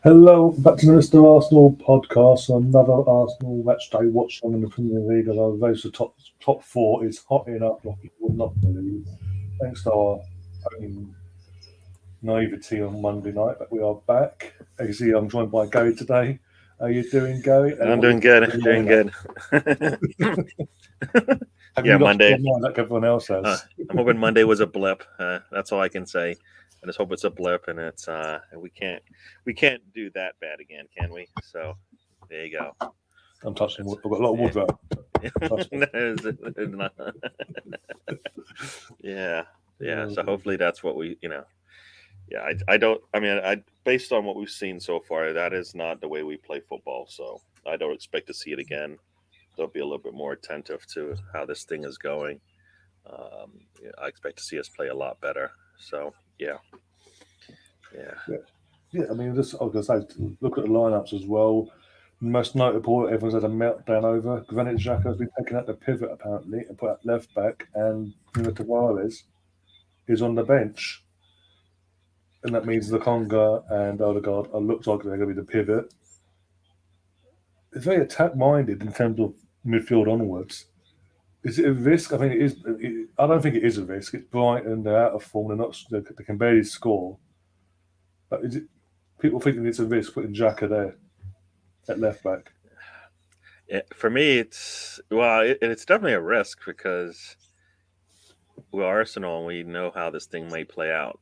Hello, back to the Mr. Arsenal podcast. Another Arsenal match day watch on in the Premier League. As our race to top four is hotting up like you would not believe. Thanks to our own naivety on Monday night, but we are back. As you see, I'm joined by Gary today. How you doing, Gary? And I'm what doing you good. doing Doing lineup? good. Have Yeah, you lost your Monday. mind like everyone else has? I'm hoping Monday was a blip. That's all I can say. I just hope it's a blip, and it's we can't do that bad again, can we? So there you go. I'm touching That's wood. I've got a lot of wood there. Trust me. No, it's not. Yeah, yeah. So hopefully that's what we. Yeah, I don't. I mean, based on what we've seen so far, that is not the way we play football. So I don't expect to see it again. They'll be a little bit more attentive to how this thing is going. Yeah, I expect to see us play a lot better. So yeah, yeah, Yeah, yeah. I mean, just I was going to say, look at the lineups as well. Most notable, everyone's had a meltdown over. Granit Xhaka has been taken out the pivot apparently and put at left back, and Nuno Tavares is on the bench, and that means Lokonga and Odegaard are looks like they're going to be the pivot. It's very attack minded in terms of midfield onwards. Is it a risk? I mean, it is. I don't think it is a risk. It's Brighton. They're out of form. They can barely score. But is it? People thinking it's a risk putting Xhaka there at left back. For me, it's definitely a risk because we're Arsenal and we know how this thing might play out,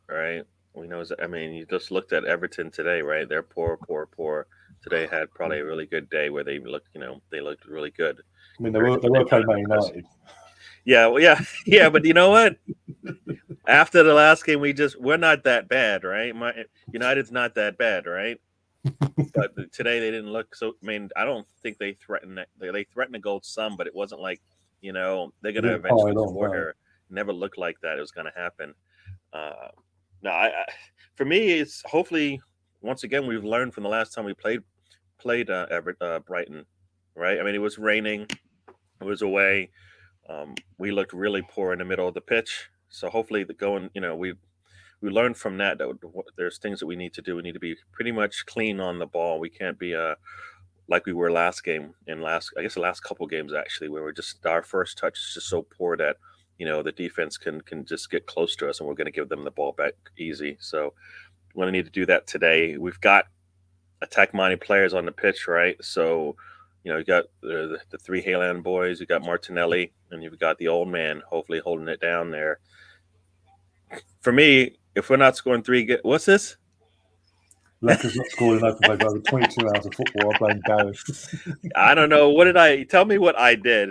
right? We know. I mean, you just looked at Everton today, right? They're poor, poor, poor. Today had probably a really good day where they looked really good I mean, compared to they what were they've done playing in Man the past. United. Yeah, well, yeah, yeah, but you know what? After the last game, we're not that bad, right? United's not that bad, right? But today they didn't look so. I mean, I don't think they threatened. They threatened to goal some, but it wasn't like they're They gonna didn't pile eventually on, score no. here. Never looked like that. It was gonna happen. Uh, no, for me, it's hopefully once again we've learned from the last time we played Brighton, right? I mean, it was raining. It was away. We looked really poor in the middle of the pitch. So hopefully, we learned from that there's things that we need to do. We need to be pretty much clean on the ball. We can't be like we were last game and I guess the last couple games actually, where we're just our first touch is just so poor that the defense can just get close to us and we're going to give them the ball back easy. So we're going to need to do that today. We've got attack minded players on the pitch, right? So you got the three Haaland boys, you got Martinelli, and you've got the old man hopefully holding it down there. For me, if we're not scoring what's this? Lacazette not scored in open play for over 22 hours of football. I blame Gary. I don't know. What did I tell me what I did?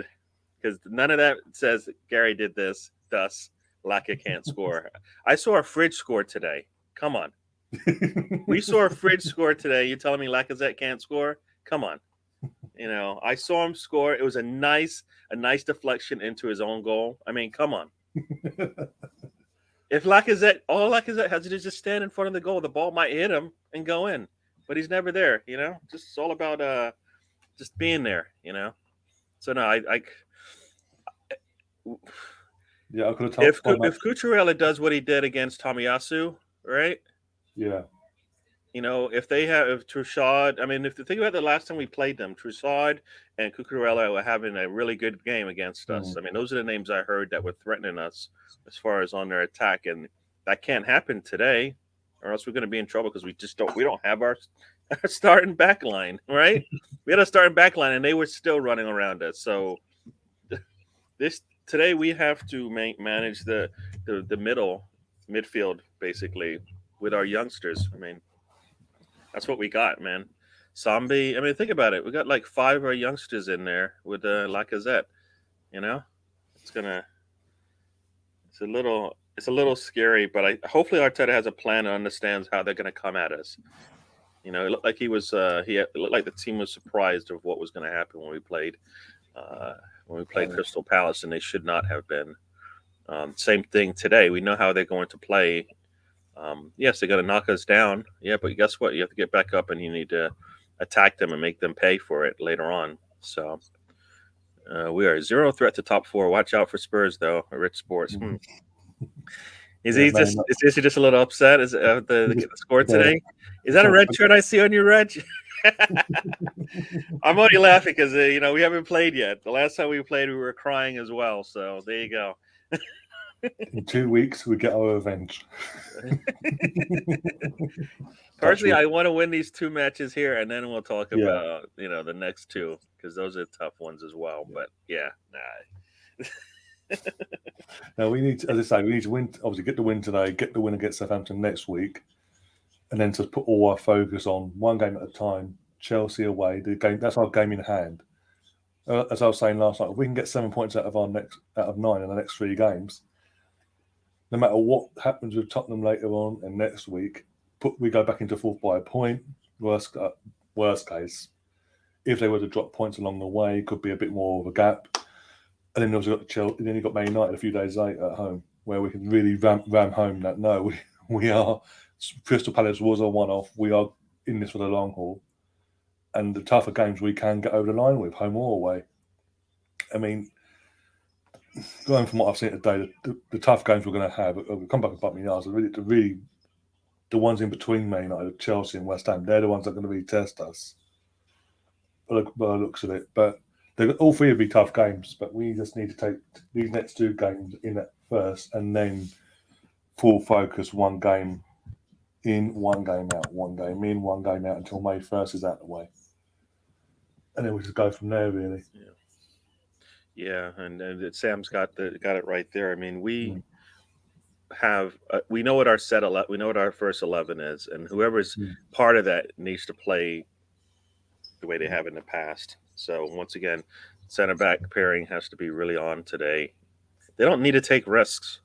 Because none of that says Gary did this, thus Laka can't score. I saw a fridge score today. Come on. We saw a fridge score today. You telling me Lacazette can't score? Come on. I saw him score. It was a nice deflection into his own goal. I mean, come on. If all Lacazette has to do is just stand in front of the goal, the ball might hit him and go in. But he's never there, Just it's all about just being there, So no, Yeah, I could have told so much. if Cucurella does what he did against Tomiyasu, right? Yeah. If Trussard, I mean, if you think about the last time we played them, Trussard and Cucurella were having a really good game against us. Mm. I mean, those are the names I heard that were threatening us as far as on their attack, and that can't happen today, or else we're going to be in trouble because we don't have our starting back line, right? We had a starting back line, and they were still running around us. So today we have to manage the midfield basically with our youngsters. I mean, that's what we got, man. Zombie. I mean, think about it. We got like 5 of our youngsters in there with Lacazette. You know, it's gonna. It's a little scary, but hopefully Arteta has a plan and understands how they're gonna come at us. It looked like it looked like the team was surprised of what was going to happen when we played Crystal Palace, and they should not have been. Same thing today. We know how they're going to play. Yes, they're going to knock us down. Yeah, but guess what? You have to get back up and you need to attack them and make them pay for it later on. So we are zero threat to top 4. Watch out for Spurs, though. Rich Sports. Is Yeah, he Man just? Is he just a little upset? Is the score yeah. today? Is that a red shirt I see on your red? I'm only laughing because you know we haven't played yet. The last time we played, we were crying as well. So there you go. In 2 weeks, we get our revenge. Personally, I want to win these 2 matches here, and then we'll talk Yeah. about the next 2 because those are tough ones as well. But yeah, nah. Now we need to, as I say, we need to win. Obviously, get the win today, get the win against Southampton next week, and then to put all our focus on one game at a time. Chelsea away, the game that's our game in hand. As I was saying last night, if we can get 7 points out of 9 in the next 3 games, no matter what happens with Tottenham later on and next week, we go back into fourth by a point. Worst case, if they were to drop points along the way, could be a bit more of a gap. And then you've got Chelsea, and then you've got Man United a few days later at home, where we can really ram home that no, we are. Crystal Palace was a one-off. We are in this for the long haul, and the tougher games we can get over the line with, home or away. I mean, going from what I've seen today, the tough games we're going to have, we'll come back and bite me in the arse, really the ones in between Man United, Chelsea and West Ham, they're the ones that are going to really test us. By the looks of it, but all 3 will be tough games. But we just need to take these next 2 games in at first, and then full focus, 1 game in, 1 game out, 1 game in, 1 game out until May 1st is out of the way, and then we just go from there. Really. Yeah, and Sam's got it right there. I mean, we have we know what our we know what our first 11 is, and whoever's part of that needs to play the way they have in the past. So once again, center back pairing has to be really on today. They don't need to take risks,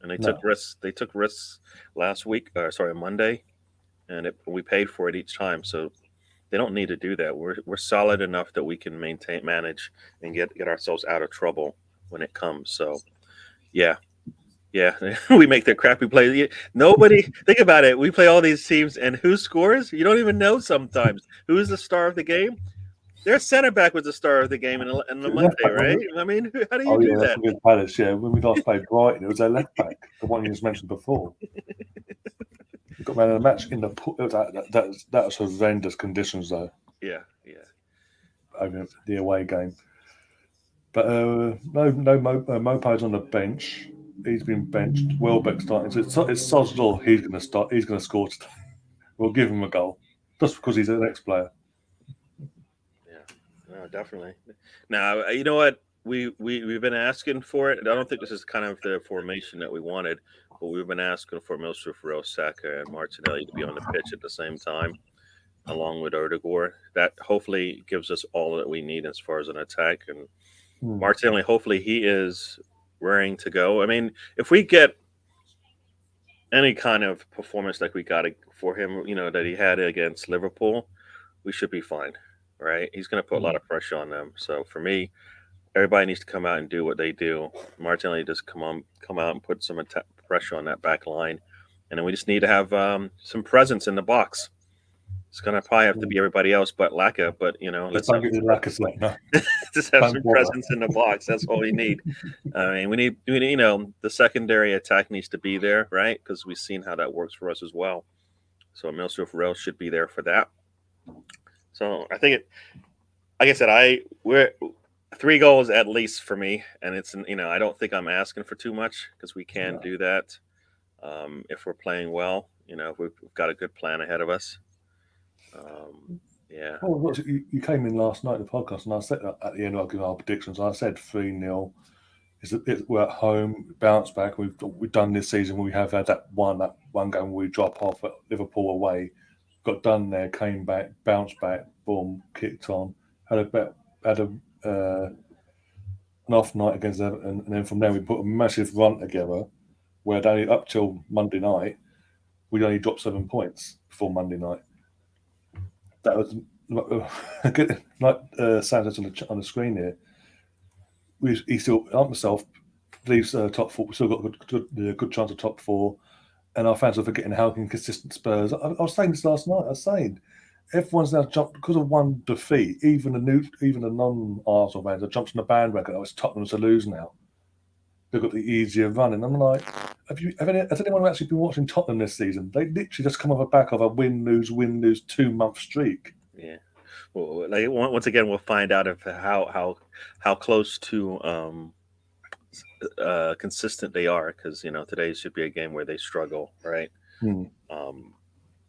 and they took risks. They took risks last week, Monday, and we paid for it each time. So they don't need to do that. We're solid enough that we can manage, and get ourselves out of trouble when it comes. So yeah, we make their crappy plays. Nobody think about it. We play all these teams, and who scores? You don't even know sometimes who's the star of the game. Their center back was the star of the game in the Monday, right? I mean, how do you do that? Against Palace, yeah. When we last played Brighton, it was their left back, the one you just mentioned before. We got man of the match in that was horrendous conditions though. Yeah. Over the away game, but no Mopo's on the bench. He's been benched. Welbeck starting. So it's Sod's law. He's going to start. He's going to score today. We'll give him a goal just because he's an ex-player. Yeah, no, definitely. Now you know what we've been asking for it. I don't think this is kind of the formation that we wanted, but we've been asking for Milsruf, Saka, and Martinelli to be on the pitch at the same time, along with Odegaard. That hopefully gives us all that we need as far as an attack. And Martinelli, hopefully he is raring to go. I mean, if we get any kind of performance like we got for him, that he had against Liverpool, we should be fine, right? He's going to put a lot of pressure on them. So for me, everybody needs to come out and do what they do. Martinelli just come out and put some pressure on that back line, and then we just need to have some presence in the box. It's going to probably have to be everybody else but Laka, but let's don't get the Laka no. Just have some presence in the box. That's all we need. I mean, we need the secondary attack needs to be there, right? Because we've seen how that works for us as well. So Milsruf should be there for that. So I think like I said, we're 3 goals at least for me, and it's I don't think I'm asking for too much because we can do that if we're playing well. If we've got a good plan ahead of us. Yeah. Well, you came in last night in the podcast, and I said at the end I'll give our predictions. I said 3-0. We're at home, bounce back. We've done this season. We have had that one game where we drop off at Liverpool away. Got done there, came back, bounced back, boom, kicked on. Had an off night against Everton, and then from there we put a massive run together. Where only up till Monday night, we'd only dropped 7 points before Monday night. That was like Sam says on the screen here. He still, like myself, believes top 4. We still got a good chance of top 4, and our fans are forgetting how inconsistent Spurs. I was saying this last night. I was saying everyone's now jumped because of one defeat. Even the non-Arsenal fans have jumped on the bandwagon. It's Tottenham to lose now. They've got the easier run, and I'm like, Has anyone actually been watching Tottenham this season? They literally just come off the back of a win lose 2-month streak. Yeah. Well, like once again, we'll find out if how close to consistent they are, because today should be a game where they struggle, right?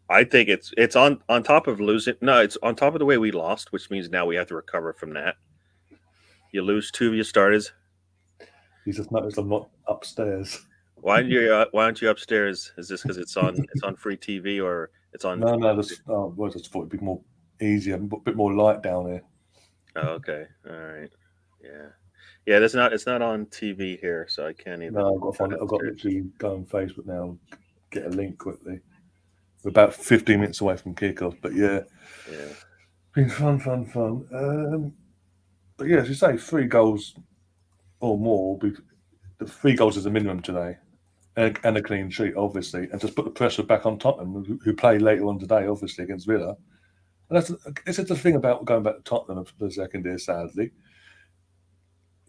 I think it's on top of losing. No, it's on top of the way we lost, which means now we have to recover from that. You lose 2 of your starters. You just noticed I'm not upstairs. Why aren't you upstairs? Is this because it's on free TV, or it's on? No, I just thought it'd be more easier, a bit more light down here. Oh, okay, all right, yeah. It's not on TV here, so I can't even. No, I've got to literally go on Facebook now and get a link quickly. We're about 15 minutes away from kickoff, but yeah, been fun. But yeah, as you say, 3 goals or more. The 3 goals is the minimum today, and a clean sheet, obviously, and just put the pressure back on Tottenham, who play later on today, obviously against Villa. And this is the thing about going back to Tottenham for the second year. Sadly,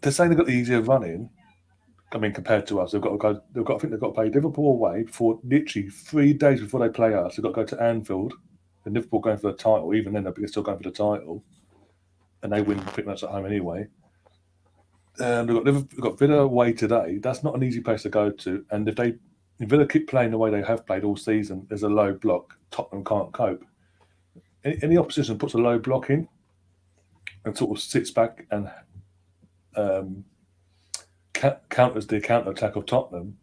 they're saying they've got the easier running. I mean, compared to us, I think they've got to play Liverpool away for literally 3 days before they play us. They've got to go to Anfield, and Liverpool going for the title. Even then, they're still going for the title, and they win pretty much at home anyway. We've got Villa away today. That's not an easy place to go to. And if Villa keep playing the way they have played all season, there's a low block. Tottenham can't cope. Any opposition puts a low block in and sort of sits back and counters the counter attack of Tottenham.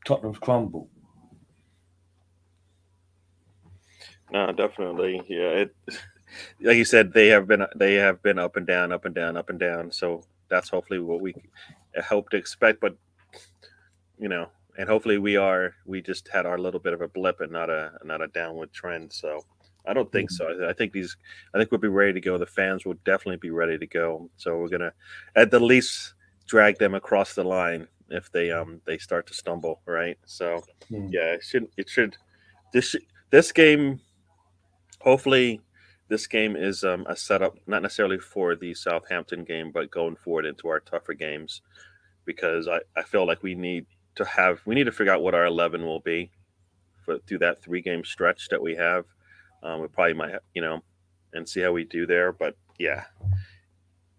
Tottenham's crumble. No, definitely. Yeah, like you said, they have been up and down, up and down, up and down. So that's hopefully what we hope to expect. But and hopefully we just had our little bit of a blip and not a downward trend. So I don't think so. I think we'll be ready to go. The fans will definitely be ready to go. So we're gonna at the least drag them across the line if they start to stumble, right? So yeah, this game. Hopefully, this game is a setup, not necessarily for the Southampton game, but going forward into our tougher games, because I feel like we need to figure out what our 11 will be through that 3-game stretch that we have. We probably might, and see how we do there. But yeah,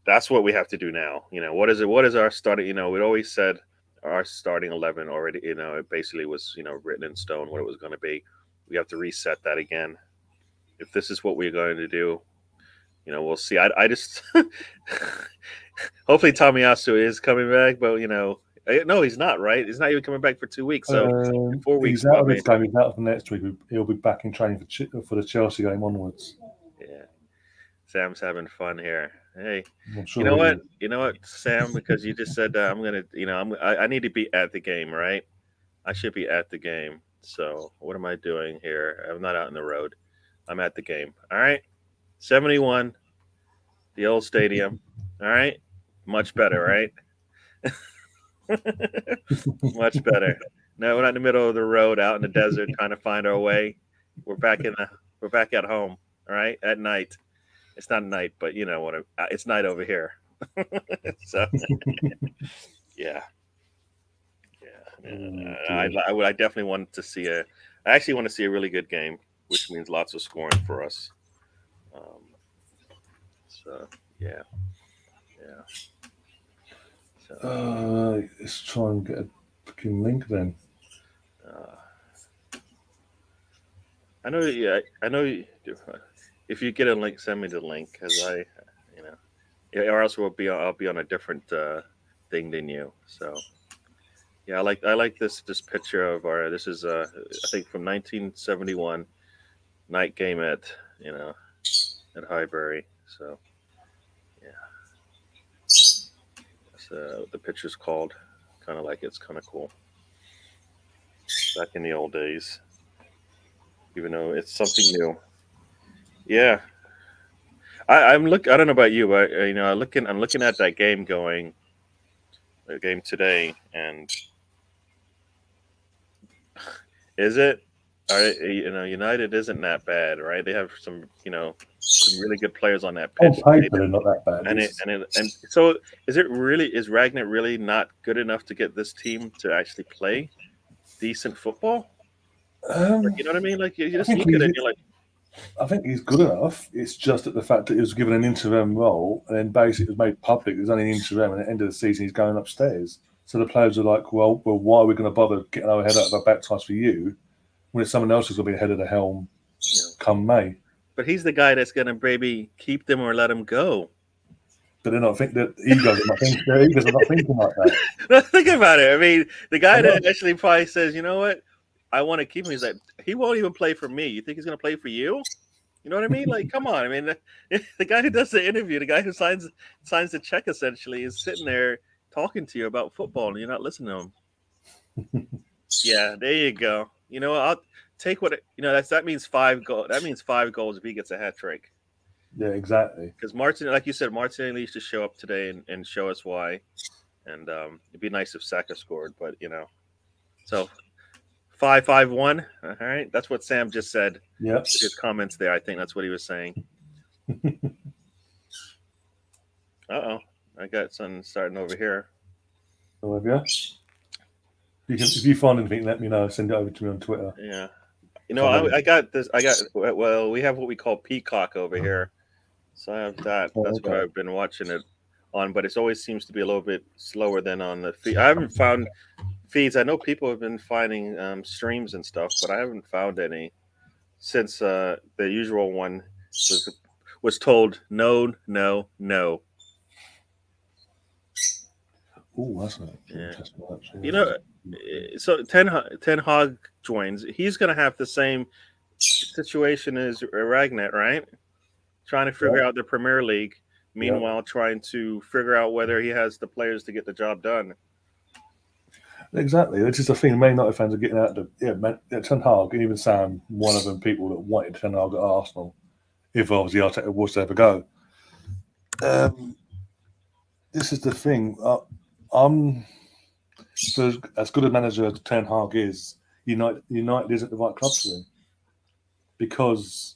that's what we have to do now. What is our starting? We'd always said our starting 11 already. It basically was written in stone what it was going to be. We have to reset that again. If this is what we're going to do, we'll see. I just hopefully Tomiyasu is coming back, but no, he's not. Right? He's not even coming back for 2 weeks. So 4 weeks. He's out of this game. He's out of the next week. He'll be back in training for the Chelsea game onwards. Yeah, Sam's having fun here. Hey, sure you know what, Sam? Because you just said I'm gonna, I need to be at the game, right? I should be at the game. So what am I doing here? I'm not out on the road. I'm at the game. All right. 71, the old stadium. All right. Much better, right? Much better. No, we're not in the middle of the road out in the desert trying to find our way. We're back at home. All right. At night. It's not night, but it's night over here. So yeah. I definitely want to see I actually want to see a really good game, which means lots of scoring for us. So yeah. So, let's try and get a fucking link then. I know. Yeah, I know. If you get a link, send me the link, because or else I'll be on a different thing than you. So yeah, I like this picture of our. This is I think from 1971 night game at Highbury. So yeah, that's the picture's called. Kind of like it's kind of cool. Back in the old days, even though it's something new. Yeah, I'm look. I don't know about you, but I'm looking at that game the game today, and is it All right, United isn't that bad, right? They have some really good players on that On pitch. paper, they're not that bad. And so is Ragnar really not good enough to get this team to actually play decent football? Like, Um, you know what I mean? Like you I just think look at it, and he's you're like, I think he's good enough. It's just that the fact that he was given an interim role and then basically it was made public. There's only an interim, and at the end of the season, he's going upstairs. So the players are like, well, why are we going to bother getting our head out of our baptise for you when it's someone else who's going to be ahead of the helm come May? but he's the guy that's gonna maybe keep them or let them go. But then I think that egos are not thinking like that. Think about it. I mean, the guy I know. that actually probably says, you know what, I want to keep him. He's like, he won't even play for me. You think he's gonna play for you? You know what I mean? Like, come on. I mean, the guy who does the interview, the guy who signs the check, essentially, is sitting there talking to you about football, and you're not listening to him. Yeah, there you go. You know, I'll take that means 5 goals. That means 5 goals if he gets a hat trick. Yeah, exactly. Because Martin, like you said, Martinelli used to show up today and show us why. And it'd be nice if Saka scored, but so 5-5-1. All right, that's what Sam just said. Yeah. His comments there, I think that's what he was saying. I got something starting over here. Oh, have you? If you find anything, let me know. Send it over to me on Twitter. Yeah. I got this. Well, we have what we call Peacock over here. So I have that. That's what I've been watching it on, but it always seems to be a little bit slower than on the feed. I haven't found feeds. I know people have been finding streams and stuff, but I haven't found any since the usual one was told no. Oh, that's not interesting. Actually. So Ten Hag joins. He's going to have the same situation as Ragnar, right? Trying to figure out the Premier League. Meanwhile, trying to figure out whether he has the players to get the job done. Exactly. Which is the thing. Man United fans are getting out of Ten Hag, and even Sam, one of them people that wanted Ten Hag at Arsenal, if obviously Arteta was to ever go. This is the thing. So as good a manager as Ten Hag is, United isn't the right club for him. Because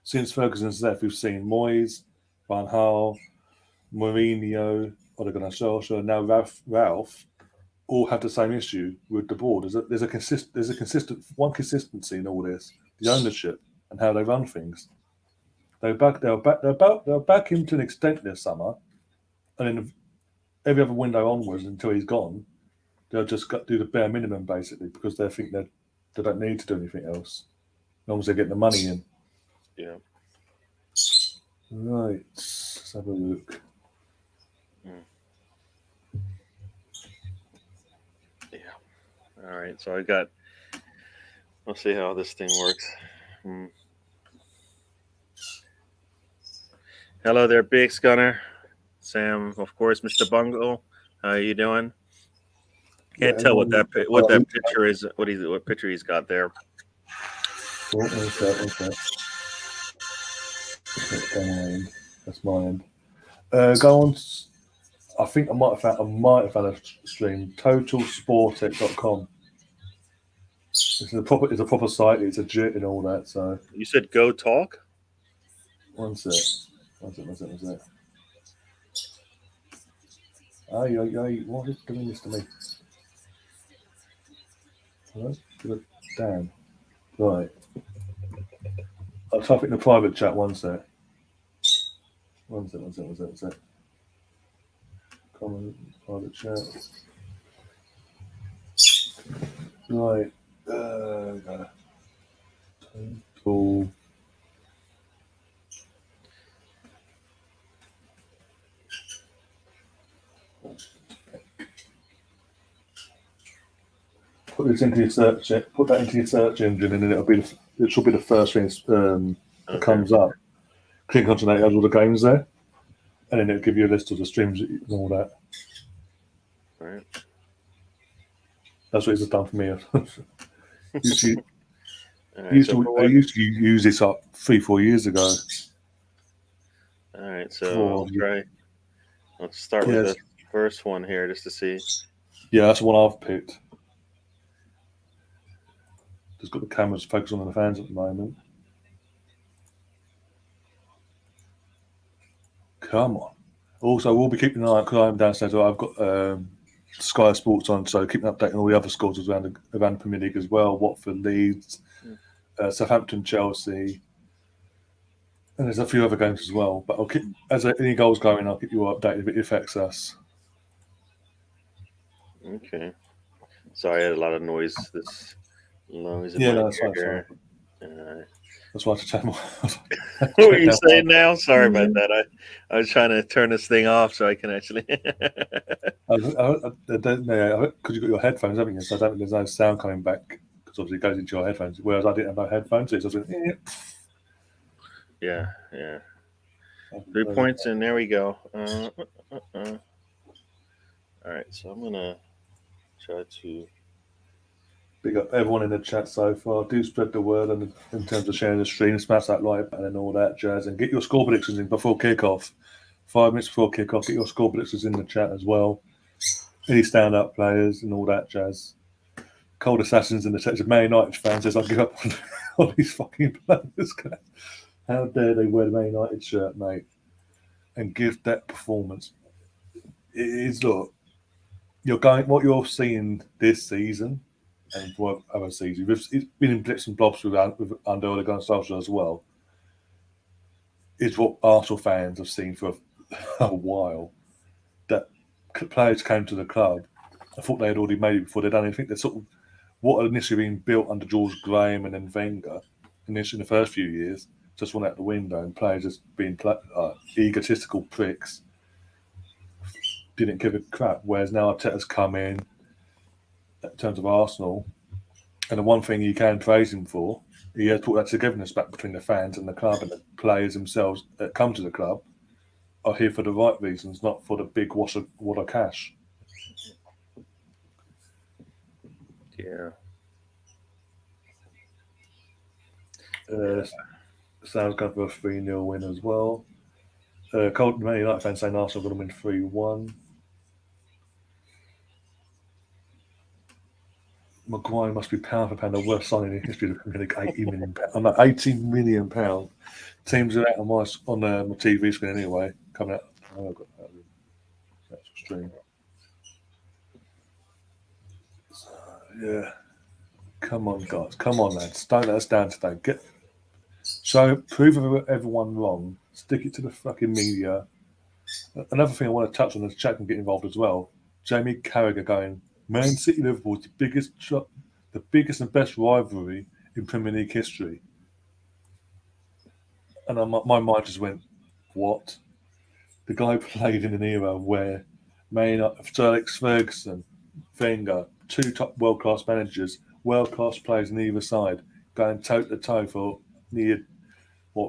since Ferguson's left, we've seen Moyes, Van Gaal, Mourinho, Ole Gunnar Solskjaer, now Ralph, all have the same issue with the board. There's a consistency in all this: the ownership and how they run things. They'll back him to an extent this summer, and then every other window onwards until he's gone, they'll just do the bare minimum basically because they think that they don't need to do anything else, as long as they're getting the money in. Yeah. Right. Let's have a look. Yeah. All right. So let's see how this thing works. Hello there, Big Gunner. Sam, of course, Mr. Bungle. How are you doing? Can't tell what that picture is. What picture he's got there. What's that? That's my end. Go on. I think I might have found a stream. Totalsportec.com. It's a proper site. It's legit and all that. So you said go talk. One sec. Ay, what is doing this to me? Hello? Damn. Right. I'll type it in the private chat. One sec. Comment, private chat. Right. Total. Put this into your search. Put that into your search engine, and then it should be the first thing that comes up. Click onto that, it has all the games there, and then it'll give you a list of the streams and all that. All right. That's what it's done for me. I used to use this up 3-4 years ago. All right, so let's start with the first one here just to see. Yeah, that's the one I've picked. just got the cameras focused on the fans at the moment. Come on. Also, we'll be keeping an eye because I'm downstairs. I've got Sky Sports on, so keeping updating all the other scores around the Premier League as well. Watford, Leeds, Southampton, Chelsea, and there's a few other games as well. But I'll keep, as any goals going, I'll keep you updated if it affects us. Okay. Sorry, I had a lot of noise. This noise in Yeah, my no, that's fine. ear. That's why I have to check more. What are you saying now? Sorry about that. I was trying to turn this thing off so I can actually. I don't know because you've got your headphones, haven't you? So I don't think there's no sound coming back because obviously it goes into your headphones. Whereas I didn't have no headphones, so it's just Yeah. 3 points, and there we go. All right, so I'm gonna try to big up everyone in the chat so far. Do spread the word in terms of sharing the stream, smash that like button and all that jazz, and get your score predictions in before kickoff. 5 minutes before kickoff, get your score predictions in the chat as well. Any stand-up players and all that jazz. Cold Assassins in the chat. Man United fan says, "I give up on these fucking players." How dare they wear the Man United shirt, mate, and give that performance? It is, look, what you're seeing this season and what other seasons. It's been in blips and blobs under Ole Gunnar Solskjaer as well. Is what Arsenal fans have seen for a while. That players came to the club. I thought they had already made it before they'd done anything. They're sort of what had initially been built under George Graham and then Wenger, initially in the first few years, just went out the window, and players just being egotistical pricks, didn't give a crap. Whereas now Arteta's come in terms of Arsenal, and the one thing you can praise him for, he has put that togetherness back between the fans and the club, and the players themselves that come to the club are here for the right reasons, not for the big wash of cash. Yeah. Sounds good for a 3-0 win as well. Cold Man United fans saying Arsenal going to win 3-1. Maguire must be pound for pound the worst signing in history of the Premier League. £80 million. I'm like £18 million. Teams are out on my TV screen anyway. Coming out. Oh, I've got that's extreme. So, yeah. Come on, guys. Come on, lads. Don't let us down today. Prove everyone wrong. Stick it to the fucking media. Another thing I want to touch on is chat can get involved as well. Jamie Carragher going, Man City Liverpool is the biggest and best rivalry in Premier League history. And my mind just went, what? The guy played in an era where Sir Alex Ferguson, Wenger, two top world-class managers, world-class players on either side, going toe-to-toe for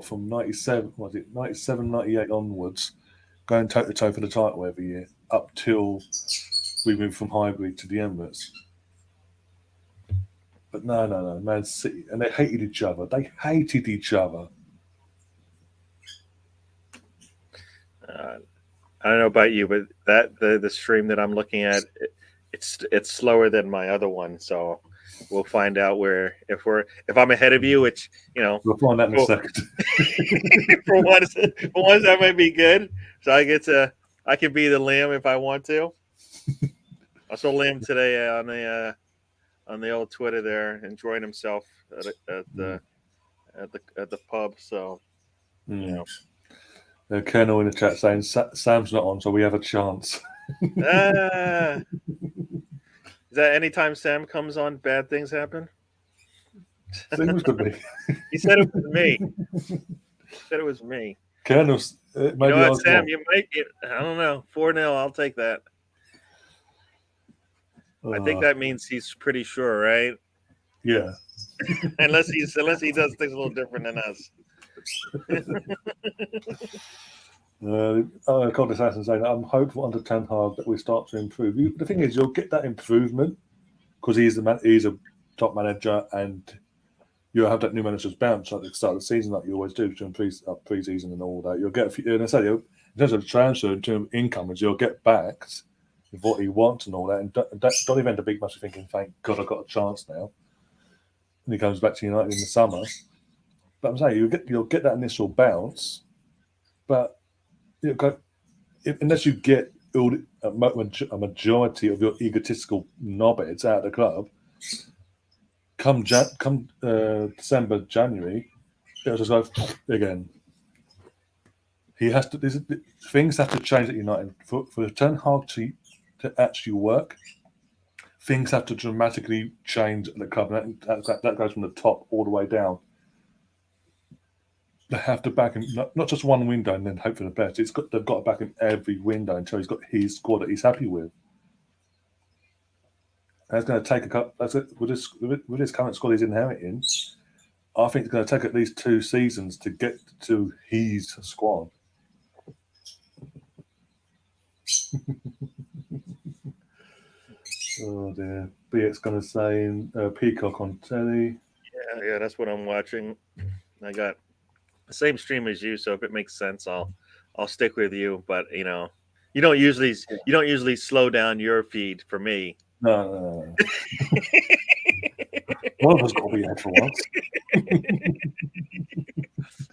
from 97, 98 onwards, going toe-to-toe for the title every year, up till we moved from Highbury to the Emirates. But no, Man City, and they hated each other. I don't know about you, but the stream that I'm looking at, it's slower than my other one. So we'll find out if I'm ahead of you, which we'll find out in a second. for once that might be good. So I can be the lamb if I want to. I saw Lamb today on the old Twitter there, enjoying himself at the pub. So Colonel in the chat saying Sam's not on, so we have a chance. Is that anytime Sam comes on, bad things happen? Seems to be. He said it was me. Colonel's. You know what, Sam? You might get. I don't know. 4-0. I'll take that. I think that means he's pretty sure, right? Yeah. unless he does things a little different than us. Cold Assassin saying, I'm hopeful under Ten Hag that we start to improve. The thing is, you'll get that improvement because he's a top manager, and you'll have that new manager's bounce at the start of the season, like you always do during pre-season and all that. You'll get a few, and I say, in terms of transfer, in terms of income, you'll get backed with what he wants and all that. And Donny Van de Beek must be thinking, thank God I've got a chance now. and he comes back to United in the summer. But I'm saying you'll get that initial bounce, but unless you get a majority of your egotistical knobheads out of the club, come December, January, it'll just go again. He has to. Things have to change at United for Ten Hag to actually work. Things have to dramatically change at the club. That goes from the top all the way down. They have to back him, not just one window and then hope for the best. They've got to back him every window until he's got his squad that he's happy with. And it's going to take a couple. That's it with this current squad he's inheriting. I think it's going to take at least 2 seasons to get to his squad. Oh dear. BX going to say Peacock on telly. Yeah, that's what I'm watching. I got the same stream as you, so if it makes sense, I'll stick with you. But you don't usually slow down your feed for me. No. One of us got to be here for once.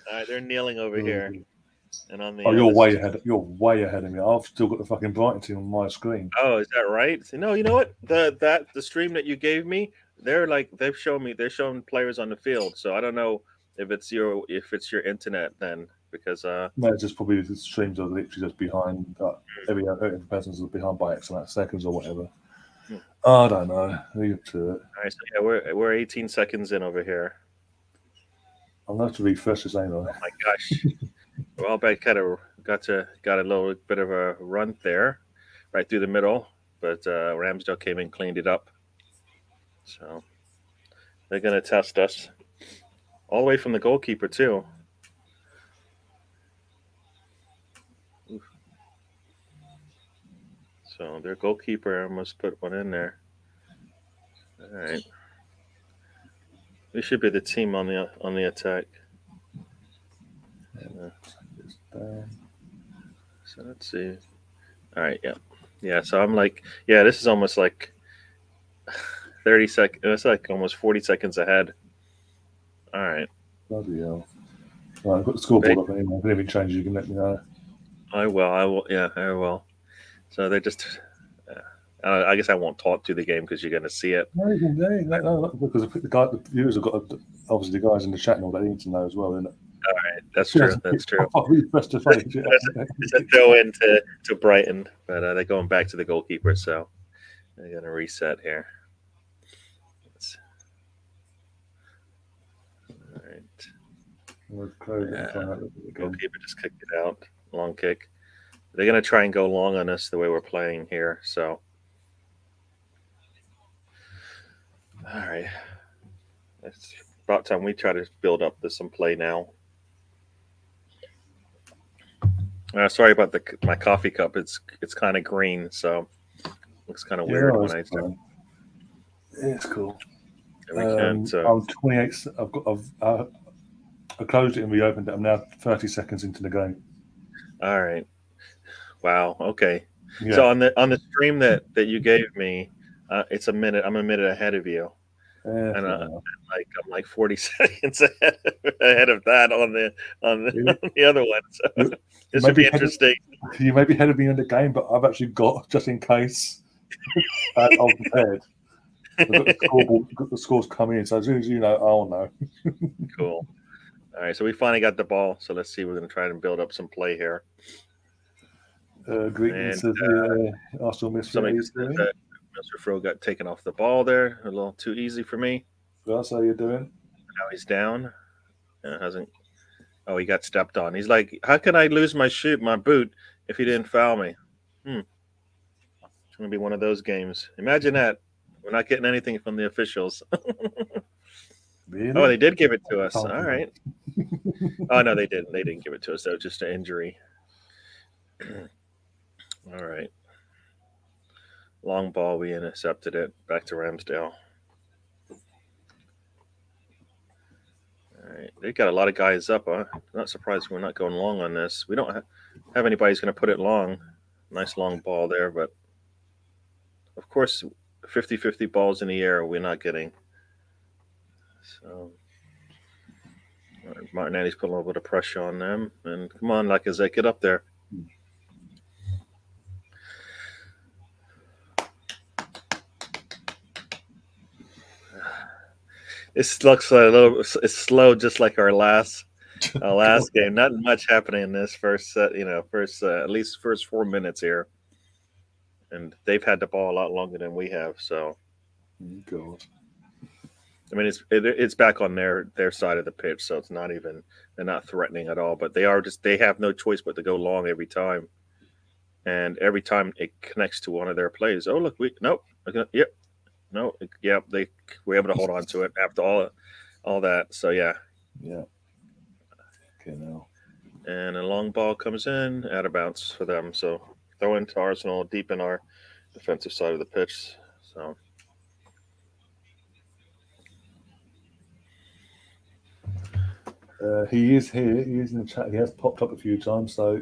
All right, they're kneeling over here, and on the. You're way ahead. You're way ahead of me. I've still got the fucking Brighton team on my screen. Oh, is that right? No, you know what? The stream that you gave me, they've shown players on the field. So I don't know if it's your internet then, because no, it's just probably the streams are literally just behind. Every person's behind by X amount of seconds or whatever. I don't know. Leave it to it. All right, so yeah, we're 18 seconds in over here. I'm going to have to refresh this, ain't I? Oh my gosh! Well, I got a little bit of a run there, right through the middle, but Ramsdale came in, cleaned it up. So they're going to test us all the way from the goalkeeper too. Oof. So their goalkeeper must put one in there. All right. We should be the team on the attack. So let's see. All right, yeah. So I'm like, this is almost like 30 seconds. It's like almost 40 seconds ahead. All right. Bloody hell. Right, I've got the scoreboard up anyway. If anything changes, you can let me know. I will. Yeah, I will. So they're just. I guess I won't talk to the game because you're going to see it. No, because the viewers have got obviously the guys in the chat and all that need to know as well, isn't it? All right, that's true. That's true. Face to face. It's a throw in to Brighton, but they're going back to the goalkeeper, so they're going to reset here. All right. Goalkeeper just kicked it out. Long kick. They're going to try and go long on us the way we're playing here, so. All right. It's about time we try to build up some play now. Sorry about my coffee cup. It's kind of green, so it looks kind of weird when I start. Yeah, it's cool. I'm 28. I closed it and reopened it. I'm now 30 seconds into the game. All right. Wow. Okay. Yeah. So on the stream that you gave me, it's a minute. I'm a minute ahead of you, and I'm like 40 seconds ahead of that on the other one. So this would be interesting. You may be ahead of me in the game, but I've actually got, just in case, I'm prepared. I've got the scores coming in, so as soon as you know, I'll know. Cool. All right, so we finally got the ball. So let's see. We're going to try and build up some play here. Greetings says Arsenal Mr. Fro got taken off the ball there. A little too easy for me. That's how you're doing. Now he's down. Hasn't. Oh, he got stepped on. He's like, how can I lose my boot if he didn't foul me? It's going to be one of those games. Imagine that. We're not getting anything from the officials. Really? Oh, they did give it to us. All right. Oh, no, they didn't. They didn't give it to us. That was just an injury. All right. Long ball. We intercepted it. Back to Ramsdale. All right. They got a lot of guys up. I'm not surprised we're not going long on this. We don't have anybody who's going to put it long. Nice long ball there, but of course, 50-50 balls in the air we're not getting. So Martinelli's putting a little bit of pressure on them, and come on, like as they get up there. It looks like a little. It's slow, just like our last game. Not much happening in this first set. At least first 4 minutes here, and they've had the ball a lot longer than we have. So, God. I mean, it's back on their side of the pitch, so it's not even they're not threatening at all. But they have no choice but to go long every time, and every time it connects to one of their plays. Oh look, yep. No, yeah, they were able to hold on to it after all that. So yeah. Okay, now. And a long ball comes in, out of bounds for them. So throw into Arsenal deep in our defensive side of the pitch. So he is here. He is in the chat. He has popped up a few times. So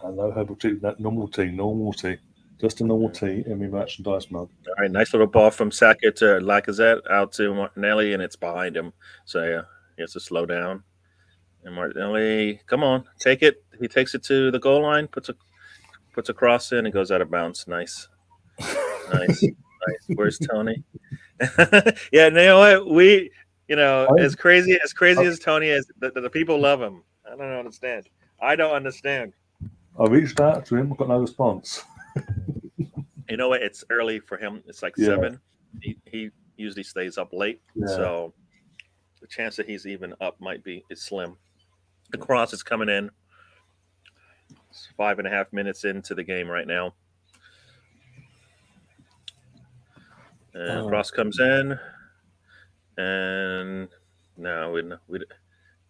I know herbal tea. That normal tea. Just a normal tea in my merchandise mug. All right, nice little ball from Saka to Lacazette out to Martinelli, and it's behind him. So yeah, he has to slow down. And Martinelli, come on, take it. He takes it to the goal line, puts a cross in, and goes out of bounds. Nice. Where's Tony? Yeah, you know what? As crazy as Tony is, the people love him. I don't understand. I don't understand. I reached out to him, got no response. You know what? It's early for him. It's like 7. He usually stays up late, so the chance that he's even up is slim. The cross is coming in. It's 5.5 minutes into the game right now. And cross comes in, and no,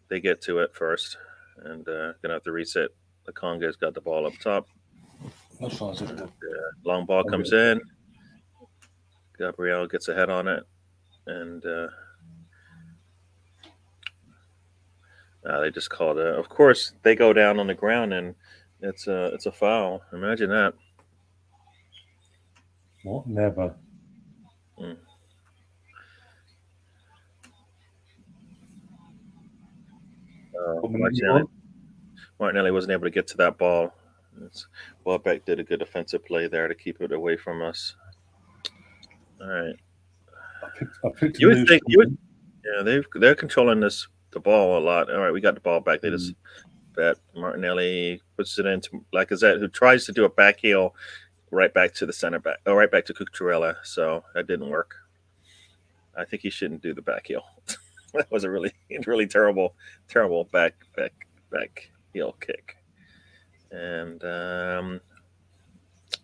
they get to it first, and gonna have to reset. The Conga's got the ball up top. Long ball comes in. Gabriel gets ahead on it, and they just called it. Of course, they go down on the ground, and it's a foul. Imagine that. What? Never. Martinelli wasn't able to get to that ball. Welbeck did a good defensive play there to keep it away from us. All right. You would think they're controlling the ball a lot. All right, we got the ball back. They just bet Martinelli puts it into Lacazette, who tries to do a back heel right back to the center back, right back to Cucurella. So that didn't work. I think he shouldn't do the back heel. That was a really terrible back heel kick. And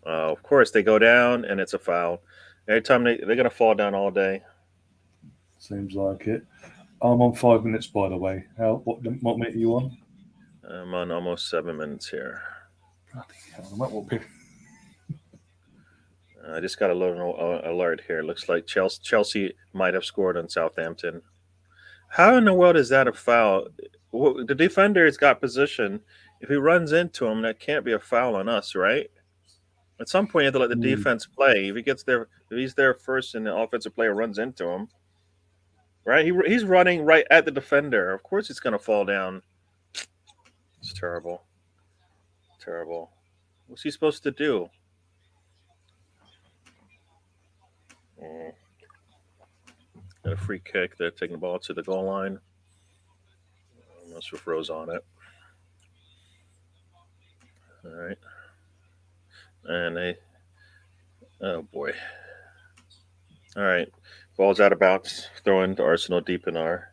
of course they go down, and it's a foul. Every time they're going to fall down all day. Seems like it. I'm on 5 minutes, by the way. What minute are you on? I'm on almost 7 minutes here. I just got a little alert here. It looks like Chelsea might have scored on Southampton. How in the world is that a foul? The defender's got position. If he runs into him, that can't be a foul on us, right? At some point, you have to let the defense play. If he's there first, and the offensive player runs into him, right? He's running right at the defender. Of course, he's going to fall down. It's terrible. What's he supposed to do? Got a free kick. They're taking the ball to the goal line. Almost froze on it. All right. And oh boy. All right. Ball's out of bounds. Throwing to Arsenal deep in our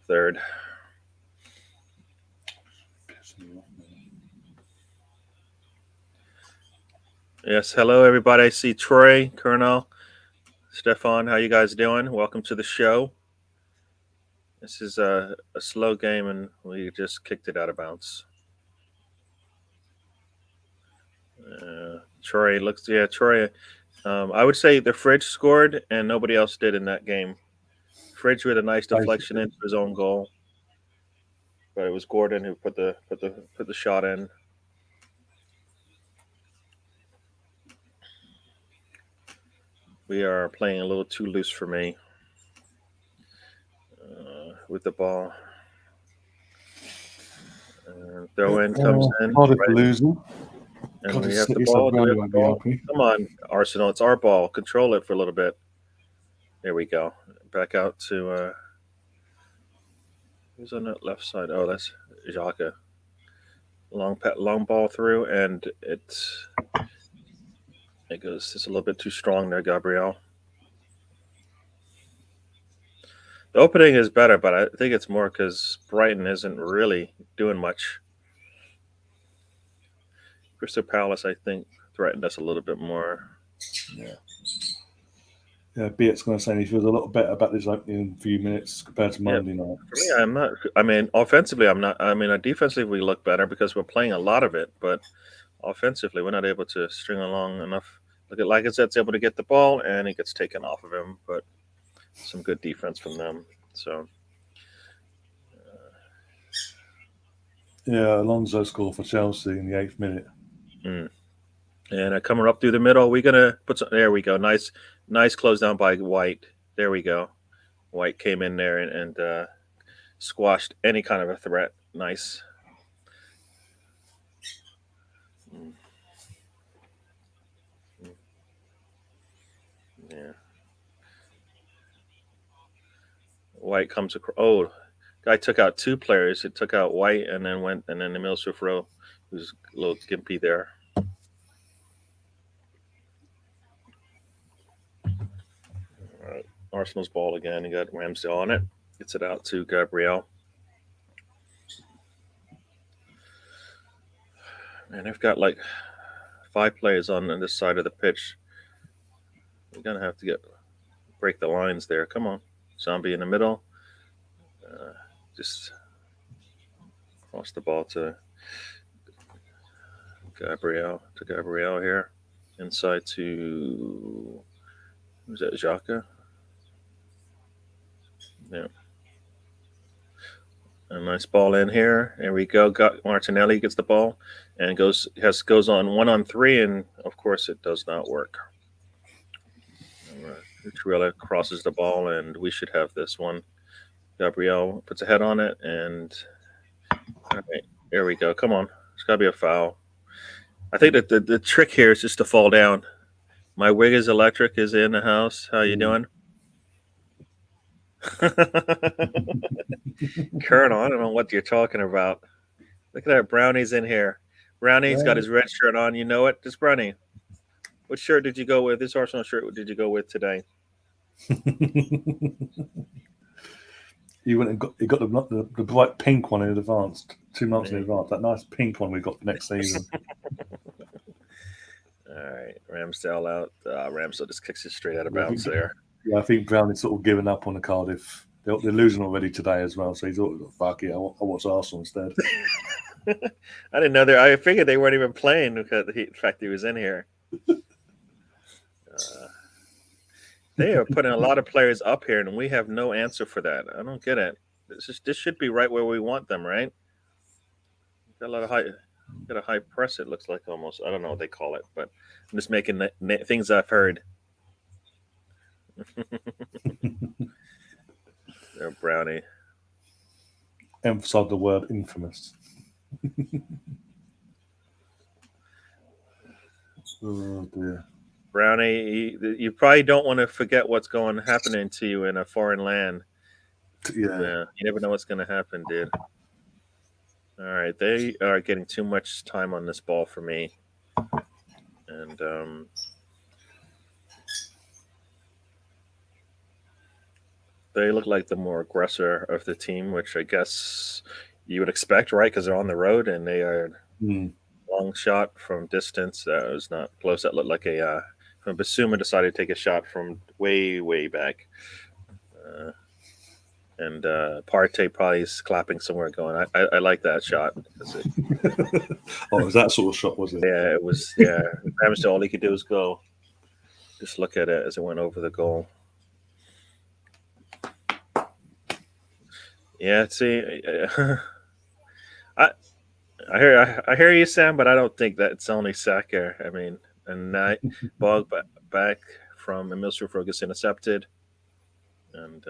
third. Yes. Hello, everybody. I see Troy, Colonel, Stefan. How you guys doing? Welcome to the show. This is a slow game, and we just kicked it out of bounds. Troy looks. Yeah, Troy. I would say the Fridge scored, and nobody else did in that game. Fridge with a nice deflection into his own goal, but it was Gordon who put the shot in. We are playing a little too loose for me with the ball. Throw in comes in, Cardiff right? losing. And Cardiff we have the City, so ball. Do we Brownie have the won't be ball? happy. Come on, Arsenal. It's our ball. Control it for a little bit. There we go. Back out to who's on that left side? Oh, that's Xhaka. Long ball through, and it goes just a little bit too strong there, Gabriel. The opening is better, but I think it's more because Brighton isn't really doing much. Crystal Palace, I think, threatened us a little bit more. Yeah. Yeah, Beat's going to say he feels a lot better about this opening few minutes compared to Monday night. For me, I'm not. I mean, offensively, I'm not. I mean, defensively, we look better because we're playing a lot of it, but offensively, we're not able to string along enough. Look at Lacazette's able to get the ball, and it gets taken off of him, but some good defense from them. So, Yeah, Alonso scored for Chelsea in the 8th minute. And coming up through the middle, we're gonna put some. There we go. Nice close down by White. There we go. White came in there and squashed any kind of a threat. Nice. Yeah. White comes across. Oh, guy took out 2 players. It took out White and then went and then the Middlesbrough row, who's a little gimpy there. All right. Arsenal's ball again. You got Ramsdale on it. Gets it out to Gabriel. And they've got like 5 players on this side of the pitch. We're gonna have to break the lines there. Come on, Zombie in the middle. Just cross the ball to Gabriel here. Inside to who's that? Xhaka. Yeah. A nice ball in here. There we go. Got Martinelli gets the ball and goes on 1-on-3, and of course it does not work. Trilla crosses the ball, and we should have this one. Gabriel puts a head on it, and all right, there we go. Come on, it's got to be a foul. I think that the trick here is just to fall down. My wig is electric is in the house. How you doing? Colonel, I don't know what you're talking about. Look at that. Brownie's in here. Brownie's got his red shirt on. You know it. This Brownie. What shirt did you go with? This Arsenal shirt did you go with today? You went and got the bright pink one in advance, 2 months in advance. That nice pink one we got for next season. All right, Ramsdale out. Ramsdale just kicks it straight out of bounds there. Yeah, I think Browning's sort of given up on the Cardiff. They're losing already today as well, so he's thought, fuck it, I'll watch Arsenal instead. I didn't know that. I figured they weren't even playing because the fact he was in here. They are putting a lot of players up here, and we have no answer for that. I don't get it. This should be right where we want them, right? Got a lot of got a high press. It looks like almost. I don't know what they call it, but I'm just making things I've heard. There, Brownie. Emphasize the word infamous. Oh dear. Brownie, you probably don't want to forget what's happening to you in a foreign land. Yeah. You never know what's going to happen, dude. All right, they are getting too much time on this ball for me, and they look like the more aggressor of the team, which I guess you would expect, right? Because they're on the road and they are long shot from distance. That was not close. That looked like a from Basuma decided to take a shot from way back. And Partey probably is clapping somewhere going, I like that shot. Oh, it was that sort of shot, was it? Yeah, it was. Yeah. Ramsdale, all he could do was go. Just look at it as it went over the goal. Yeah, see, I hear you, Sam, but I don't think that it's only Saka. I mean, and ball back from Emil Smith-Rowe gets intercepted. And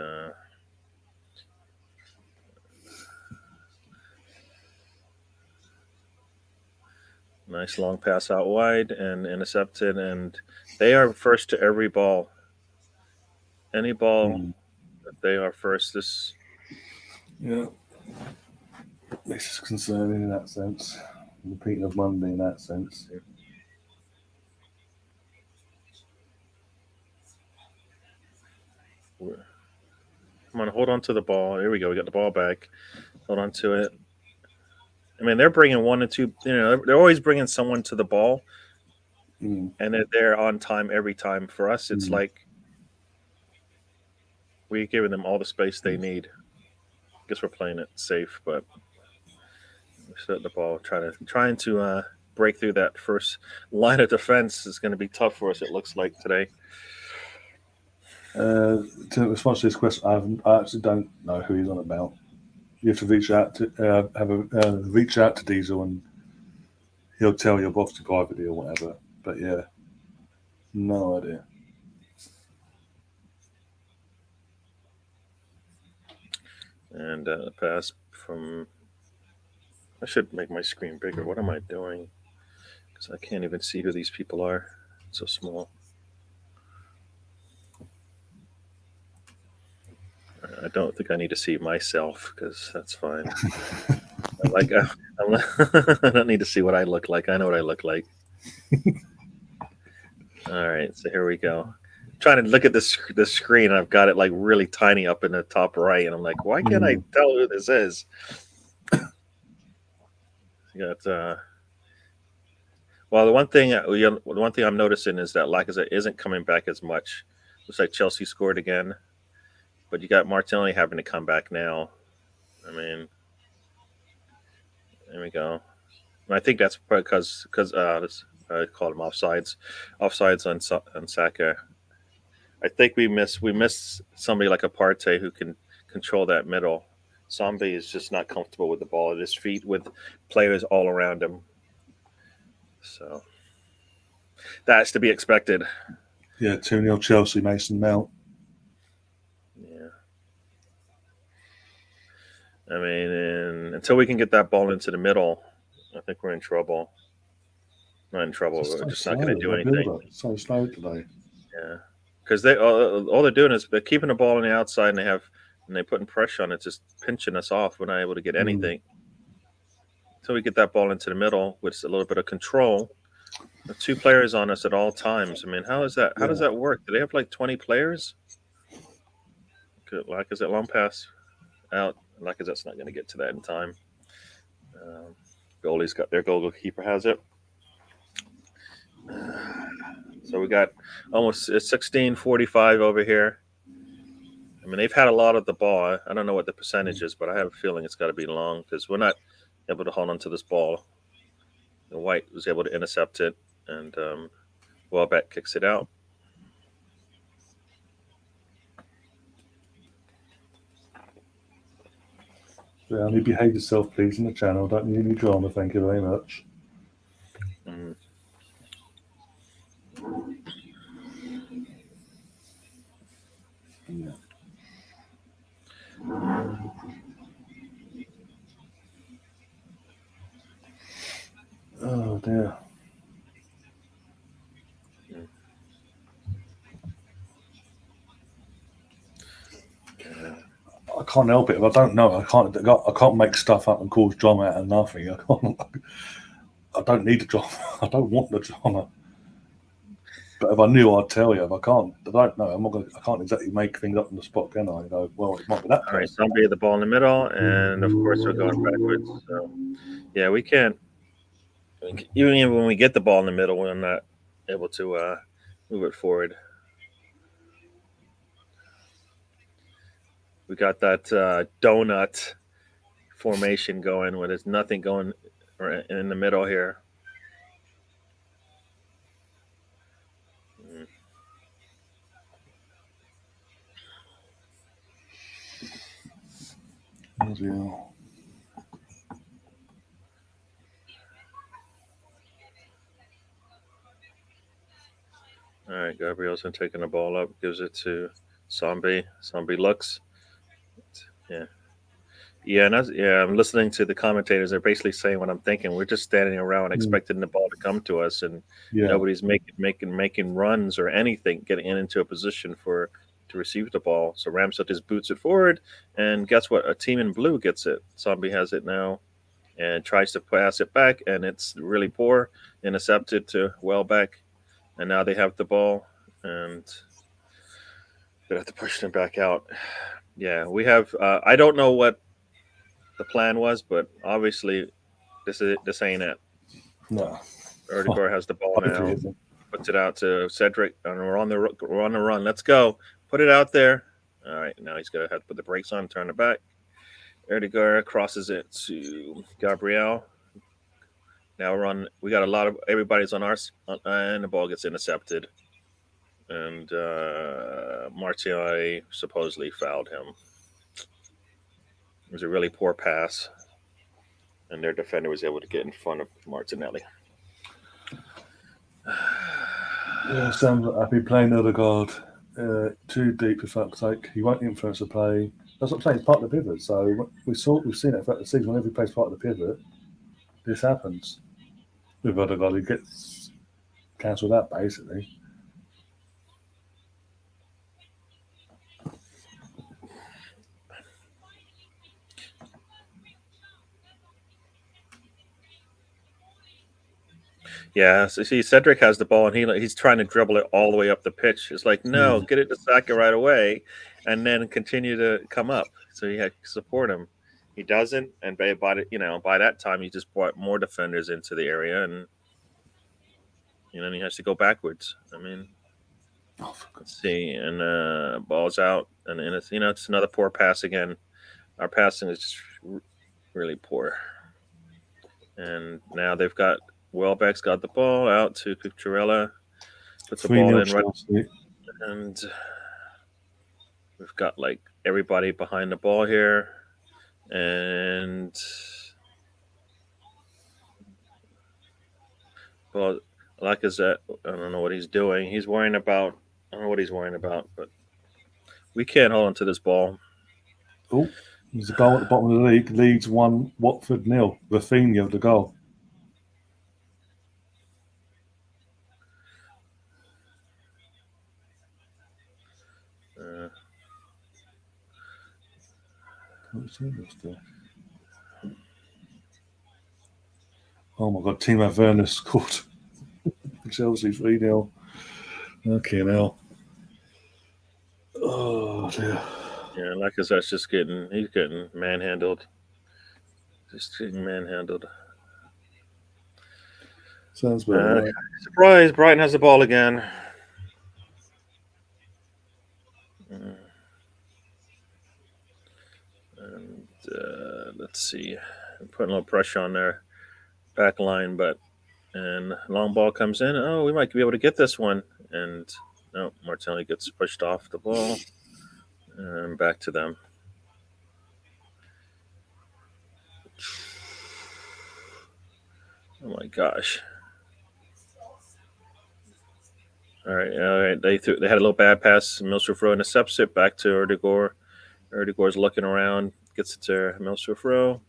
nice long pass out wide and intercepted. And they are first to every ball. Any ball, they are first. This, yeah, this is concerning in that sense. Repeating of Monday in that sense. Come on, hold on to the ball. Here we go. We got the ball back. Hold on to it. I mean, they're bringing 1 and 2. You know, they're always bringing someone to the ball, and they're there on time every time. For us, it's like we're giving them all the space they need. I guess we're playing it safe, but we're setting the ball, trying to break through that first line of defense is going to be tough for us. It looks like today. To respond to this question, I actually don't know who he's on about. You have to reach out to reach out to Diesel, and he'll tell you obviously privately or whatever. But yeah, no idea. And pass from. I should make my screen bigger. What am I doing? Because I can't even see who these people are. It's so small. I don't think I need to see myself because that's fine. I don't need to see what I look like. I know what I look like. All right, so here we go. I'm trying to look at this screen. I've got it like really tiny up in the top right, and I'm like, why can't I tell who this is? You got well, the one thing I'm noticing is that Lacazette isn't coming back as much. Looks like Chelsea scored again, but you got Martinelli having to come back now. I mean, there we go. And I think that's because I called him offsides on Saka. I think we miss somebody like a Partey who can control that middle. Zombie is just not comfortable with the ball at his feet with players all around him. So that's to be expected. Yeah, 2-0 Chelsea, Mason Mount. Yeah. I mean, until we can get that ball into the middle, I think we're in trouble. Not in trouble. We're just not going to do anything. So slow today. Yeah, because all they're doing is they're keeping the ball on the outside, and they're putting pressure on it, just pinching us off. We're not able to get anything. Until we get that ball into the middle with a little bit of control. The 2 players on us at all times. I mean, how is that? How does that work? Do they have like 20 players? Good. Lacazette long pass out. Lacazette's not going to get to that in time. Goalie's got their goalkeeper has it. So we got almost 16:45 over here. I mean, they've had a lot of the ball. I don't know what the percentage is, but I have a feeling it's got to be long because we're not able to hold on to this ball. The White was able to intercept it, and Welbeck kicks it out. Yeah, only behave yourself, please, in the channel. Don't need any drama. Thank you very much. Yeah. Oh dear. I can't help it if I don't know. I can't make stuff up and cause drama out of nothing. I don't need the drama. I don't want the drama. But if I knew, I'd tell you. If I can't, I don't know. I can't exactly make things up on the spot, can I? You know, well, it might be that. All right, Zombie had the ball in the middle, and of course we're going backwards. So, yeah, we can't. Even when we get the ball in the middle, we're not able to move it forward. We got that donut formation going where there's nothing going in the middle here. Yeah. All right, Gabrielson taking the ball up, gives it to Zombie. Zombie looks. Yeah. Yeah, and I'm listening to the commentators. They're basically saying what I'm thinking. We're just standing around expecting the ball to come to us, and Yeah. nobody's making runs or anything, getting into a position to receive the ball. So Ramsdale just boots it forward, and guess what? A team in blue gets it. Zombie has it now and tries to pass it back, and it's really poor. Intercepted to Welbeck, and now they have the ball, and they have to push them back out. Yeah, we have. I don't know what the plan was, but obviously this ain't it. No. Erdegaard has the ball Hopefully now, it isn't. puts it out to Cedric, and we're on the run. Let's go. Put it out there. All right, now he's gonna have to put the brakes on, turn it back. Erdegaard crosses it to Gabriel. Now we're on. We got a lot of everybody's on our, and the ball gets intercepted, and Martial supposedly fouled him. It was a really poor pass, and their defender was able to get in front of Martinelli. Yeah, sounds like I've been playing Odegaard too deep for fuck's sake. He won't influence the play. That's what I'm saying. It's part of the pivot. So we've seen it throughout the season. Whenever he plays part of the pivot, this happens. With Odegaard, he gets cancelled out basically. Yeah, so see, Cedric has the ball, and he's trying to dribble it all the way up the pitch. It's like, no, get it to Saka right away, and then continue to come up. So you have to support him. He doesn't, and by that time, he just brought more defenders into the area, and he has to go backwards. I mean, let's see, and ball's out, and it's it's another poor pass again. Our passing is just really poor, and now they've got. Welbeck's got the ball out to Cucurella, puts the ball in right, and we've got like everybody behind the ball here, and well, like is that I don't know what he's doing. He's worrying about I don't know what he's worrying about, but we can't hold on to this ball. Oh, there's a goal at the bottom of the league. Leeds 1, Watford 0. Rafinha the goal. Oh my God, Timo Werner scored. Chelsea 3-0. Okay, now. Oh dear. Yeah, like I said, he's getting manhandled. Just getting manhandled. Sounds about right. Surprise! Brighton has the ball again. And let's see, I'm putting a little pressure on their back line, and long ball comes in. Oh, we might be able to get this one, and no, Martinelli gets pushed off the ball, and back to them. Oh my gosh! All right. They had a little bad pass. Milsrufro intercepts it back to Erdegaard. Erdegaard's looking around, gets it to Milsrufro.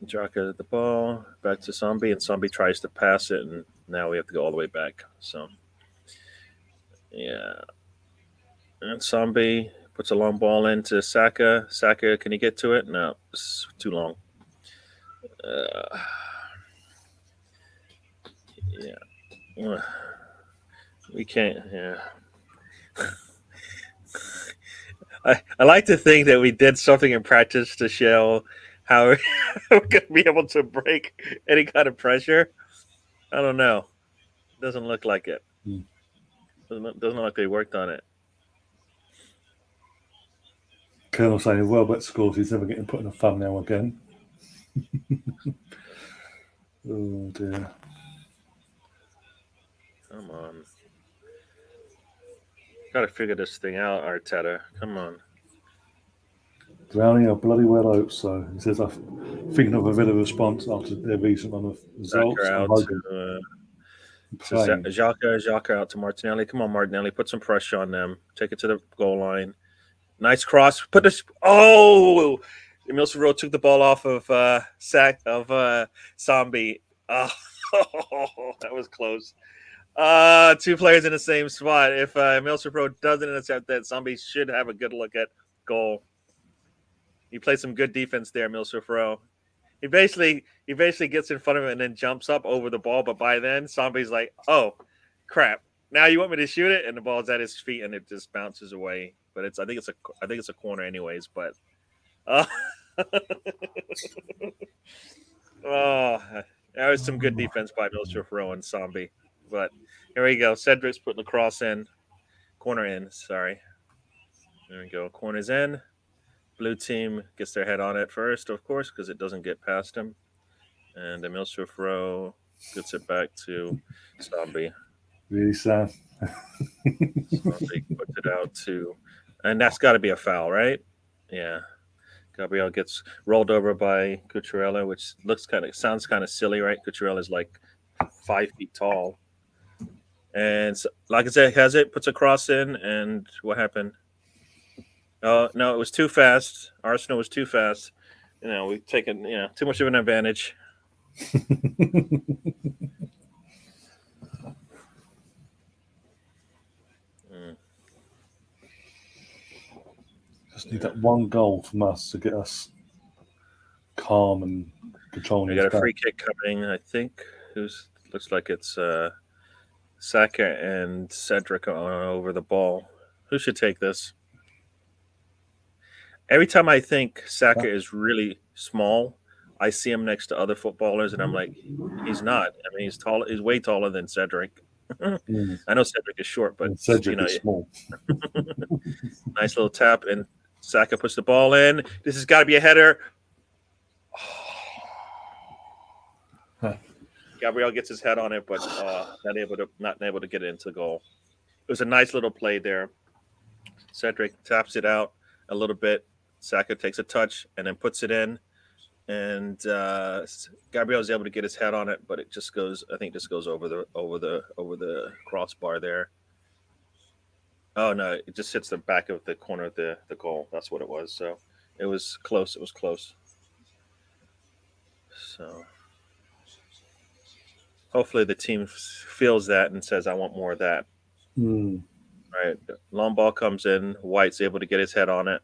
Jaka the ball back to Zombie, and Zombie tries to pass it, and now we have to go all the way back. So, yeah. And Zombie puts a long ball into Saka. Saka, can he get to it? No, it's too long. Yeah. We can't, yeah. I like to think that we did something in practice to show how we're going to be able to break any kind of pressure. I don't know. Doesn't look like it. Doesn't look like they worked on it. Colonel saying, well, but scores, he's never getting put in a thumbnail again. Oh dear. Come on. Got to figure this thing out, Arteta. Come on. Drowning, I bloody well hope so. He says, I'm thinking of a bit of a response after their recent run of results. So Xhaka out to Martinelli. Come on, Martinelli, put some pressure on them. Take it to the goal line. Nice cross. Put this. Oh, Emil Soro took the ball off of Sambi. Oh, that was close. Two players in the same spot. If Emil Soro doesn't intercept that, Sambi should have a good look at goal. He played some good defense there, Emil Soro. He basically gets in front of it and then jumps up over the ball. But by then, Sambi's like, "Oh, crap! Now you want me to shoot it?" And the ball's at his feet and it just bounces away. But I think it's a corner anyways. But oh, that was some good defense by Milstrofro and Sambi. But here we go. Cedric's putting the cross in, corner in. Sorry, there we go. Corner's in. Blue team gets their head on it first, of course, because it doesn't get past him. And Emil Swift-Rowe gets it back to Sambi. Really sad. Sambi puts it out to, and that's got to be a foul, right? Yeah. Gabriel gets rolled over by Cucurella, which sounds kind of silly, right? Cucurella's like 5 feet tall. And so, like I said, has it, puts a cross in, and what happened? Oh, no, it was too fast. Arsenal was too fast. We've taken, too much of an advantage. Just need that one goal from us to get us calm and controlling. We got a free kick coming, I think. Looks like it's Saka and Cedric over the ball. Who should take this? Every time I think Saka is really small, I see him next to other footballers, and I'm like, he's not. I mean, he's tall. He's way taller than Cedric. I know Cedric is short, but Cedric is small. Nice little tap, and Saka puts the ball in. This has got to be a header. Gabriel gets his head on it, but not able to get it into the goal. It was a nice little play there. Cedric taps it out a little bit. Saka takes a touch and then puts it in, and Gabriel is able to get his head on it, but it just goes. I think just goes over the crossbar there. Oh no! It just hits the back of the corner of the goal. That's what it was. So it was close. It was close. So hopefully the team feels that and says, "I want more of that." All right, long ball comes in. White's able to get his head on it.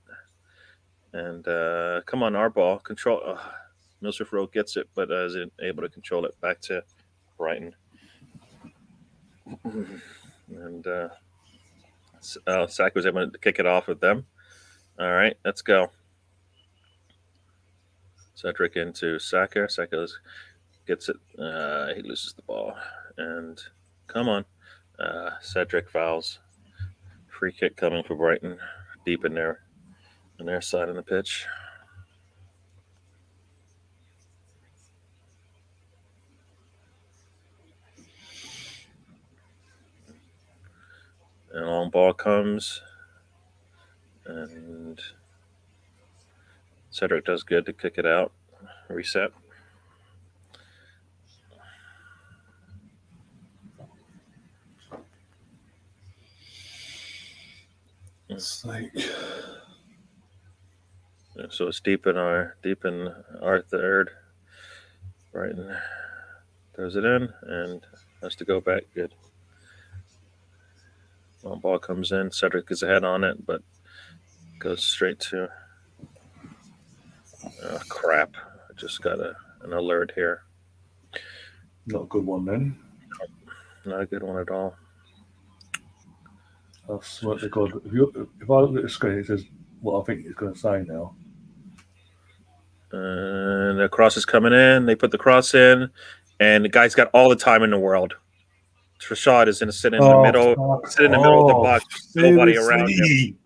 And come on, our ball. Control. Milsworth Rowe gets it, but isn't able to control it back to Brighton. And Saka was able to kick it off with them. All right, let's go. Cedric into Saka. Saka gets it. He loses the ball. And come on. Cedric fouls. Free kick coming for Brighton. Deep in there. On their side of the pitch. And a long ball comes. And Cedric does good to kick it out. Reset. It's like... So it's deep in our third. Brighton throws it in and has to go back. Good. Long ball comes in. Cedric is ahead on it, but goes straight to. Oh, crap! I just got an alert here. Not a good one then. Not a good one at all. I swear to God, if I look at the screen, it says what I think it's going to say now. And the cross is coming in. They put the cross in, and the guy's got all the time in the world. Trashad is sitting in the middle of the box. Nobody around him.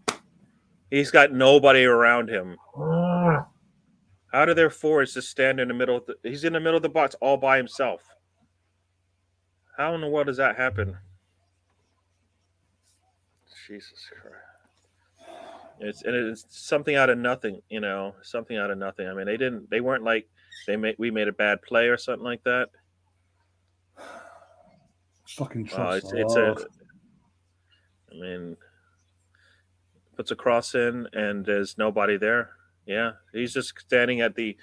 He's got nobody around him. How do their forwards just stand in the middle? He's in the middle of the box all by himself. How in the world does that happen? Jesus Christ. It's something out of nothing, something out of nothing. I mean, they weren't like we made a bad play or something like that. fucking trust. It's a. I mean, puts a cross in, and there's nobody there. Yeah, he's standing at the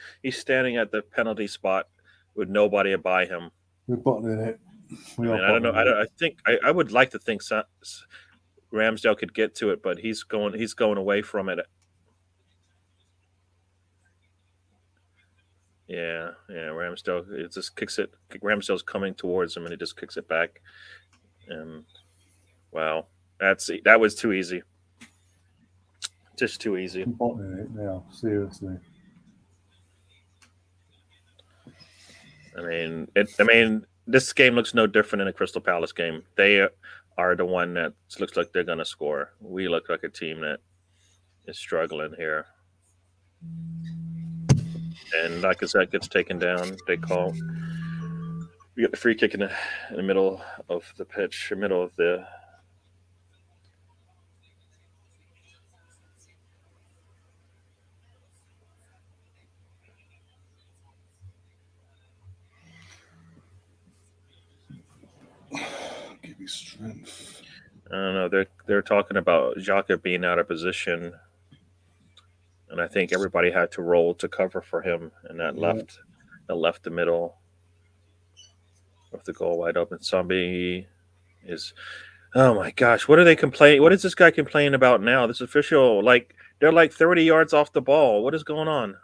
penalty spot with nobody by him. We're bottling it. I mean, I don't know. I think I would like to think Ramsdale could get to it, but he's going away from it. Yeah. Ramsdale, it just kicks it. Ramsdale's coming towards him, and he just kicks it back. And wow, that was too easy. Just too easy. I'm bottling it now, seriously. I mean, this game looks no different than a Crystal Palace game. They are the one that looks like they're going to score. We look like a team that is struggling here. And like I said, gets taken down. We get the free kick in the middle of the pitch, middle of the. Give me strength. I don't know. They're talking about Xhaka being out of position, and I think everybody had to roll to cover for him, and that left the middle of the goal wide open. Zombie is. Oh my gosh! What are they complaining? What is this guy complaining about now? This official, they're like 30 yards off the ball. What is going on?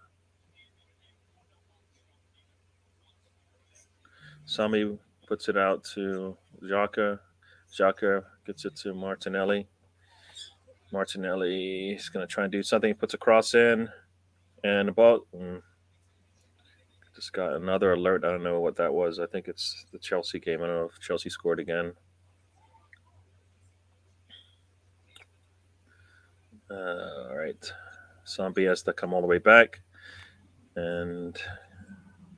Zombie puts it out to Xhaka. Xhaka gets it to Martinelli. Martinelli is going to try and do something. He puts a cross in, and the ball just got another alert. I don't know what that was. I think it's the Chelsea game. I don't know if Chelsea scored again. All right. Zombie has to come all the way back, and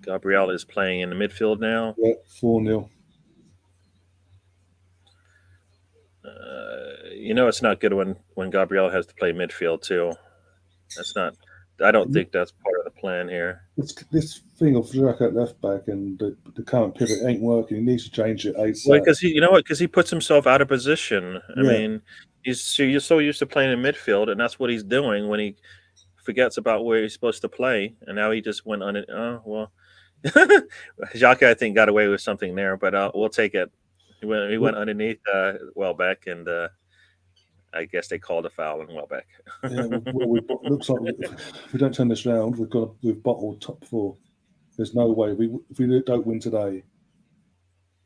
Gabriel is playing in the midfield now. Yeah, 4-0. It's not good when Gabriel has to play midfield too. That's not. I don't think that's part of the plan here. This thing of Xhaka at left back and the current pivot ain't working. He needs to change it ASAP. Well, because he puts himself out of position. I mean, you're so used to playing in midfield, and that's what he's doing when he forgets about where he's supposed to play, and now he just went on it. Oh well, Xhaka I think got away with something there, but we'll take it. He went underneath Welbeck, and I guess they called a foul on Welbeck. Looks like if we don't turn this round, we've bottled top 4. There's no way if we don't win today,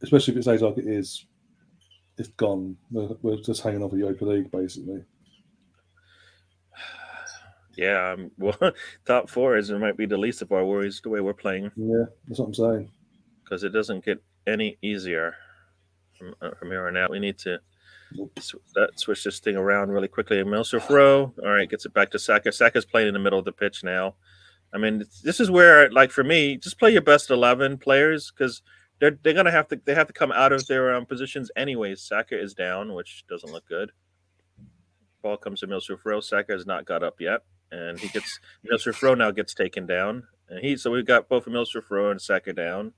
especially if it stays like it is, it's gone. We're just hanging off the Europa League basically. Yeah, well, top 4 might be the least of our worries the way we're playing. Yeah, that's what I'm saying. Because it doesn't get any easier from here on out. We need to switch this thing around really quickly. Milsrif Rowe, all right, gets it back to Saka. Saka's playing in the middle of the pitch now. I mean, this is where, for me, just play your best 11 players because they're gonna have to come out of their positions anyways. Saka is down, which doesn't look good. Ball comes to Milsrif Rowe. Saka has not got up yet, and Milsrif Rowe now gets taken down, and so we've got both Milsrif Rowe and Saka down.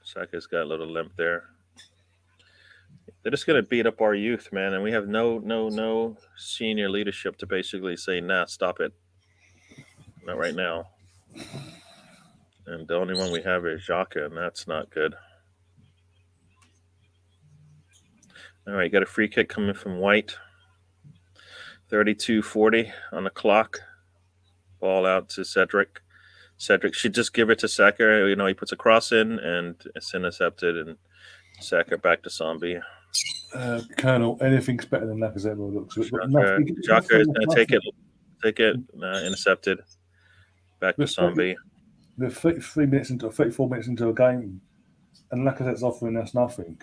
Saka's got a little limp there. They're just going to beat up our youth, man, and we have no senior leadership to basically say, nah, stop it. Not right now. And the only one we have is Xhaka, and that's not good. All right, got a free kick coming from White. 32-40 on the clock. Ball out to Cedric. Cedric should just give it to Saka. He puts a cross in, and it's intercepted, and Saka back to Zombie. Colonel, anything's better than Lacazette. Xhaka is going to take it, intercepted, back to Zombie. We're 34 minutes into a game, and Lacazette's offering us nothing.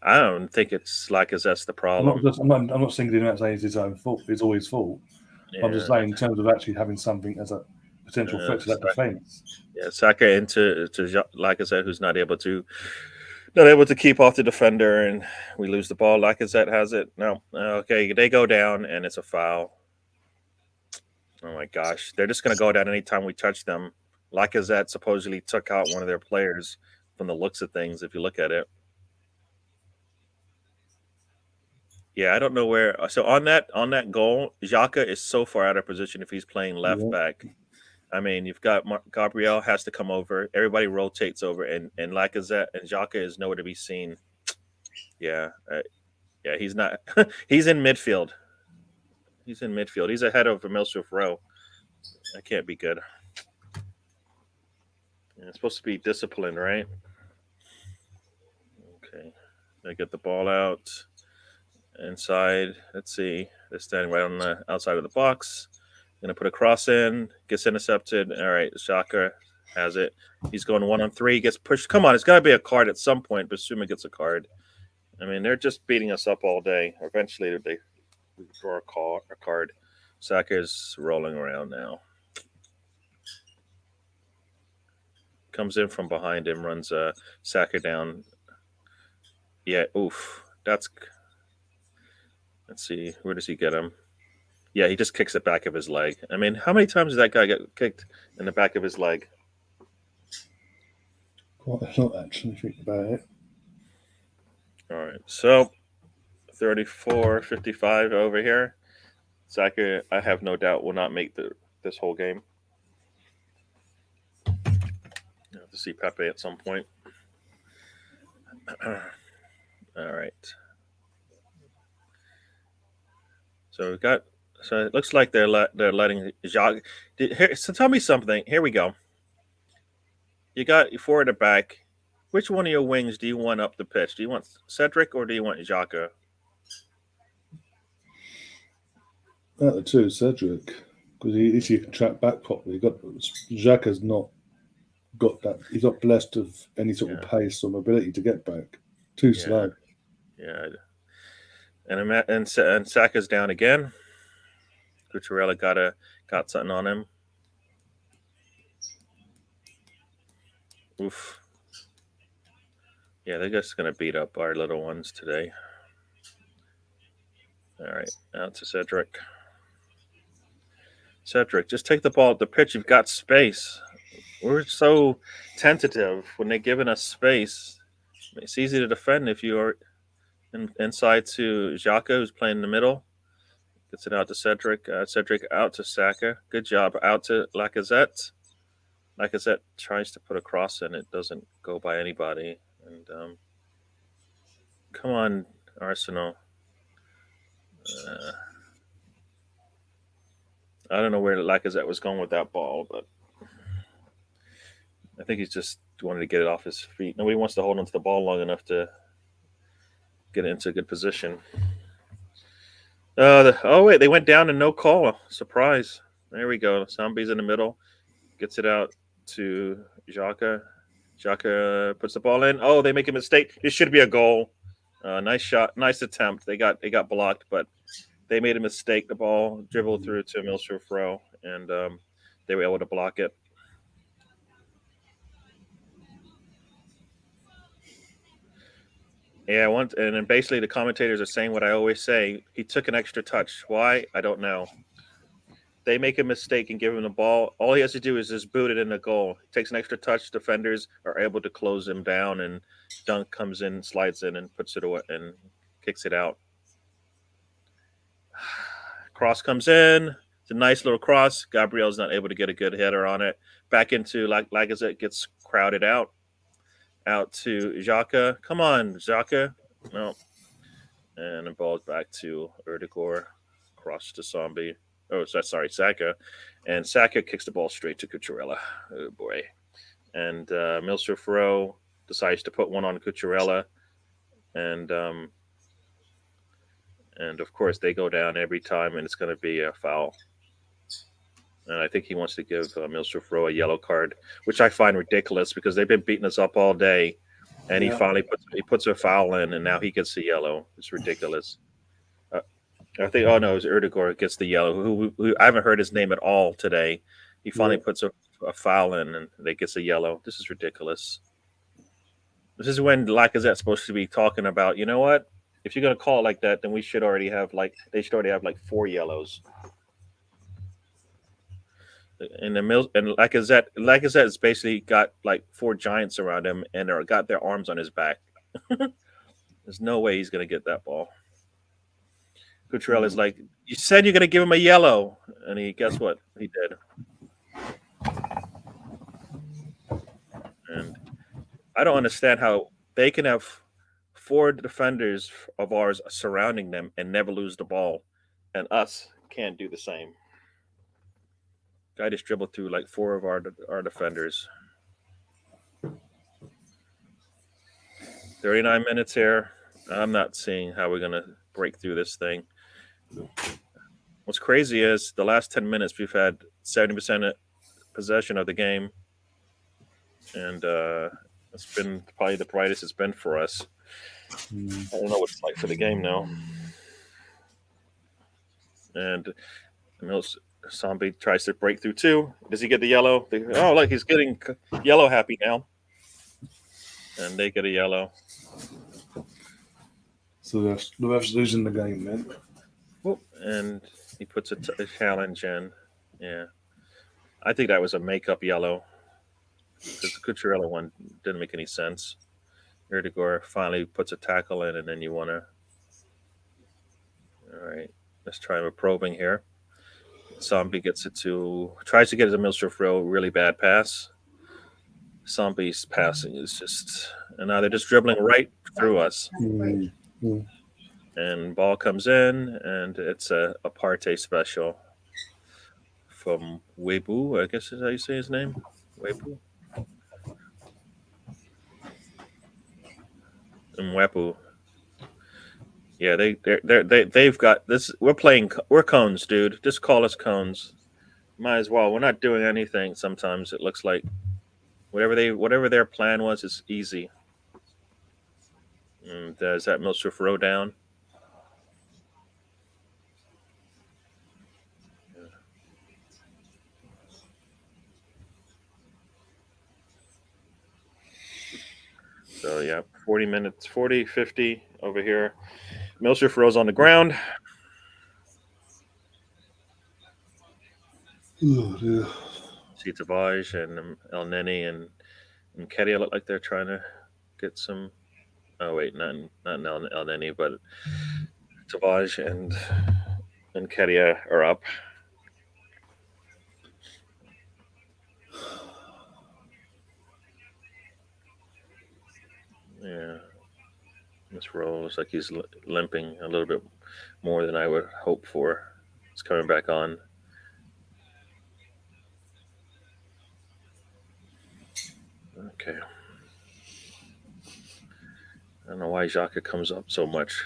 I don't think it's Lacazette's the problem. I'm not singling him out saying it's his own fault. It's all his fault. Yeah. I'm just saying in terms of actually having something as a potential threat to that defense. Yeah, Saka into Lacazette, who's not able to keep off the defender, and we lose the ball. Lacazette has it. No, okay, they go down, and it's a foul. Oh my gosh, they're just going to go down anytime we touch them. Lacazette supposedly took out one of their players from the looks of things. If you look at it, yeah, I don't know where. So on that goal, Xhaka is so far out of position if he's playing left Yeah. back. I mean, you've got Gabriel has to come over. Everybody rotates over, and Lacazette and Xhaka is nowhere to be seen. Yeah, yeah, he's not. He's in midfield. He's in midfield. He's ahead of Milsroof Rowe. That can't be good. Yeah, it's supposed to be disciplined, right? Okay. They get the ball out inside. Let's see. They're standing right on the outside of the box. Gonna put a cross in. Gets intercepted. All right. Xhaka has it. He's going 1-on-3. Gets pushed. Come on. It's got to be a card at some point. Basuma gets a card. I mean, they're just beating us up all day. Eventually, they draw a card. Saka's rolling around now. Comes in from behind him, runs Saka down. Yeah, oof. Let's see. Where does he get him? Yeah, he just kicks the back of his leg. I mean, how many times does that guy get kicked in the back of his leg? Quite a lot, actually, think about it. All right, so 34-55 over here. Saka, I have no doubt, will not make this whole game. I have to see Pepe at some point. All right. So we've got. So it looks like they're letting Jacques. So tell me something. Here we go. You got forward and back. Which one of your wings do you want up the pitch? Do you want Cedric or do you want Xhaka? Out of the two, Cedric, because if you can track back properly, Xhaka's not got that. He's not blessed with any sort of pace or mobility to get back. Too slow. Yeah. And Saka's down again. Cucurella got something on him. Oof. Yeah, they're just going to beat up our little ones today. All right, out to Cedric. Cedric, just take the ball at the pitch. You've got space. We're so tentative when they're giving us space. It's easy to defend if you are inside to Xhaka, who's playing in the middle. Gets it out to Cedric. Cedric out to Saka. Good job. Out to Lacazette. Lacazette tries to put a cross in. It doesn't go by anybody. And come on, Arsenal. I don't know where Lacazette was going with that ball, but I think he's just wanted to get it off his feet. Nobody wants to hold onto the ball long enough to get it into a good position. Oh, wait, they went down and no call. Surprise. There we go. Sambi's in the middle. Gets it out to Xhaka. Xhaka puts the ball in. Oh, they make a mistake. It should be a goal. Nice shot. Nice attempt. They got blocked, but they made a mistake. The ball dribbled through to Milsroof Rowe, and they were able to block it. Yeah, and then basically the commentators are saying what I always say. He took an extra touch. Why? I don't know. They make a mistake and give him the ball. All he has to do is just boot it in the goal. He takes an extra touch. Defenders are able to close him down, and Dunk comes in, slides in, and puts it away and kicks it out. Cross comes in. It's a nice little cross. Gabriel's not able to get a good header on it. Back into Lacazette, gets crowded out. Out to Xhaka. Come on, Xhaka. No. And the ball's back to Erdegaard. Cross to Sambi. Oh, sorry, Saka. And Saka kicks the ball straight to Cucurella. Oh, boy. And Milsroof Rowe decides to put one on Cucurella. And of course, they go down every time, and it's going to be a foul. And I think he wants to give Milsroof Rowe a yellow card, which I find ridiculous because they've been beating us up all day. And he finally puts a foul in, and now he gets the yellow. It's ridiculous. I think, oh no, it was Erdegaard gets the yellow. Who I haven't heard his name at all today. He finally puts a foul in, and they gets a yellow. This is ridiculous. This is when Lacazette's supposed to be talking about, you know what? If you're going to call it like that, then they should already have like 4 yellows. in the middle, and Lacazette has basically got like 4 giants around him and are got their arms on his back. There's no way he's gonna get that ball. Cutrell is like, you said you're gonna give him a yellow, and guess what? He did. And I don't understand how they can have 4 defenders of ours surrounding them and never lose the ball, and us can't do the same. Guy just dribbled through like 4 of our defenders. 39 minutes here. I'm not seeing how we're gonna break through this thing. What's crazy is the last 10 minutes we've had 70% possession of the game, and it's been probably the brightest it's been for us. I don't know what it's like for the game now. And Zombie tries to break through too. Does he get the yellow? Oh, look, he's getting yellow happy now. And they get a yellow. So the ref's losing the game then. Whoop, and he puts a challenge in. Yeah. I think that was a makeup yellow. Because the Cucurella one didn't make any sense. Erdegaard finally puts a tackle in, and then you want to... All right. Let's try a probing here. Zombie gets it tries to get it to Milstorf row, really bad pass. Zombie's passing is just, and now they're just dribbling right through us. And ball comes in, and it's a Partey special from Weibo, I guess is how you say his name. Weibo. And Wepu. Yeah, they've got this. We're cones, dude. Just call us cones. Might as well. We're not doing anything. Sometimes it looks like whatever their plan was is easy. And is that Milstorf row down? Yeah. So yeah, 40 minutes, 40, 50 over here. Milstorf row's on the ground. Oh, dear. See Tavage and El Neni and Kedia look like they're trying to get some. Oh wait, not El Neni, but Tavage and Kedia are up. Yeah, this roll looks like he's limping a little bit more than I would hope for. It's coming back on. Okay. I don't know why Xhaka comes up so much.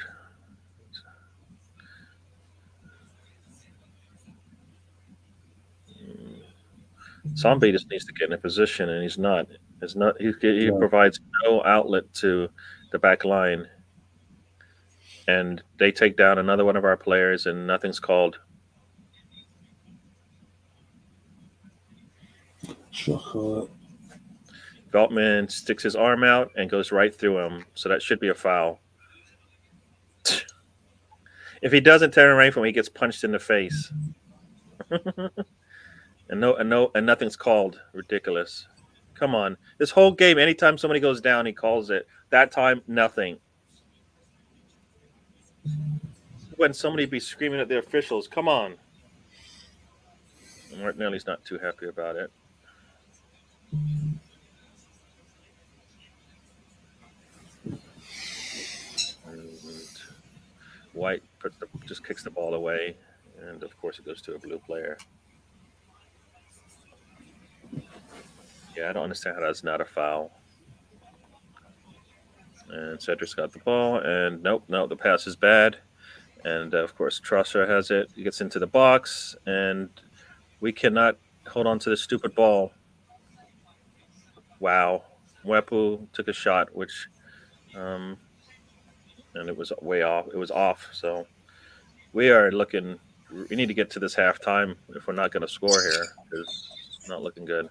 Zombie just needs to get in a position, and he's not. He provides no outlet to the back line, and they take down another one of our players, and nothing's called. Veltman sticks his arm out and goes right through him, so that should be a foul. If he doesn't turn around from him, he gets punched in the face. and nothing's called. Ridiculous. Come on. This whole game, anytime somebody goes down, he calls it. That time, nothing. When somebody be screaming at the officials, come on. And Martinelli's not too happy about it. White just kicks the ball away, and of course it goes to a blue player. Yeah, I don't understand how that's not a foul. And Cedric's got the ball, and nope, the pass is bad. And of course Trosser has it. He gets into the box, and we cannot hold on to this stupid ball. Wow. Wepu took a shot, which and it was way off. It was off. So we need to get to this halftime if we're not going to score here. It's not looking good.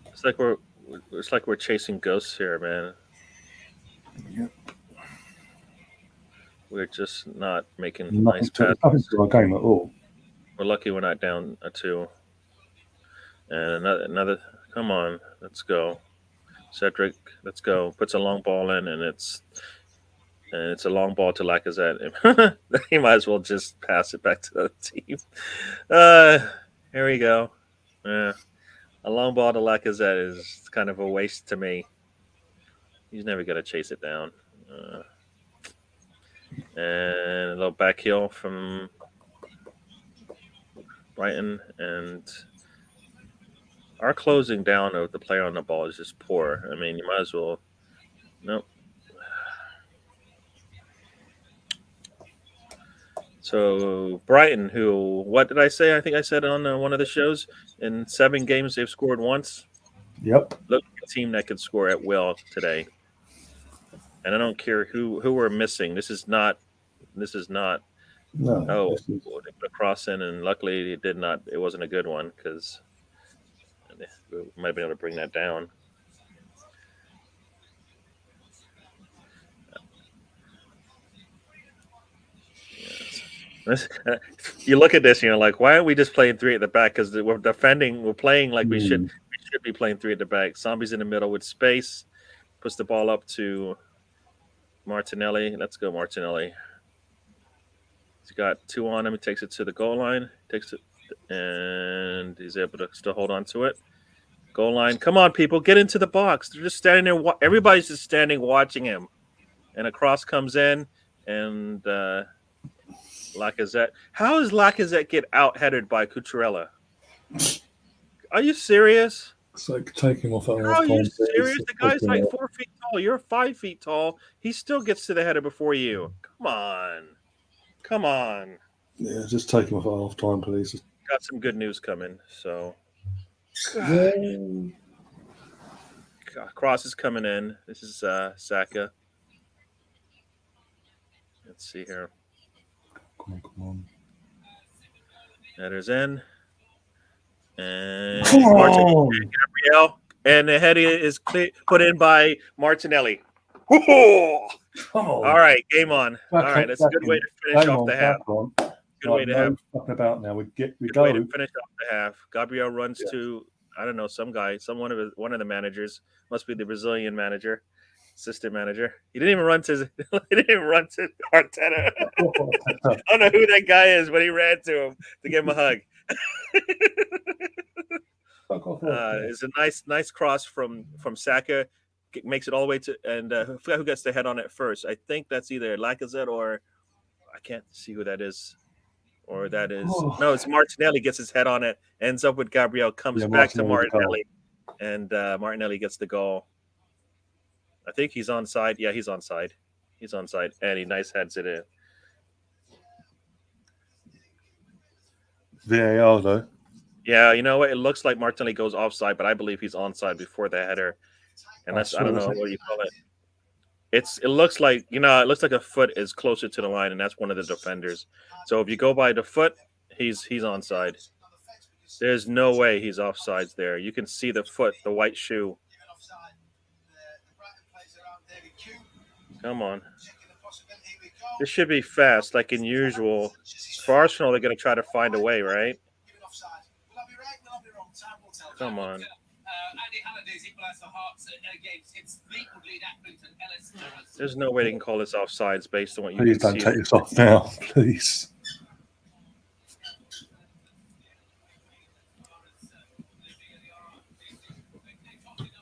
It's like we're chasing ghosts here, man. Yep. We're just not making nice passes. Nothing to our game at all. We're lucky we're not down a 2. And another. Come on, let's go, Cedric. Let's go. Puts a long ball in, and it's a long ball to Lacazette. He might as well just pass it back to the team. Here we go. Yeah, a long ball to Lacazette is kind of a waste to me. He's never gonna chase it down. And a little back heel from Brighton, and our closing down of the player on the ball is just poor. I mean, you might as well. Nope. So Brighton, who, what did I say? I think I said on one of the shows, in 7 games they've scored once. Yep. Look at a team that could score at will today. And I don't care who we're missing. This is not. No. Oh, they put a cross in, and luckily it did not. It wasn't a good one because we might have been able to bring that down. You look at this, and you're like, why aren't we just playing 3 at the back? Because we're defending. We're playing like we should. We should be playing 3 at the back. Zombies in the middle with space. Puts the ball up to Martinelli. Let's go, Martinelli. He's got 2 on him. He takes it to the goal line. Takes it, and he's able to still hold on to it. Goal line. Come on, people, get into the box. They're just standing there. Everybody's just standing watching him. And a cross comes in, and Lacazette. How does Lacazette get out-headed by Cucurella? Are you serious? It's like taking off. Are you serious? The guy's like 4 feet tall. You're 5 feet tall. He still gets to the header before you. Come on. Come on. Yeah, just take him off at half time, please. Got some good news coming. So, cross is coming in. This is Saka. Let's see here. Come on. Header's in. And Gabriel. And the header is put in by Martinelli. All right, game on. All right, that's a good way to finish off the half. Good way to have. Talking about now. We way to finish off the half. Gabriel runs to, I don't know, some guy, one of the managers. Must be the Brazilian manager, assistant manager. He didn't even run to Arteta. I don't know who that guy is, but he ran to him to give him a hug. It's a nice cross from Saka. Makes it all the way to, and I forgot who gets the head on it first. I think that's either Lacazette or I can't see who that is. Or that is no, it's Martinelli gets his head on it, ends up with Gabriel, comes back to Martinelli, and Martinelli gets the goal. I think he's onside. Yeah, he's onside. He's onside, and he nice heads it in. VAR though. Yeah, you know what? It looks like Martinelli goes offside, but I believe he's onside before the header. And I don't know what you call it. It looks like, it looks like a foot is closer to the line, and that's one of the defenders. So if you go by the foot, he's onside. There's no way he's offsides there. You can see the foot, the white shoe. Come on. This should be fast, like in usual. For Arsenal, they're going to try to find a way, right? Come on. There's no way they can call this offsides based on what you Please can don't see. take this off now, please.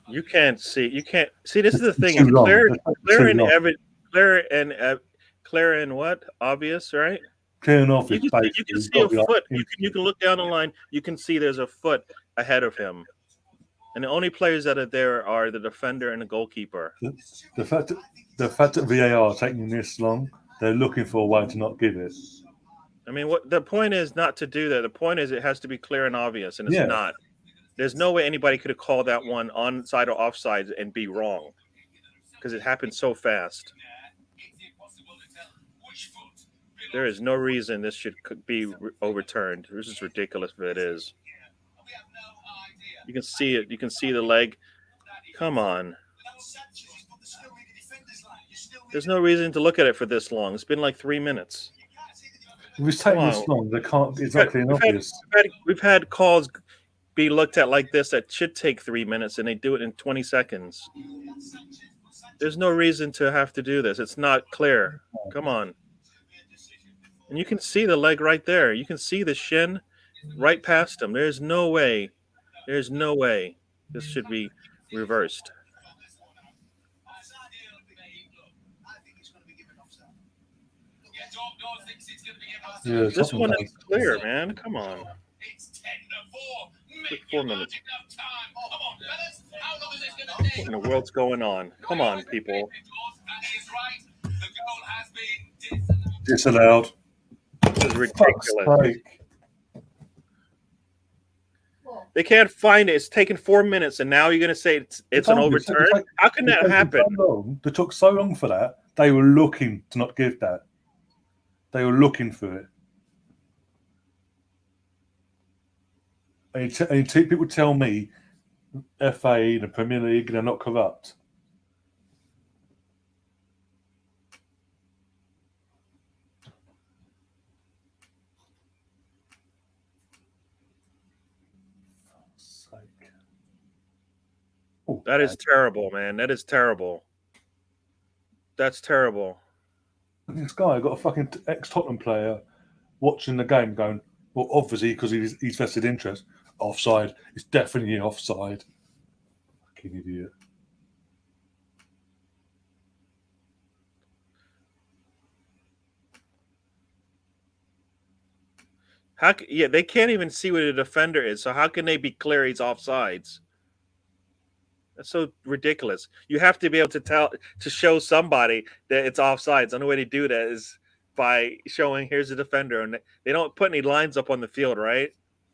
You can't see. You can't see. This is the thing. Clear and what? Obvious, right? Clear and obvious. You can see a foot. You can look down the line. You can see there's a foot ahead of him. And the only players that are there are the defender and the goalkeeper. The fact that VAR are taking this long, they're looking for a way to not give it. I mean, what the point is not to do that. The point is it has to be clear and obvious, and it's not. There's no way anybody could have called that one onside or offside and be wrong because it happened so fast. There is no reason this should be overturned. This is ridiculous if it is. You can see it. You can see the leg. Come on. There's no reason to look at it for this long. It's been like 3 minutes. If it's Come taking this on. long, they can't be We've had, exactly we've had, obvious. we've had calls be looked at like this that should take 3 minutes, and they do it in 20 seconds. There's no reason to have to do this. It's not clear. Come on. And you can see the leg right there. You can see the shin right past him. There's no way. There's no way this should be reversed. Yeah, This one is clear, man. Come on. Quick 4 minutes. What in the world's going on? Come on, people. disallowed. This is ridiculous. Fuck's sake. They can't find it. It's taken 4 minutes, and now you're going to say it's an overturn? How can that happen? It took so long for that. They were looking to not give that. They were looking for it. And people tell me FA, the Premier League, they're not corrupt. Oh, that is terrible, man. That is terrible. That's terrible. This guy got a fucking ex-Tottenham player watching the game going, well, obviously, because he's vested interest, offside. It's definitely offside. Fucking idiot. They can't even see what a defender is, so how can they be clear he's offsides? That's so ridiculous. You have to be able to show somebody that it's offsides. The only way to do that is by showing here's the defender, and they don't put any lines up on the field, right?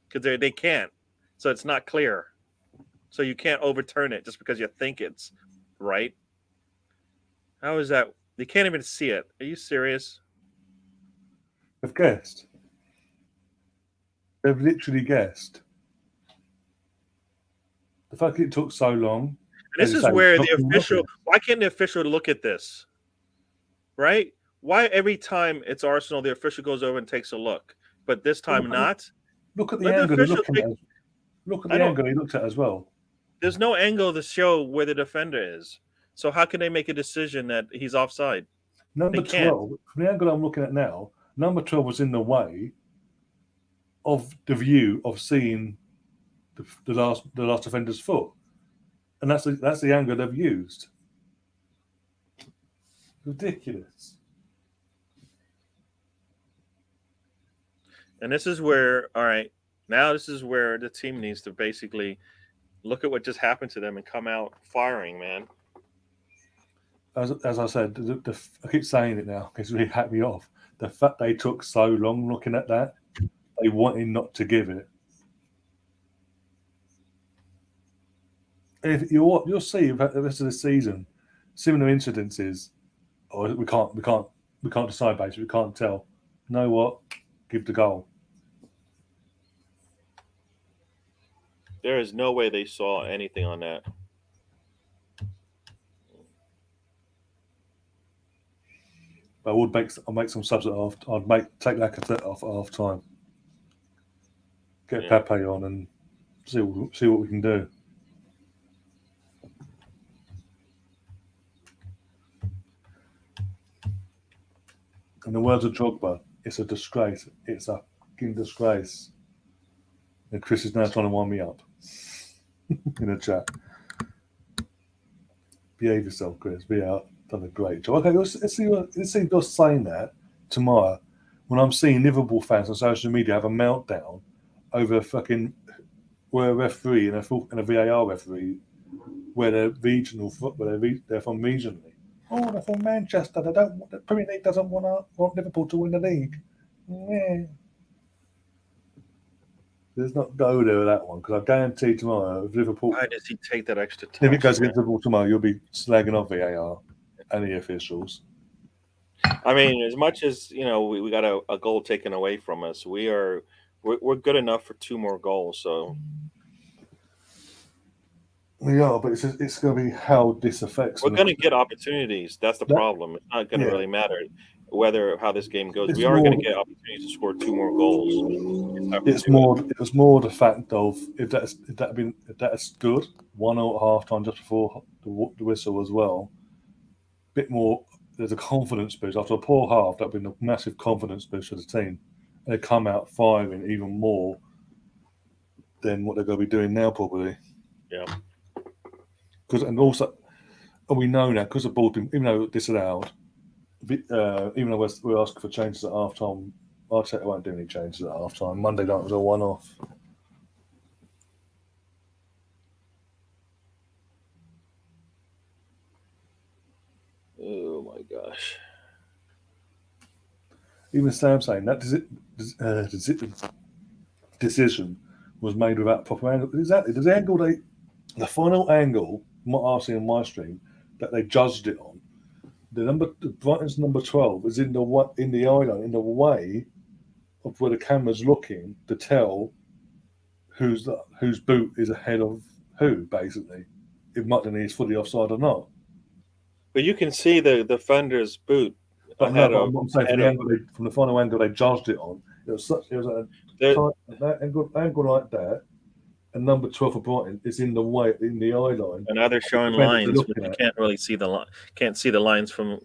Because they can't, so it's not clear. So you can't overturn it just because you think it's right. How is that? They can't even see it. Are you serious? They've guessed. They've literally guessed. The fact it took so long. And this is where the official. Why can't the official look at this? Right? Why every time it's Arsenal, the official goes over and takes a look, but this time not? Look at the angle. Look at the angle he looked at as well. There's no angle to show where the defender is. So how can they make a decision that he's offside? Number 12, from the angle I'm looking at now, number 12 was in the way of the view of seeing the last defender's foot, and that's the angle they've used. Ridiculous. And this is where, all right, now this is where the team needs to basically look at what just happened to them and come out firing, man. As I said, I keep saying it now because it really hacked me off. The fact they took so long looking at that, they wanted not to give it. If you'll see the rest of the season, similar incidences. Or we can't decide basically. We can't tell. You know what? Give the goal. There is no way they saw anything on that. But I'll make some subs at half. Take Lacazette off at half time. Get Pepe on and see what we can do. In the words of Drogba, it's a disgrace. It's a fucking disgrace. And Chris is now trying to wind me up in the chat. Behave yourself, Chris. Be out. Done a great job. Okay, let's see you're saying that tomorrow when I'm seeing Liverpool fans on social media have a meltdown over where a referee and a VAR referee where they're regional, they're from regionally. Oh, they're from Manchester. The Premier League doesn't want Liverpool to win the league. Yeah. Let's not go there with that one because I guarantee tomorrow if Liverpool. Why does he take that extra touch? If it goes against Liverpool tomorrow, you'll be slagging off VAR and the officials. I mean, as much as we got a goal taken away from us, we're good enough for 2 more goals. So we are, but it's going to be how this affects. We're going to get opportunities. That's the problem. It's not going to really matter. how this game goes. It's We are going more. to get opportunities to score 2 more goals. It's tough to It's do it. more. It was more the fact of if that stood 1-0 at half time just before the whistle as well. Bit more. There's a confidence boost after a poor half. That'd been a massive confidence boost for the team. They come out firing even more than what they're going to be doing now, probably. Yeah. And also, we know now because the ball's been, even though disallowed, even though we're asking for changes at half time, Arteta won't do any changes at half time. Monday night was a one-off. Oh my gosh. Even Sam saying that decision was made without proper angle. Exactly. The final angle, what I've seen on my stream, that they judged it on, the Brighton's number 12 is in the eye line, in the way of where the camera's looking to tell whose boot is ahead of who, basically, if Martinelli is fully offside or not. But you can see the defender's boot But ahead no, of. I'm saying from the final angle they judged it on, it was that angle like that, and number 12 for Brighton is in the eye line. And now they're showing lines, but you can't really see can't see the lines from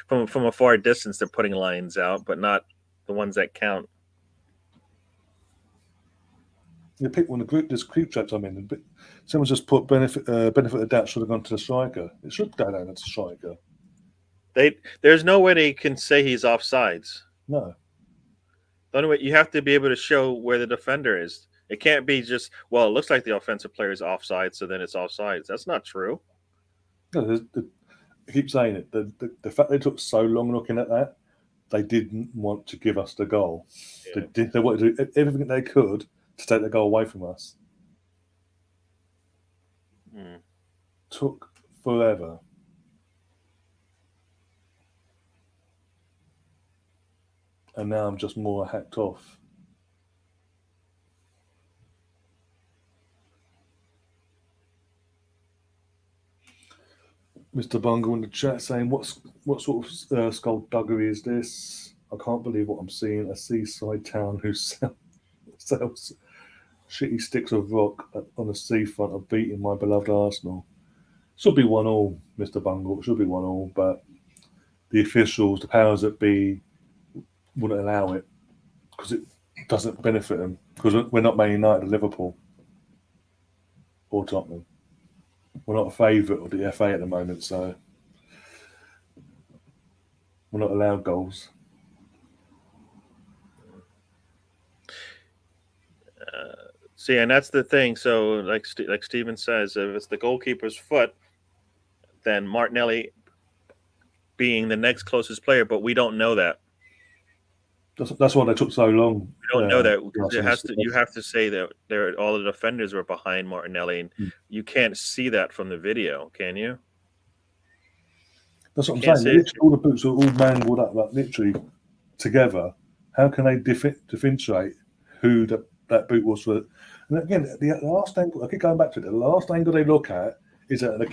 from a far distance. They're putting lines out, but not the ones that count. The people in the group, this group chat I'm in, someone's just put benefit of doubt should have gone to the striker. It should go down to the striker. There's no way they can say he's offsides. No. The only way, you have to be able to show where the defender is. It can't be just, well, it looks like the offensive player is offside, so then it's offsides. That's not true. No, I keep saying it. The fact they took so long looking at that, they didn't want to give us the goal. Yeah. They wanted to do everything they could to take the goal away from us. Took forever. And now I'm just more hacked off. Mr. Bungle in the chat saying, what sort of skullduggery is this? I can't believe what I'm seeing. A seaside town who sells shitty sticks of rock on the seafront are beating my beloved Arsenal. Should be 1-1, Mr. Bungle. It should be 1-1, but the officials, the powers that be, wouldn't allow it because it doesn't benefit them. Because we're not Man United or Liverpool or Tottenham. We're not a favourite of the FA at the moment, so we're not allowed goals. See, and that's the thing. So, like Steven says, if it's the goalkeeper's foot, then Martinelli being the next closest player, but we don't know that. That's why they took so long. We don't know that because you have to say that all the defenders were behind Martinelli, and you can't see that from the video, can you? That's what I'm saying. All the boots are all mangled up, like literally together. How can they differentiate who that boot was for? And again, the last angle, I keep going back to it. The last angle they look at is at a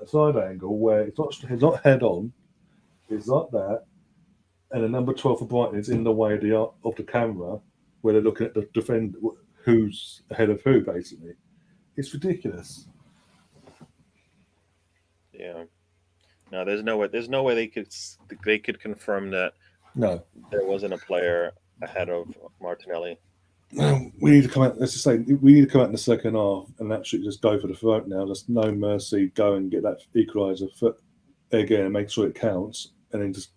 side angle where it's not head on, it's like that. And the number 12 for Brighton is in the way of the camera, where they're looking at the defender, who's ahead of who, basically. It's ridiculous. Yeah. No, there's no way they could confirm that. No, there wasn't a player ahead of Martinelli. We need to come out. Let's just say we need to come out in the second half and actually just go for the throat now. There's no mercy. Go and get that equaliser foot again and make sure it counts, and then just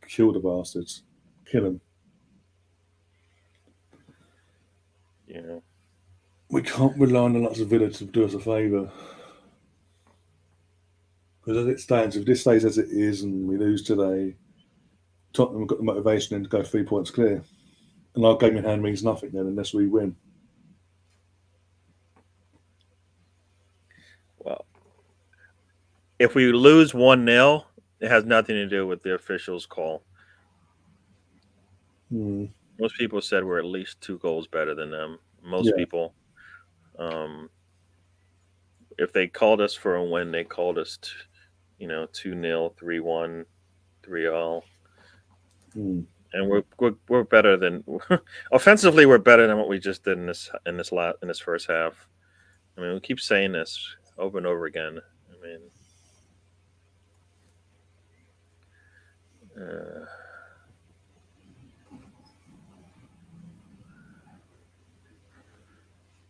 kill the bastards. Kill them. Yeah. We can't rely on the lots of Villa to do us a favour. Because as it stands, if this stays as it is and we lose today, Tottenham have got the motivation then to go 3 points clear. And our game in hand means nothing then unless we win. Well, if we lose 1-0, it has nothing to do with the officials' call. Most people said we're at least 2 goals better than them. Most people. If they called us for a win, they called us 2-0, 3-1, 3-all. Mm. And we're better than offensively. We're better than what we just did in this first half. I mean, we keep saying this over and over again. I mean,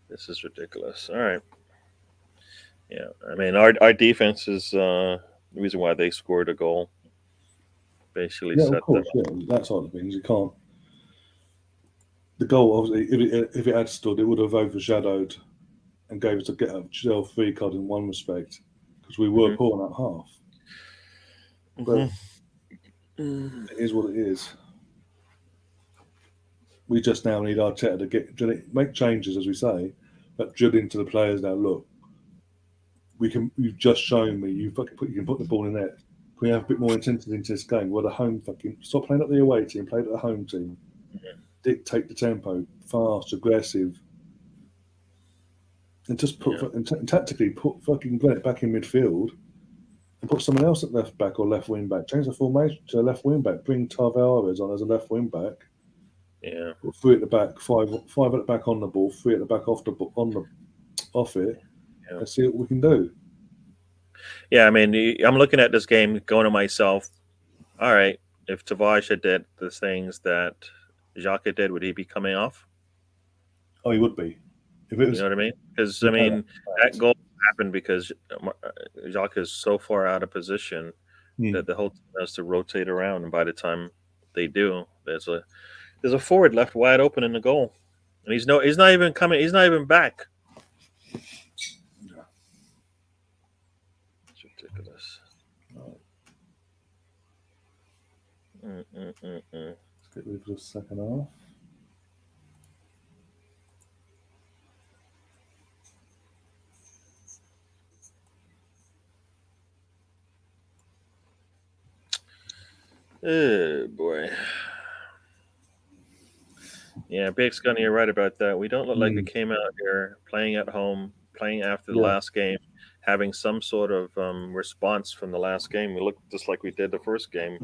this is ridiculous. All right. Yeah, I mean, our defense is the reason why they scored a goal. Basically, Yeah, set of course. them. Yeah, that sort of things. You can't. The goal, obviously, if it had stood, it would have overshadowed and gave us a get out of jail free card in one respect, because we were poor in that half. But it is what it is. We just now need Arteta to make changes, as we say, but drill into the players now. Look, you've just shown me you can put the ball in there. Can we have a bit more intensity into this game? We're the home stop playing at the away team, play at the home team. Dictate the tempo, fast, aggressive, and just and tactically put fucking Bennett back in midfield and put someone else at left back or left wing back. Change the formation to a left wing back. Bring Tavares on as a left wing back. Yeah. Put 3 at the back, five at the back on the ball, 3 at the back off it, and see what we can do. Yeah, I mean, I'm looking at this game, going to myself. All right, if Tavares had did the things that Xhaka did, would he be coming off? Oh, he would be. If it was, you know what I mean? Because I mean, that goal happened because Xhaka is so far out of position that the whole team has to rotate around, and by the time they do, there's a forward left wide open in the goal, and he's not even coming. He's not even back. It's ridiculous. Let's get rid of the second half. Oh boy. Yeah, Big Scunny, you're right about that. We don't look like we came out here playing at home, playing after the last game, having some sort of response from the last game. We look just like we did the first game,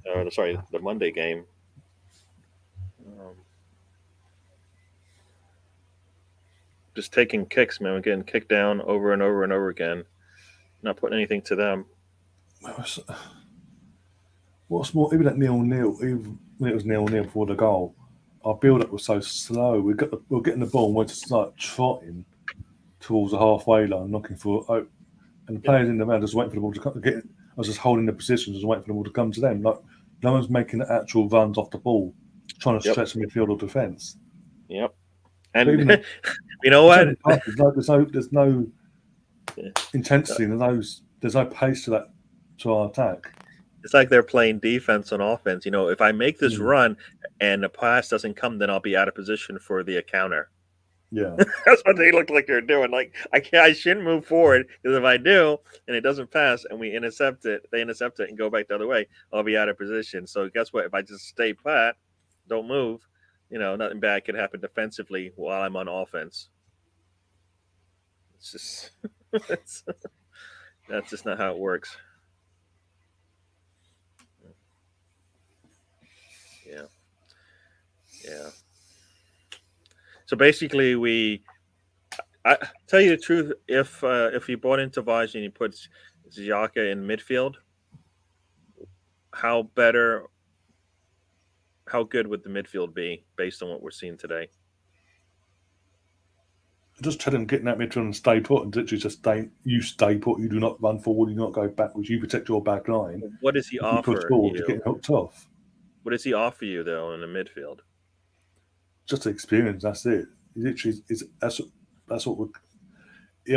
the Monday game. Just taking kicks, man. We're getting kicked down over and over and over again. Not putting anything to them. What's more, even at 0-0, even when it was 0-0 before the goal, our build-up was so slow. We're getting the ball and we're just like trotting towards the halfway line, looking for and the players in the man just waiting for the ball to come. I was just holding the position, just waiting for the ball to come to them. Like no one's making the actual runs off the ball, trying to stretch the midfield or defence. Yep. And you know what? There's no intensity. There's no pace to our attack. It's like they're playing defense on offense. You know, if I make this run and the pass doesn't come, then I'll be out of position for the counter. Yeah, that's what they look like they're doing. Like I shouldn't move forward because if I do and it doesn't pass and we intercept it, they intercept it and go back the other way, I'll be out of position. So guess what? If I just stay flat, don't move, nothing bad could happen defensively while I'm on offense. It's just that's just not how it works. Yeah. So basically, I tell you the truth, if you brought in Tavares and you put Xhaka in midfield, how good would the midfield be based on what we're seeing today? Just tell them get in that midfield and stay put, and literally just stay put. You do not run forward. You do not go backwards. You protect your back line. What does he offer? Push forward to get hooked off. What does he offer you though in the midfield? Just experience. That's it. Literally, that's what we're.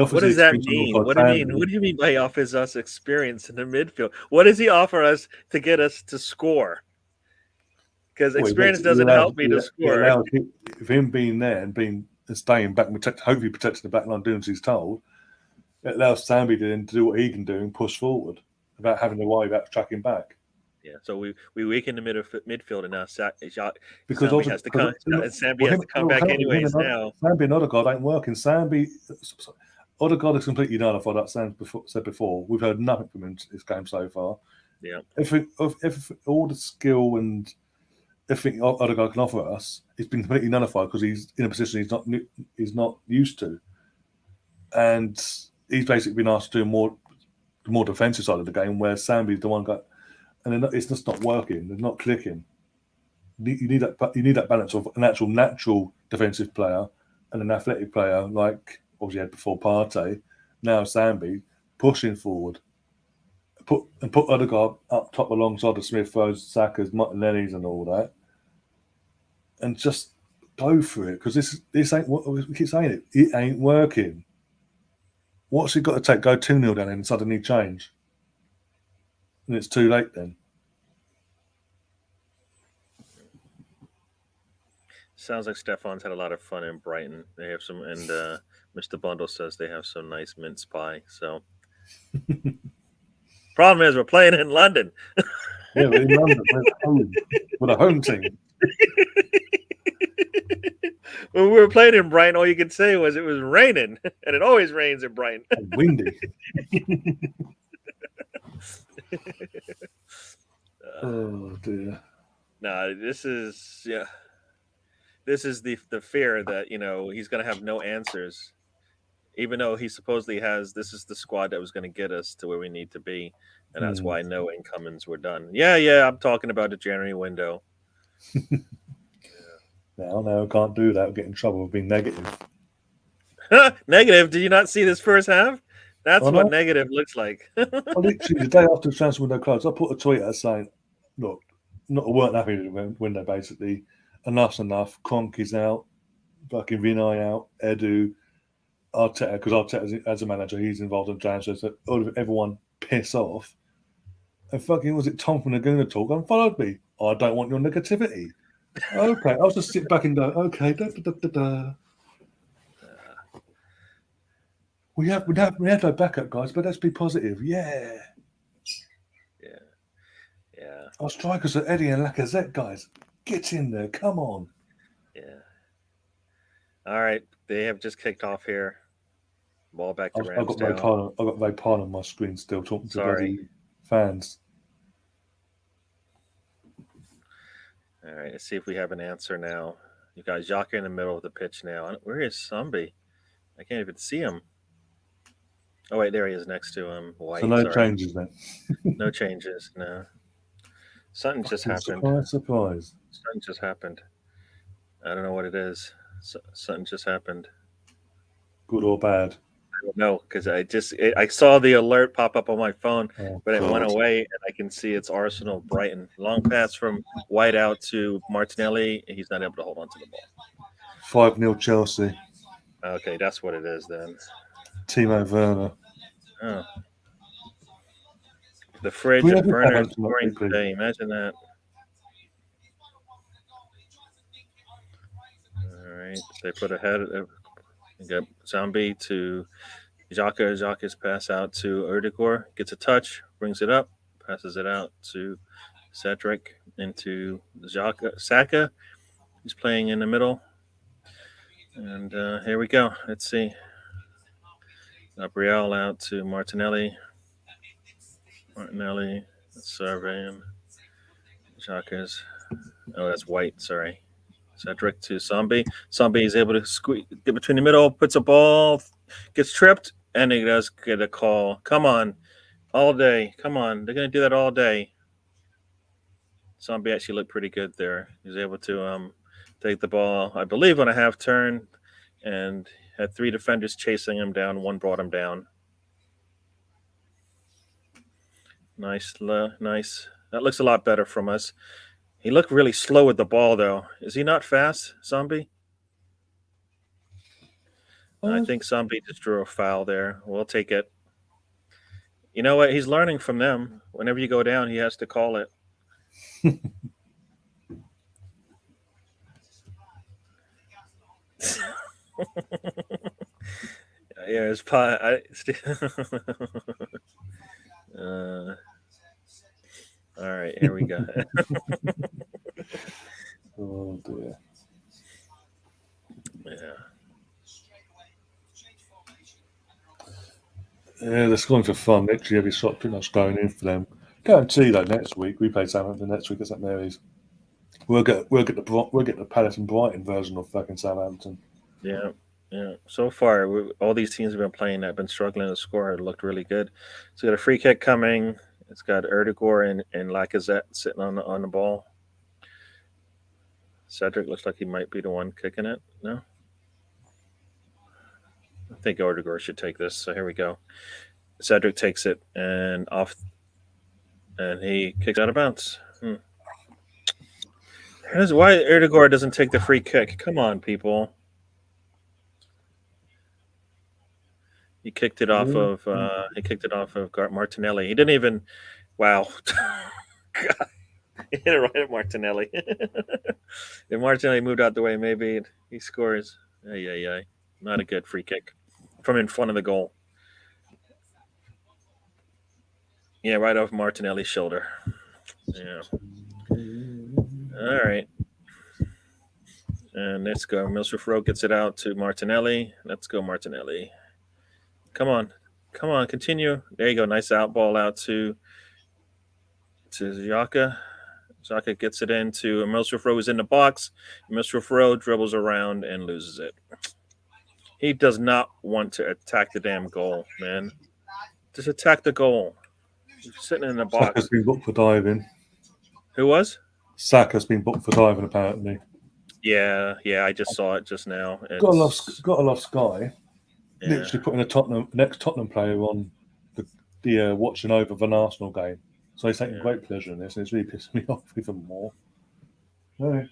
What does that mean? What do you mean? What do you mean by he offers us experience in the midfield? What does he offer us to get us to score? Because experience doesn't help me to score. If him being there and staying back, hopefully protecting the back line, doing as he's told, it allows Sambi to do what he can do and push forward without having to worry about tracking back. Yeah, so we weaken the midfield, and now because Sambi has to come. Sambi has to come back anyways now. Sambi and Odegaard ain't working. Sambi, Odegaard is completely nullified. That Sam said before. We've heard nothing from him this game so far. Yeah. If all the skill and everything Odegaard can offer us, it's been completely nullified because he's in a position he's not used to, and he's basically been asked to do the more defensive side of the game, where Sambi's the one got, and it's just not working. They're not clicking. You need that balance of an actual natural defensive player and an athletic player, like obviously had before Partey, now Sambi, pushing forward. Put Odegaard up top alongside the Smith Rowes, Saka's, Martinelli's, and all that, and just go for it, because this ain't what we keep saying. It ain't working. What's it got to take? Go 2-0 down and suddenly change, and it's too late then. Sounds like Stefan's had a lot of fun in Brighton. They have some, and Mr. Bundle says they have some nice mince pie. So, problem is, we're playing in London. Yeah, we're in London. We're a home team. When we were playing in Brighton, all you could say was it was raining, and it always rains in Brighton. And windy. Oh dear. No, this is the fear that he's going to have no answers, even though he supposedly has. This is the squad that was going to get us to where we need to be, and that's why no incomings were done. Yeah, I'm talking about the January window. No, can't do that. We'll get in trouble with being negative. Negative? Did you not see this first half? That's what negative looks like. Literally, the day after the transfer window closed, I put a tweet out saying, look, I weren't happy with the window, basically. Enough's enough. Kroenke's out. Fucking Vinay out. Edu. Arteta, because Arteta, as a manager, he's involved in transfers. So everyone piss off. And fucking, was it Tom from Laguna talk and followed me? I don't want your negativity. Okay, I'll just sit back and go, okay, We have no backup, guys, but let's be positive. Yeah. Our strikers are Eddie and Lacazette, guys. Get in there, come on. Yeah. All right, they have just kicked off here. Ball back to Ramsdale. I've got Vapana on my screen still, talking to bloody fans. All right, let's see if we have an answer now. You got Xhaka in the middle of the pitch now. Where is Sambi? I can't even see him. Oh, wait, there he is next to him. White, so no changes then? No changes, no. Something just happened. Surprise. Something just happened. I don't know what it is. Something just happened. Good or bad? I don't know, because I saw the alert pop up on my phone, but it went away, and I can see it's Arsenal Brighton. Long pass from White out to Martinelli. He's not able to hold on to the ball. 5-0 Chelsea. Okay, that's what it is then. Timo Werner. Oh. The fridge and Werner scoring today. Imagine that. All right. They put ahead. You got Zombie to Xhaka. Xhaka's pass out to Erdegaard. Gets a touch. Brings it up. Passes it out to Cedric into Xhaka. Saka. He's playing in the middle. And here we go. Let's see. Gabriel out to Martinelli. Martinelli surveying. Xhaka's. Oh, that's White. Sorry. Cedric to Sambi. Sambi is able to get between the middle, puts a ball, gets tripped, and he does get a call. Come on. All day. Come on. They're going to do that all day. Sambi actually looked pretty good there. He was able to take the ball, I believe, on a half turn, and had 3 defenders chasing him down. 1 brought him down. Nice. That looks a lot better from us. He looked really slow with the ball, though. Is he not fast, Zombie? I think Zombie just drew a foul there. We'll take it. You know what? He's learning from them. Whenever you go down, he has to call it. Yeah, it's all right, here we go. Oh dear. Yeah. Yeah, they're scoring for fun. Literally every shot pretty much going in for them. Guarantee though, next week we play Southampton. Next week at St Mary's. We'll get the Palace and Brighton version of fucking Southampton. Yeah, yeah. So far, all these teams have been playing that have been struggling to score. It looked really good. So got a free kick coming. It's got Erdegaard and Lacazette sitting on the ball. Cedric looks like he might be the one kicking it. No, I think Erdegaard should take this. So here we go. Cedric takes it and off, and he kicks out of bounds. That's why Erdegaard doesn't take the free kick. Come on, people. He kicked it off of Martinelli. He didn't even. Wow. God. He hit it right at Martinelli. If Martinelli moved out the way, maybe he scores. Yeah. Not a good free kick from in front of the goal. Yeah, right off Martinelli's shoulder. Yeah. All right. And let's go. Milsrif Rowe gets it out to Martinelli. Let's go, Martinelli. Come on. Continue. There you go. Nice out ball out to Xhaka. Xhaka gets it into Milsrif Rowe is in the box. Milsrif Rowe dribbles around and loses it. He does not want to attack the damn goal, man. Just attack the goal. He's sitting in the box. Saka's been booked for diving. Who was? Saka's been booked for diving, apparently. Yeah. I just saw it just now. Got to love Sky. Yeah. Literally putting next Tottenham player on the watching over of an Arsenal game. So he's taking great pleasure in this, and it's really pissing me off even more. Any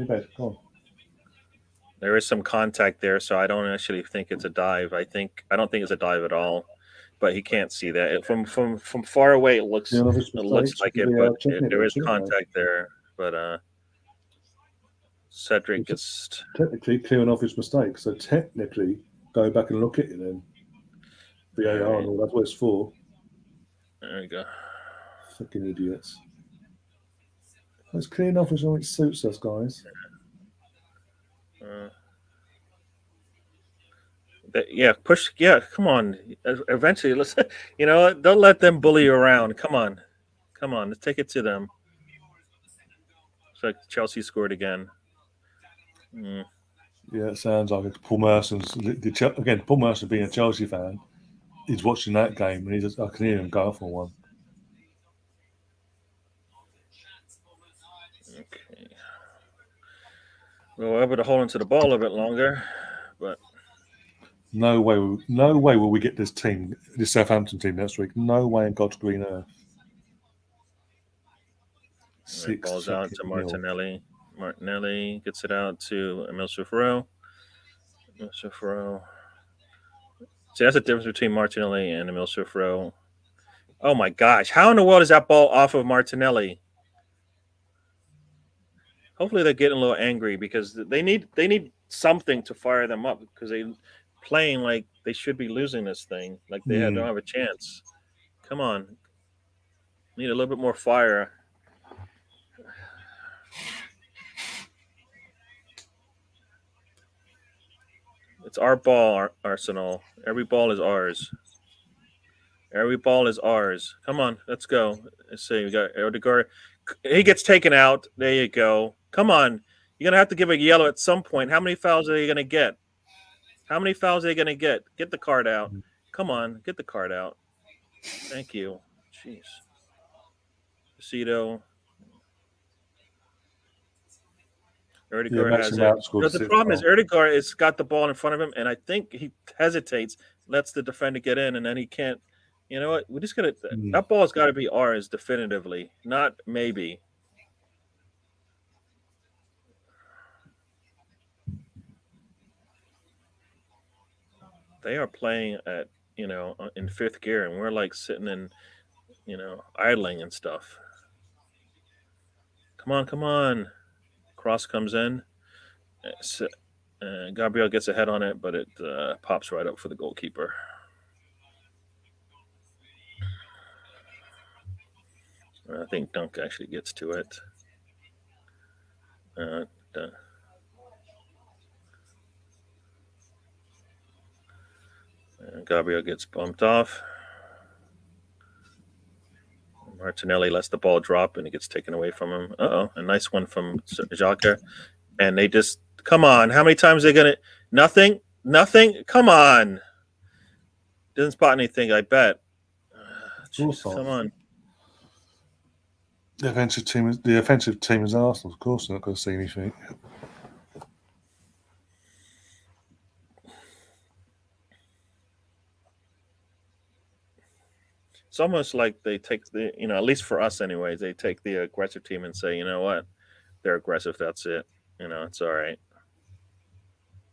bed, go on. There is some contact there, so I don't actually think it's a dive. I don't think it's a dive at all, but he can't see that from far away. It looks like it, but there is contact there. But Cedric is technically clearing off his mistake. So technically, go back and look at it then. VAR and all that's what it's for. There you go. Fucking idiots. Let's clean off as long as it suits us, guys. Push. Yeah, come on. Eventually, let's. Don't let them bully you around. Come on. Let's take it to them. It's like Chelsea scored again. Yeah, it sounds like it's Paul Merson's. Again, Paul Merson being a Chelsea fan, he's watching that game and I can hear him go for one. Okay. We're able to hold onto the ball a little bit longer, but no way will we get this Southampton team next week. No way in God's green earth. Balls out to Martinelli. Martinelli gets it out to Milsrif Rowe. See, that's the difference between Martinelli and Milsrif Rowe. Oh my gosh! How in the world is that ball off of Martinelli? Hopefully they're getting a little angry because they need something to fire them up because they're playing like they should be losing this thing, like they don't have a chance. Come on, need a little bit more fire. It's our ball, Arsenal. Every ball is ours. Come on, let's go. Let's see. We got Erdegaard. He gets taken out. There you go. Come on. You're going to have to give a yellow at some point. How many fouls are you going to get? Get the card out. Come on. Get the card out. Thank you. Jeez. Cito. Erdegaard has it. The problem is Erdegaard has got the ball in front of him, and I think he hesitates, lets the defender get in, and then he can't. You know what? We're just going to – that ball's got to be ours definitively, not maybe. They are playing at, in fifth gear, and we're like sitting in, idling and stuff. Come on. Cross comes in. Gabriel gets a head on it, but it pops right up for the goalkeeper. I think Dunk actually gets to it. And Gabriel gets bumped off. Martinelli lets the ball drop and it gets taken away from him. Uh-oh, a nice one from Xhaka. And they just, come on. How many times are they going to, nothing? Come on. Didn't spot anything, I bet. Jeez, come on. The offensive team is Arsenal, of course. They're not going to see anything. It's almost like they take the, at least for us anyways, they take the aggressive team and say, you know what, they're aggressive, that's it. It's all right.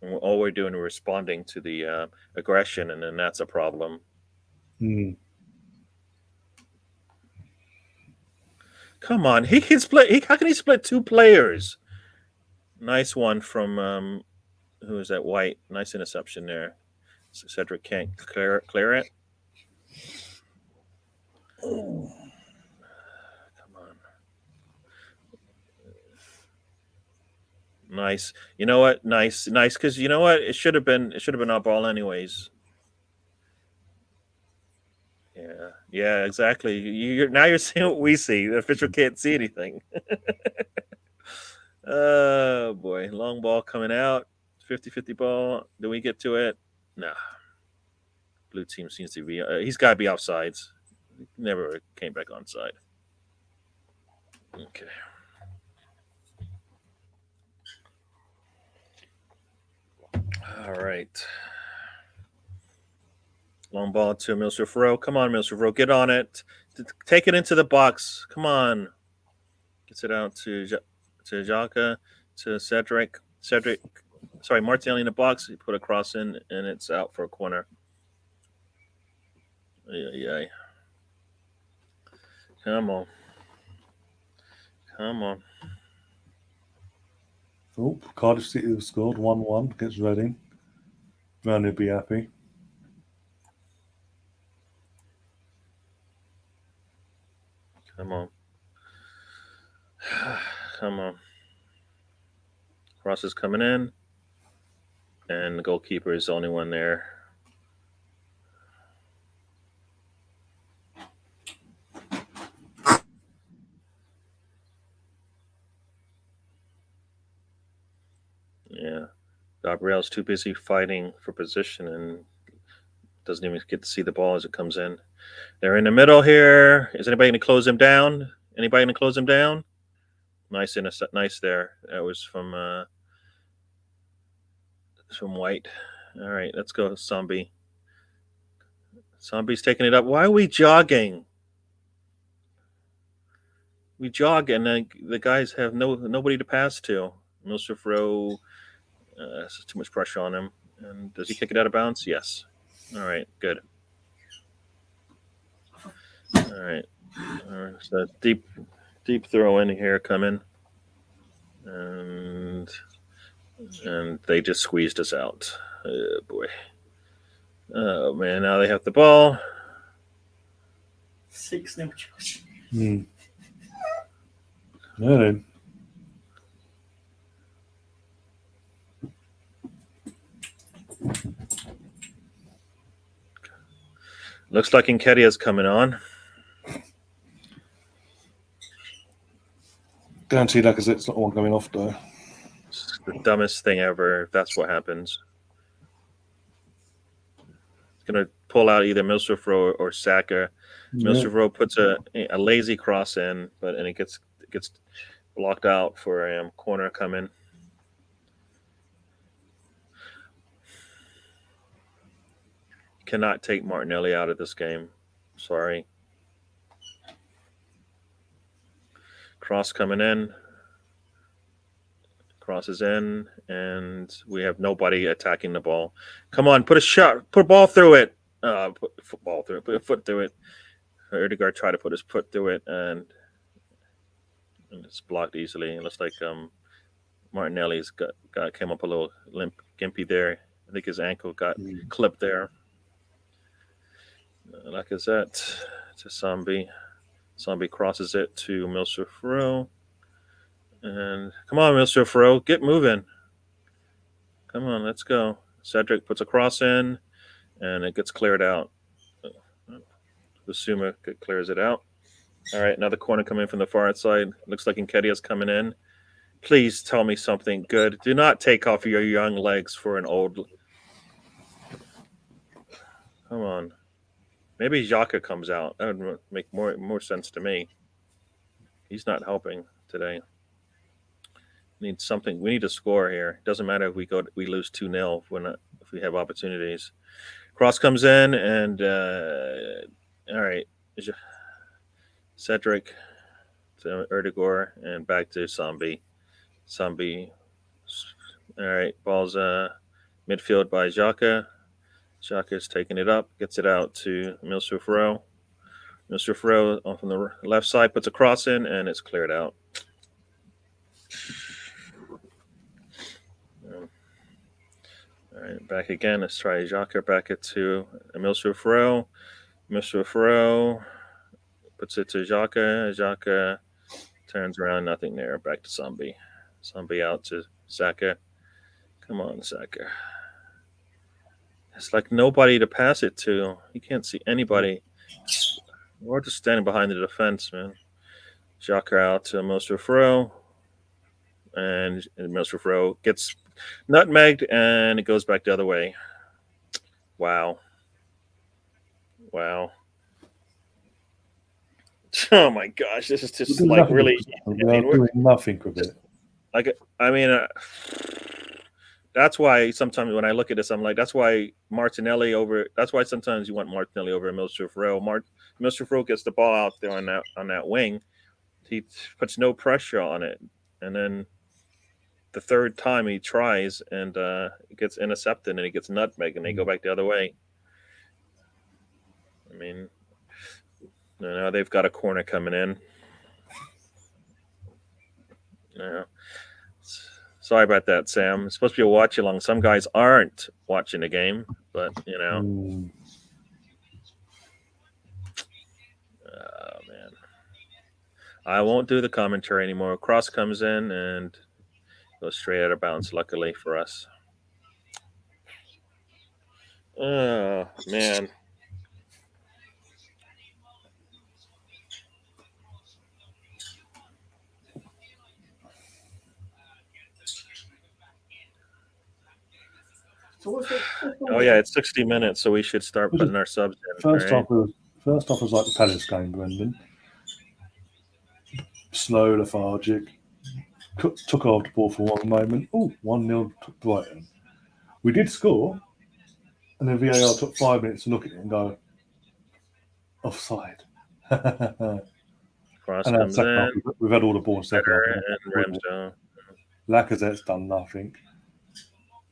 And all we're doing is responding to the aggression, and then that's a problem. Come on, he can split. How can he split two players? Nice one from who is that? White. Nice interception there. So Cedric can't clear it. Oh. Come on. Nice. You know what? Nice. Because you know what? It should have been our ball anyways. Yeah, exactly. Now you're seeing what we see. The official can't see anything. Oh boy, long ball coming out. 50-50 ball. Do we get to it? Nah. Blue team seems to be. He's got to be offsides. Never came back onside. Okay. All right. Long ball to Milsrif-Rowe. Come on, Milsrif-Rowe. Get on it. Take it into the box. Come on. Gets it out to Xhaka, to Cedric. Martinelli in the box. He put a cross in, and it's out for a corner. Yeah. Come on. Oh, Cardiff City have scored 1-1 against Reading. Brown will be happy. Come on. Cross is coming in, and the goalkeeper is the only one there. Yeah. Gabriel's too busy fighting for position and doesn't even get to see the ball as it comes in. They're in the middle here. Is anybody going to close him down? Nice there. That was from White. All right, let's go, Zombie. Zombie's taking it up. Why are we jogging? We jog, and the guys have nobody to pass to. Milsrif-Rowe, too much pressure on him. And does he kick it out of bounds? Yes. All right, good. All right. So deep throw in here coming, and they just squeezed us out. Oh boy. Oh man, now they have the ball. 6-0 Josh. No. Looks like Nketiah's coming on. Guaranteed Lacazette's not the one going off though. It's the dumbest thing ever if that's what happens. It's gonna pull out either Milsrif-Rowe or Saka. Milsrif-Rowe puts a lazy cross in, and it gets blocked out for a corner coming. Cannot take Martinelli out of this game. Sorry. Cross coming in. Crosses in, and we have nobody attacking the ball. Come on, put a ball through it. Put a foot through it. Erdegaard tried to put his foot through it, and it's blocked easily. It looks like Martinelli's came up a little gimpy there. I think his ankle got clipped there. Lacazette to Zombie. Zombie crosses it to Milsrif-Rowe. And come on, Milsrif-Rowe, get moving. Come on, let's go. Cedric puts a cross in, and it gets cleared out. Basuma clears it out. All right, another corner coming from the far side. Looks like Nketiah's coming in. Please tell me something good. Do not take off your young legs for an old. Come on. Maybe Xhaka comes out. That would make more sense to me. He's not helping today. Need something. We need to score here. Doesn't matter if we lose 2-0 if we have opportunities. Cross comes in and all right. Cedric to Erdegaard and back to Sambi. All right, ball's midfield by Xhaka. Xhaka's taking it up, gets it out to Milsruf-Rowe. Milsruf-Rowe off on the left side puts a cross in, and it's cleared out. All right, back again. Let's try Xhaka back it to Milsruf-Rowe. Milsruf-Rowe puts it to Xhaka. Xhaka turns around, nothing there. Back to Sambi. Sambi out to Saka. Come on, Saka. It's like nobody to pass it to. You can't see anybody. We're just standing behind the defense, man. Xhaka out to Milsruf-Rowe. And Milsruf-Rowe gets nutmegged, and it goes back the other way. Wow. Oh my gosh, this is just like really. We're doing nothing with it. That's why sometimes when I look at this, I'm like, that's why Martinelli over. That's why sometimes you want Martinelli over Milsruf-Rowe. Milsruf-Rowe gets the ball out there on that wing. He puts no pressure on it, and then the third time he tries and it gets intercepted and he gets nutmegged and they go back the other way. I mean, now they've got a corner coming in. Yeah. Sorry about that, Sam. It's supposed to be a watch along. Some guys aren't watching the game, but you know. Oh man. I won't do the commentary anymore. Cross comes in and goes straight out of bounds, luckily for us. Oh man. Oh yeah, it's 60 minutes, so we should start putting our subs in. First off was like the Palace game, Brendan. Slow, lethargic. Took off the ball for one moment. 1-0 to Brighton. We did score, and then VAR took 5 minutes to look at it and go offside. Cross comes in. We've had all the ball second half. Lacazette's done nothing.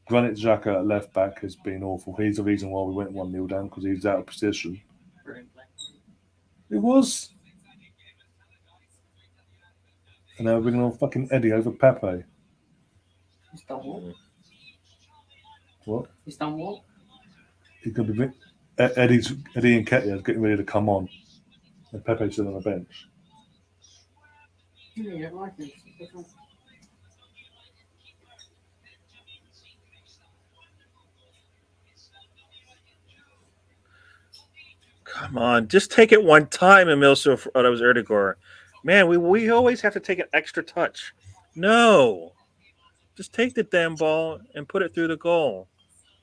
Granit Xhaka at left back has been awful. He's the reason why we went 1-0 down, because he was out of position. It was. And now we're bringing on fucking Eddie over Pepe. He's done what? What? He's done what? He's going to be Eddie and Nketiah getting ready to come on, and Pepe's still on the bench. Yeah, like it. Come on, just take it one time, Emil. That was Erdegaard. Man, we always have to take an extra touch. No, just take the damn ball and put it through the goal.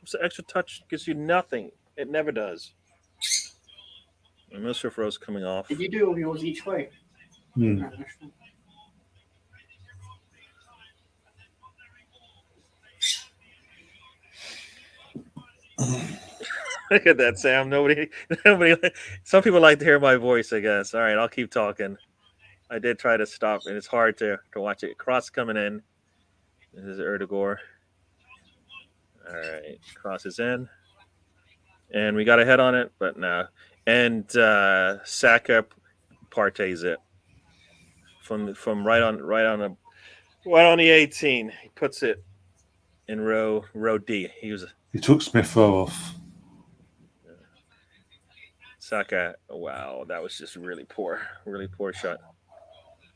It's an extra touch gives you nothing. It never does. Milsruf-Rowe's coming off. Did you do all yours each way? Look at that, Sam. Nobody. Some people like to hear my voice, I guess. All right, I'll keep talking. I did try to stop, and it's hard to watch it. Cross coming in. This is Erdegaard. All right, cross is in, and we got a head on it, but no. And Saka partays it from right on the 18. He puts it in row D. He took Smith-Rowe off. Saka, wow, that was just really poor shot.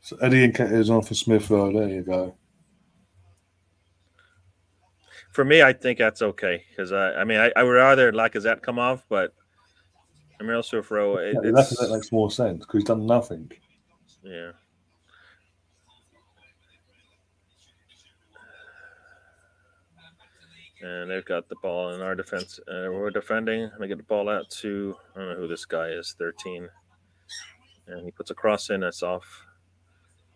So Eddie and Nketiah is on for Smith-Rowe. There you go. for me, I think that's okay because I mean, I would rather Lacazette come off, but Emile Smith-Rowe, That makes more sense because he's done nothing. Yeah. And they've got the ball in our defense. We're defending. I'm gonna get the ball out to, I don't know who this guy is, 13. And he puts a cross in. That's off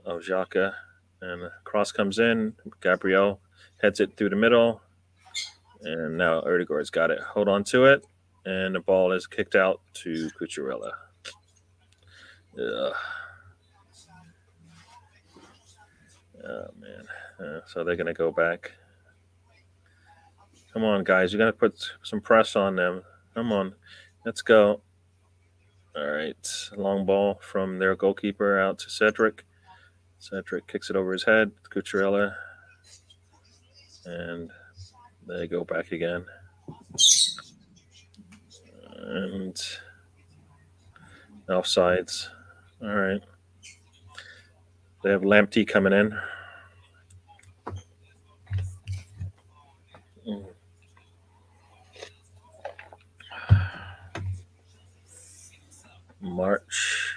of Xhaka. And the cross comes in. Gabriel heads it through the middle. And now Erdegaard's got it. Hold on to it. And the ball is kicked out to Cucurella. Ugh. Oh, man. So they're going to go back. Come on, guys. You got to put some press on them. Come on. Let's go. All right. Long ball from their goalkeeper out to Cedric. Cedric kicks it over his head. Cucurella. And they go back again. And offsides. All right. They have Lamptey coming in. March.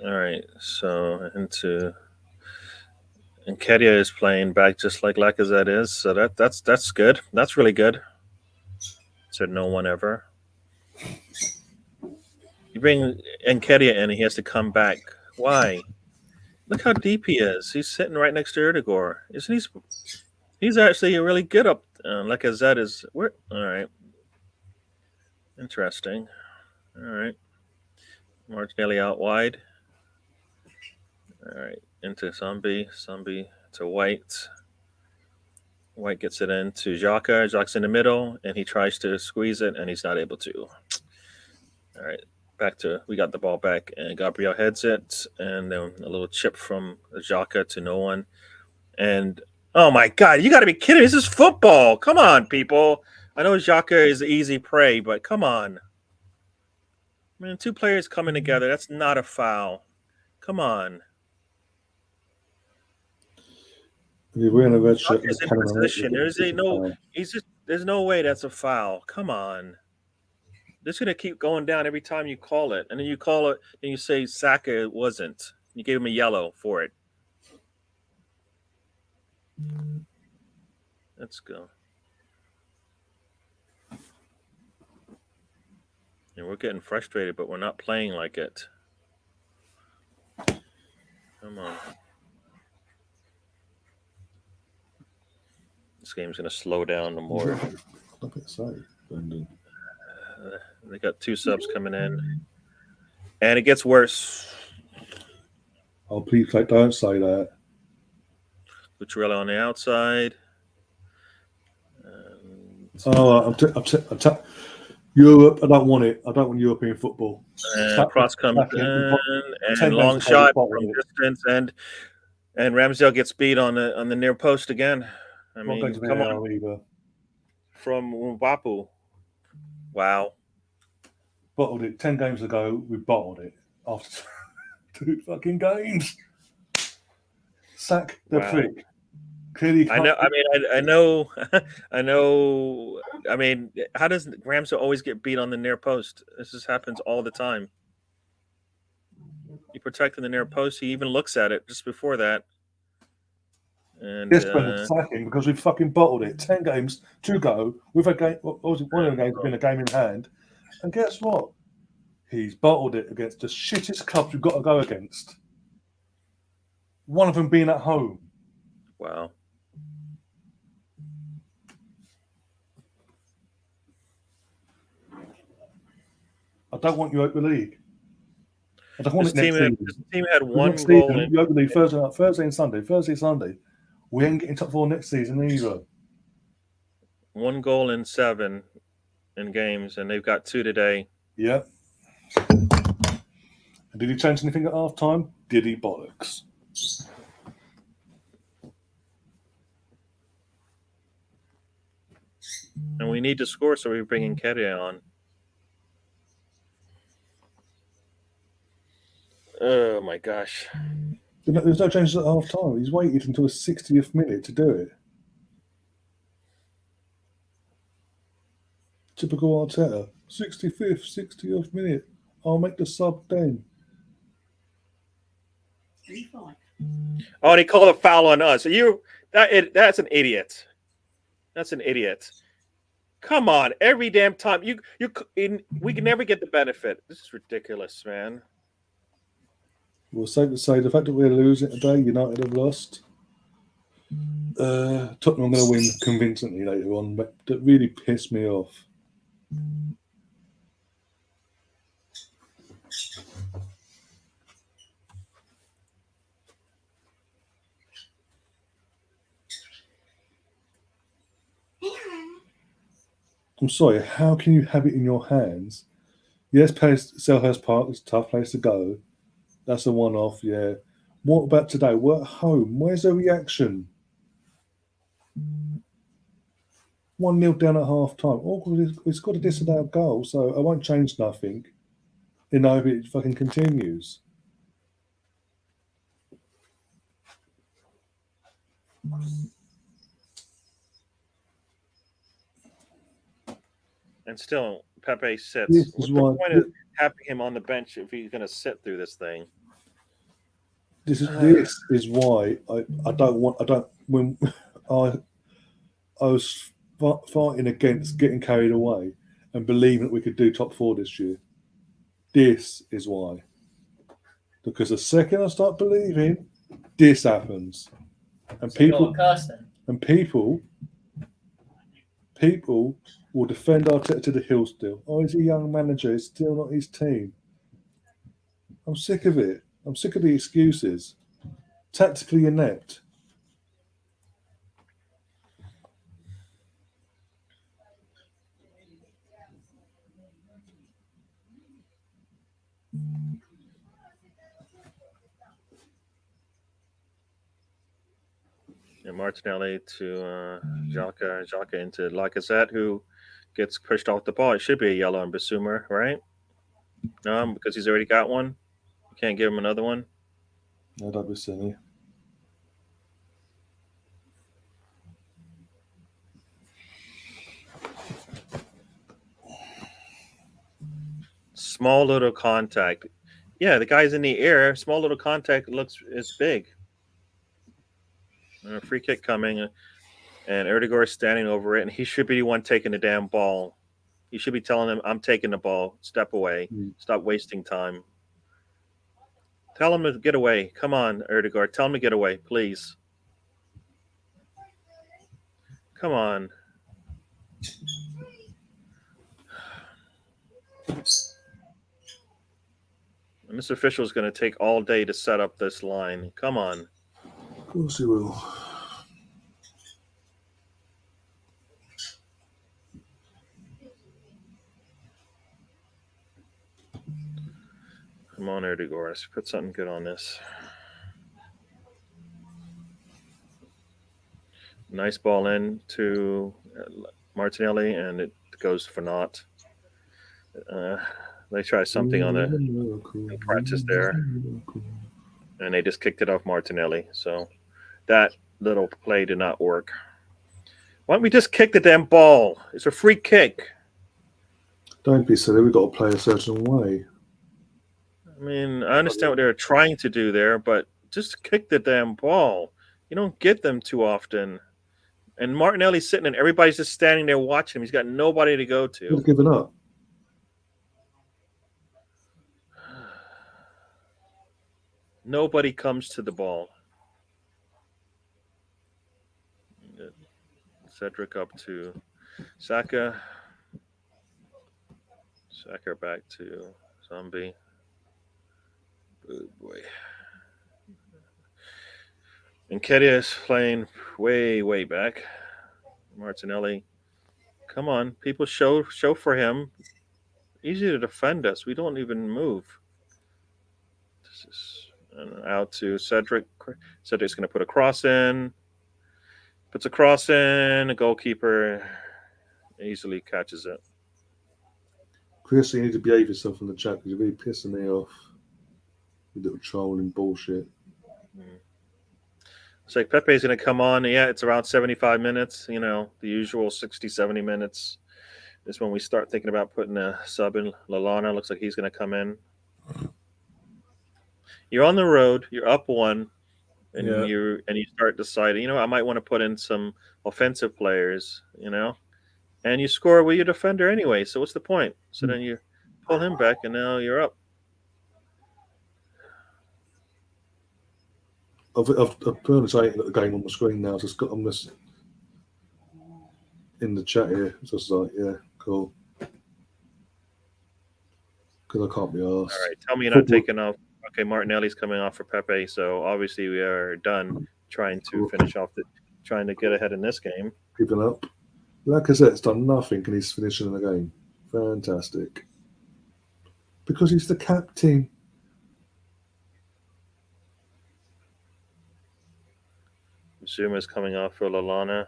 All right, so into Nketiah is playing back just like Lacazette is, so that's good. That's really good. Said no one ever. You bring Nketiah in, he has to come back. Why? Look how deep he is. He's sitting right next to Erdegaard. Isn't he? He's actually really good up. Lacazette is. Where? All right. Interesting. All right. Martinelli out wide. All right. Into Zombie. Zombie to White. White gets it into Xhaka. Xhaka's in the middle, and he tries to squeeze it, and he's not able to. All right. Back to, we got the ball back, and Gabriel heads it, and then a little chip from Xhaka to no one. And, oh my God, you got to be kidding me. This is football. Come on, people. I know Xhaka is easy prey, but come on. Man, two players coming together. That's not a foul. Come on. We're in a red shirt. Xhaka's in position. There's no way that's a foul. Come on. This is going to keep going down every time you call it. And then you call it, and you say Saka wasn't. You gave him a yellow for it. Let's go. And we're getting frustrated, but we're not playing like it. Come on. This game's going to slow down the more. Look at say, Brendan. They got two subs coming in. And it gets worse. Oh, please, don't say that. Cucurella on the outside. Europe, I don't want it. I don't want European football. And cross comes in, and long shot from distance, and Ramsdale gets beat on the near post again. I mean, come on. Either. From Mbapu. Wow. Bottled it 10 games ago. We bottled it after 2 fucking games. Sack the prick. Clearly, I know. I mean, how does Ramsdale always get beat on the near post? This just happens all the time. He protected the near post. He even looks at it just before that. And sacking because we fucking bottled it. 10 games to go. We've had game. Obviously, one of the games has been a game in hand. And guess what? He's bottled it against the shittest clubs we've got to go against. One of them being at home. Wow. I don't want Europa League. I don't want this it next season. This team had one goal in Europa League Thursday and Sunday. Thursday and Sunday. We ain't getting top 4 next season either. 1 goal in 7 in games, and they've got 2 today. Yeah. And did he change anything at half time? Did he bollocks? And we need to score, so we're bringing Nketiah on. Oh my gosh. There's no changes at half time. He's waited until the 60th minute to do it. Typical Arteta. 65th, 60th minute. I'll make the sub then. 35. Oh, and he called a foul on us. That's an idiot. That's an idiot. Come on, every damn time we can never get the benefit. This is ridiculous, man. Well, safe to say, the fact that we're losing today, United have lost. Tottenham are going to win convincingly later on, but that really pissed me off. I'm sorry, how can you have it in your hands? Yes, Selhurst Park is a tough place to go. That's a one-off, yeah. What about today? We're at home. Where's the reaction? 1-0 down at half-time. Oh, we've got a disallowed goal, so I won't change nothing. You know, if it fucking continues. And still, Pepe sits. This What's is the why- point of having him on the bench if he's going to sit through this thing? This is why I don't want. When I was fighting against getting carried away and believing that we could do top 4 this year. This is why. Because the second I start believing, this happens, and So you're a curse then. people will defend Arteta to the hill still. Oh, he's a young manager. It's still not his team. I'm sick of it. I'm sick of the excuses. Tactically inept. And Martinelli to Xhaka into Lacazette, who gets pushed off the ball. It should be a yellow on Bissouma, right? Because he's already got one. You can't give him another one. No, don't be silly. Small little contact. Yeah, the guy's in the air. Small little contact is big. A free kick coming, and Erdegaard is standing over it, and he should be the one taking the damn ball. You should be telling him, I'm taking the ball. Step away. Stop wasting time. Tell him to get away. Come on, Erdegaard. Tell him to get away, please. Come on. And this official is going to take all day to set up this line. Come on. Of course he will. Come on, Erdegaard. Let's put something good on this. Nice ball in to Martinelli, and it goes for naught. They try something on the practice there, and they just kicked it off Martinelli. So that little play did not work. Why don't we just kick the damn ball? It's a free kick. Don't be silly. We've got to play a certain way. I mean, I understand what they're trying to do there, but just kick the damn ball. You don't get them too often. And Martinelli's sitting and everybody's just standing there watching him. He's got nobody to go to. He's given up. Nobody comes to the ball. Cedric up to Saka. Saka back to Zombie. Oh boy. And Kedia is playing way, way back. Martinelli. Come on. People show for him. Easy to defend us. We don't even move. This is out to Cedric. Cedric's going to put a cross in. Puts a cross in. A goalkeeper easily catches it. Chris, you need to behave yourself in the chat because you're really pissing me off. You little trolling bullshit. It's like Pepe's going to come on. Yeah, it's around 75 minutes. You know, the usual 60, 70 minutes. is when we start thinking about putting a sub in. Lalana looks like he's going to come in. You're on the road. You're up 1, and Yeah. you start deciding. I might want to put in some offensive players. And you score with your defender anyway. So what's the point? So then you pull him back, and now you're up. I've permutated the game on the screen now. Just got on this in the chat here. Just like, yeah, cool. Because I can't be asked. All right, tell me you're not taking off. Okay, Martinelli's coming off for Pepe, so obviously we are done trying to finish off trying to get ahead in this game. Keeping up. Lacazette's done nothing, and he's finishing the game. Fantastic. Because he's the captain. Zuma's coming off for Lalana.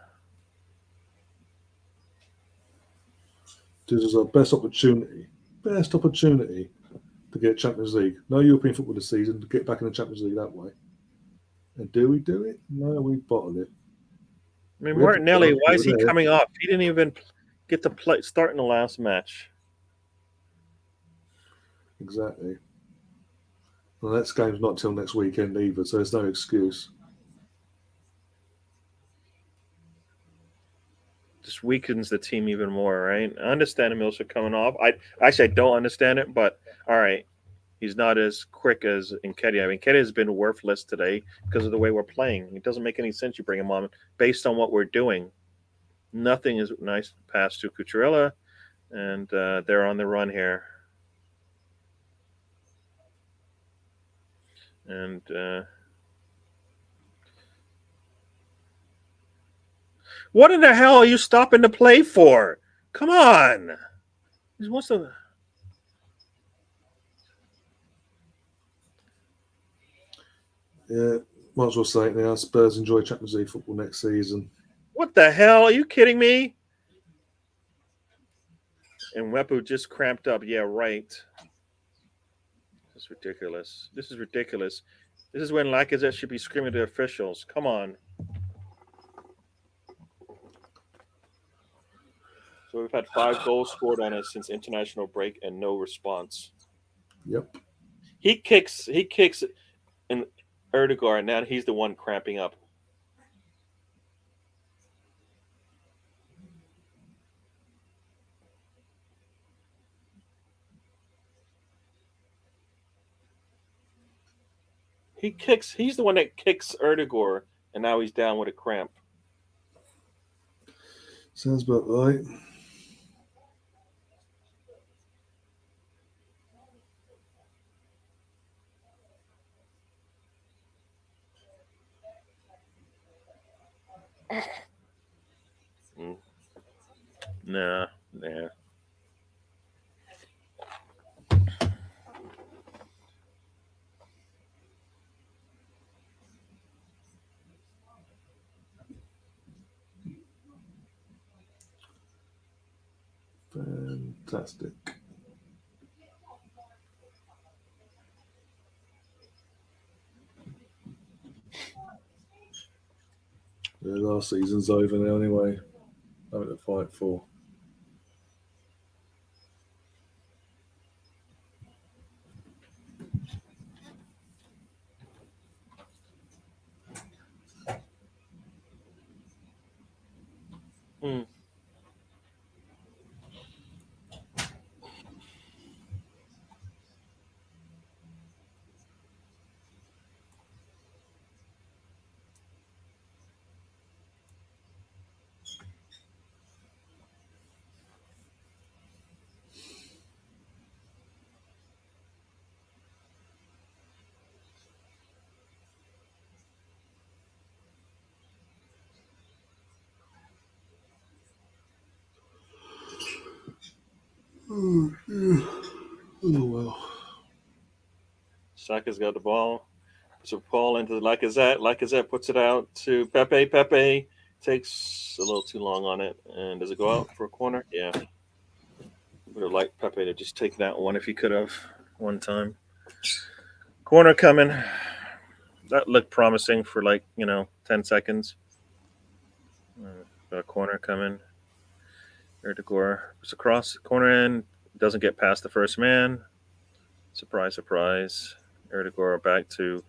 This is our best opportunity to get Champions League. No European football this season, to get back in the Champions League that way. And do we do it? No, we bottle it. I mean, Martinelli, why is he coming off? He didn't even get to start in the last match. Exactly. The next game's not till next weekend either, so there's no excuse. Just weakens the team even more, right? I understand Mills are coming off. I don't understand it, but all right. He's not as quick as Nketiah. I mean, Nketiah has been worthless today because of the way we're playing. It doesn't make any sense you bring him on based on what we're doing. Nothing is nice pass to Cucurella, and they're on the run here. And what in the hell are you stopping the play for? Come on. He wants to... Yeah, might as well say it now. Spurs enjoy Champions League football next season. What the hell? Are you kidding me? And Wepu just cramped up. Yeah, right. This is ridiculous. This is ridiculous. This is when Lacazette should be screaming to officials. Come on. So we've had 5 goals scored on us since international break and no response. Yep. He kicks in Erdegaard, and now he's the one cramping up. He's the one that kicks Erdegaard, and now he's down with a cramp. Sounds about right. Nah. Fantastic. Yeah, last season's over now anyway. Nothing to fight for. Oh, yeah. Oh, well. Saka's got the ball. So Paul into the Lacazette. Lacazette puts it out to Pepe. Pepe takes a little too long on it. And does it go out for a corner? Yeah. Would have liked Pepe to just take that one if he could have one time. Corner coming. That looked promising for 10 seconds. Got a corner coming. Erdogan puts across the corner end, doesn't get past the first man. Surprise, surprise. Erdogan back to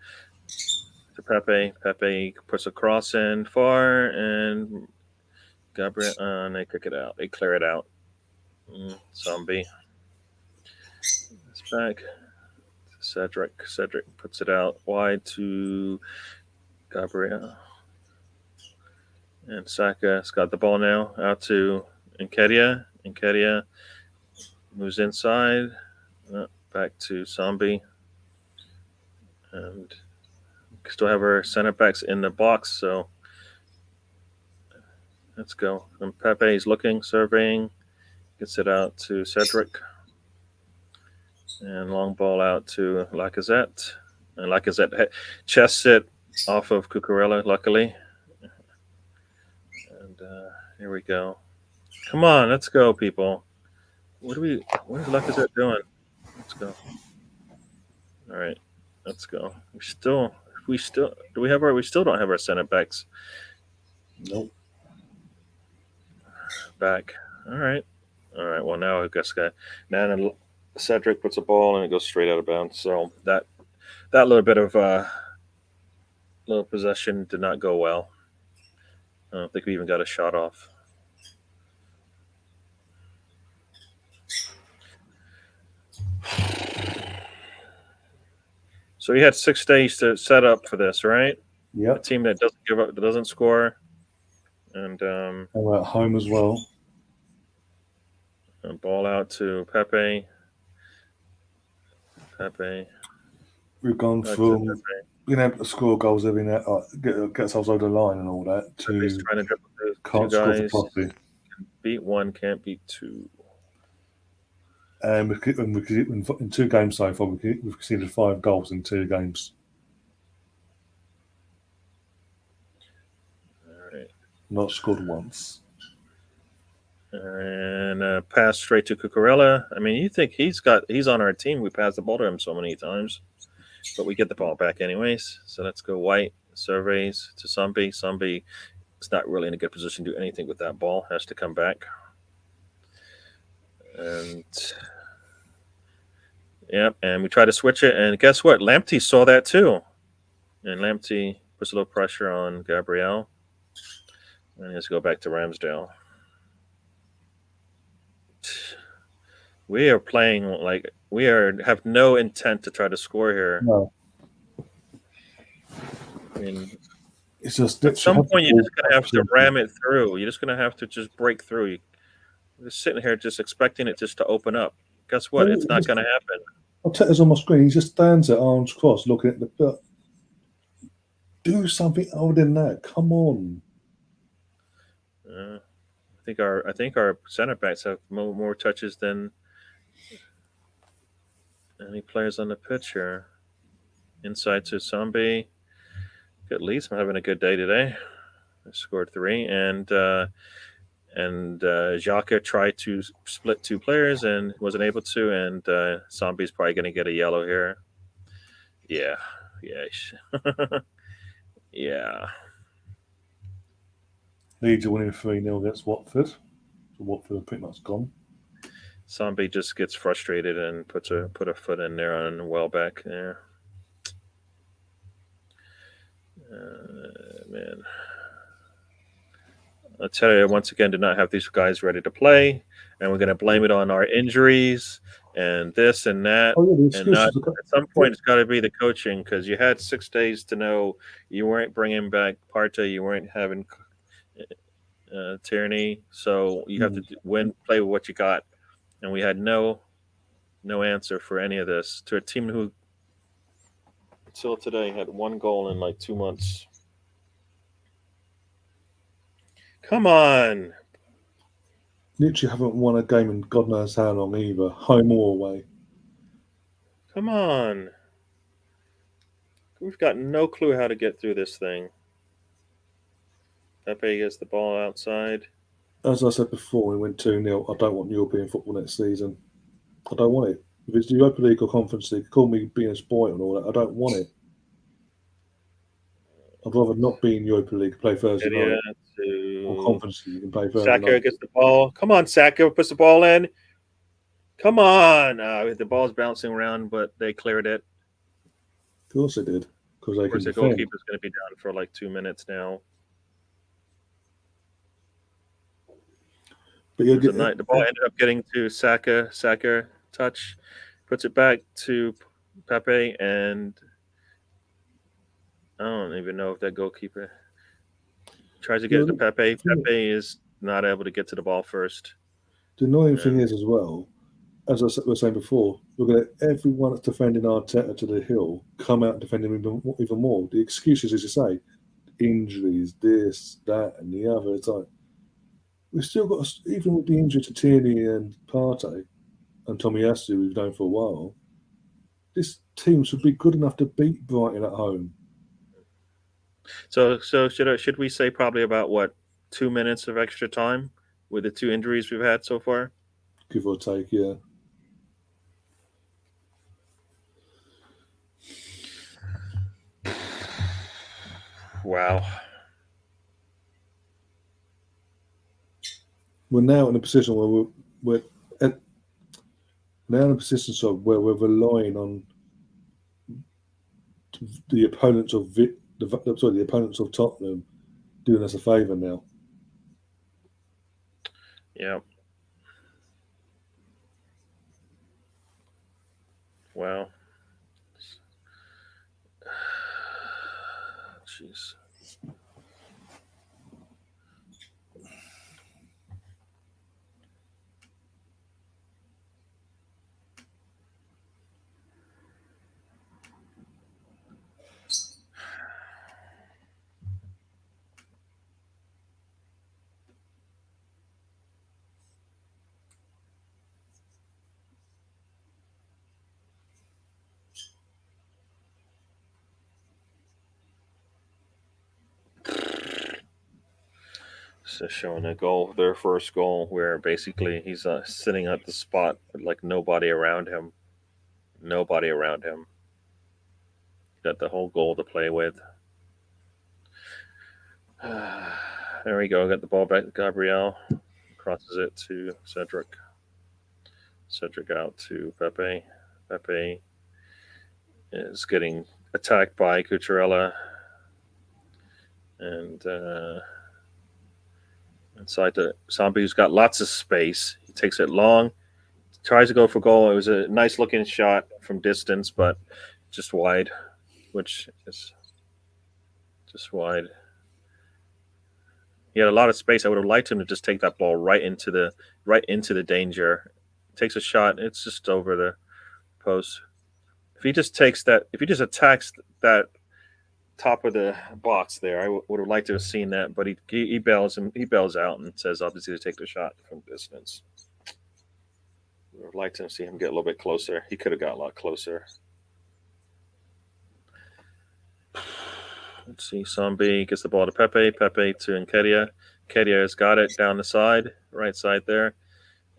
Pepe. Pepe puts a cross in far, and Gabriel, and they kick it out. They clear it out. Zombie. It's back. Cedric. Cedric puts it out wide to Gabriel. And Saka's got the ball now. Out to Nketiah. Nketiah moves inside. Back to Zombie. And still have our center backs in the box, so let's go. And Pepe is looking, surveying, gets it out to Cedric. And long ball out to Lacazette. And Lacazette chests it off of Cucurella, luckily. And here we go. Come on, let's go, people. What is Lacazette doing? Let's go. All right, let's go. We still don't have our center backs. Nope. Back. All right. Well, now I guess now Cedric puts a ball and it goes straight out of bounds. So that little bit of little possession did not go well. I don't think we even got a shot off. So you had 6 days to set up for this, right? Yeah. A team that doesn't give up, that doesn't score, and we're at home as well. And ball out to Pepe. Pepe. We've gone from being able to score goals every night, get ourselves over the line and all that, to Pepe's trying to dribble those can't two score guys. for Poppy. Beat one, can't beat two. And in 2 games so far, we've conceded 5 goals in 2 games. All right. Not scored once. And pass straight to Cucurella. I mean, you think he's on our team. We passed the ball to him so many times, but we get the ball back anyways. So let's go White. Surveys to Zombie. Zombie is not really in a good position to do anything with that ball. Has to come back. And yep, and we try to switch it, and guess what? Lamptey saw that too, and Lamptey puts a little pressure on Gabriel, and he has to go back to Ramsdale. We are playing like have no intent to try to score here. No. I mean, It's just at some point you're just gonna have to ram it through. You're just gonna have to just break through. You're just sitting here just expecting it just to open up. Guess what? It's not going to happen. I'll take this on my screen. He just stands there, arms crossed, looking at the butt. Do something other than that. Come on. I think our center backs have more touches than any players on the pitch here. Inside to Zombie. Good Leeds. I'm having a good day today. I scored 3, and Xhaka tried to split 2 players and wasn't able to, and Zombie's probably going to get a yellow here. Yeah. Yeah. Leeds are winning 3-0 against Watford. So Watford are pretty much gone. Zombie just gets frustrated and put a foot in there on Welbeck there. Man. I'll tell you, once again, did not have these guys ready to play, and we're going to blame it on our injuries and this and that. And not, at some point, it's got to be the coaching, because you had 6 days to know you weren't bringing back Partey, you weren't having Tierney, so you have to play with what you got. And we had no answer for any of this to a team who, until today, had 1 goal in like 2 months. Come on. Literally haven't won a game in God knows how long either, home or away. Come on. We've got no clue how to get through this thing. Pepe gets the ball outside. As I said before, we went 2-0. I don't want European football next season. I don't want it. If it's the Europa League or Conference League, call me being a spoiled and all that. I don't want it. I'd rather not be in Europa League, play Thursday night. Or To Conference League, you can play Thursday Saka night. gets the ball. Come on, Saka puts the ball in. Come on. The ball's bouncing around, but they cleared it. Of course they did, because they Of can course, the defend. goalkeeper's going to be down for like 2 minutes now. But you'll The get ball ended up getting to Saka. Saka touch, puts it back to Pepe, and I don't even know if that goalkeeper tries to get it to Pepe. Pepe is not able to get to the ball first. The annoying thing is as well, as I was saying before, we're going to let everyone that's defending Arteta to the hill come out and defend him even more. The excuses, as you say, injuries, this, that, and the other. It's like we've still got, even with the injury to Tierney and Partey and Tomiyasu, we've known for a while. This team should be good enough to beat Brighton at home. So should we say probably about what 2 minutes of extra time with the 2 injuries we've had so far? Give or take, yeah. Wow. We're now in a position where we're now in a position where we're relying on the opponents of the opponents of Tottenham doing us a favour now. Yeah. Wow. Jeez. So showing a goal, their first goal, where basically he's sitting at the spot with like nobody around him. Nobody around him. Got the whole goal to play with. There we go. Got the ball back to Gabriel. Crosses it to Cedric. Cedric out to Pepe. Pepe is getting attacked by Cucurella. And inside the Zombie, who's got lots of space. He takes it long, tries to go for goal. It was a nice looking shot from distance, but just wide, which is just wide. He had a lot of space. I would have liked him to just take that ball right into the danger. Takes a shot. It's just over the post. If he just attacks that top of the box there, I would have liked to have seen that. But he bails out and says obviously to take the shot from distance. Would have liked to see him get a little bit closer. He could have got a lot closer. Let's see. Zombie gets the ball to Pepe. Pepe to Nketiah. Nketiah's got it down the side, right side there.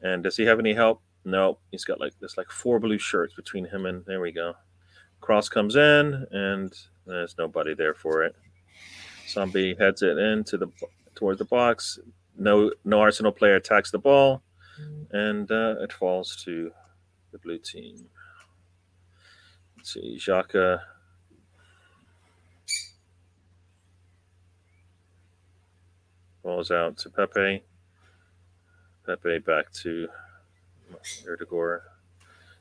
And does he have any help? No. He's got there's 4 blue shirts between him and there we go. Cross comes in and there's nobody there for it. Zombie heads it in towards the box. No Arsenal player attacks the ball, and it falls to the blue team. Let's see. Xhaka. Balls out to Pepe. Pepe back to Erdegaard.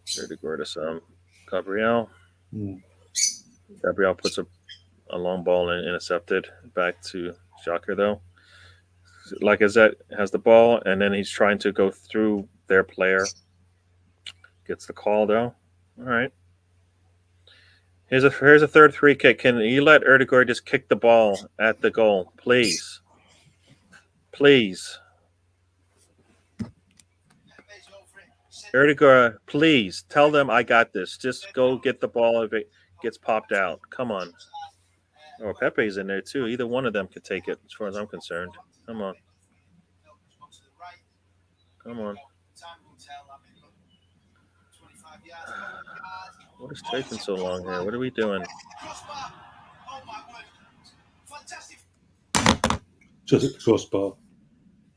Erdegaard to some Gabriel. Gabriel puts a long ball and intercepted back to Xhaka though. Lacazette has the ball and then he's trying to go through their player. Gets the call though. All right. Here's a third free kick. Can you let Erdegaard just kick the ball at the goal, please? Please. Erdegaard, please tell them I got this. Just go get the ball if it gets popped out. Come on. Oh, Pepe's in there too. Either one of them could take it, as far as I'm concerned. Come on. Come on. What is taking so long here? What are we doing? Just hit the crossbar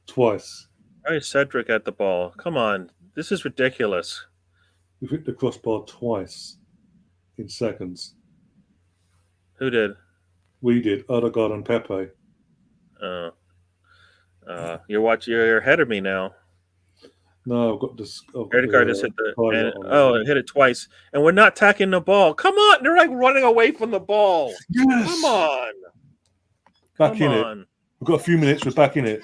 twice. Why is Cedric at the ball? Come on. This is ridiculous. We've hit the crossbar twice in seconds. Who did? We did. Odegaard and Pepe. You're ahead of me now. No, I've got this. Odegaard just hit it hit it twice. And we're not tacking the ball. Come on. They're like running away from the ball. Yes. Come on. Back in it. We've got a few minutes. We're back in it.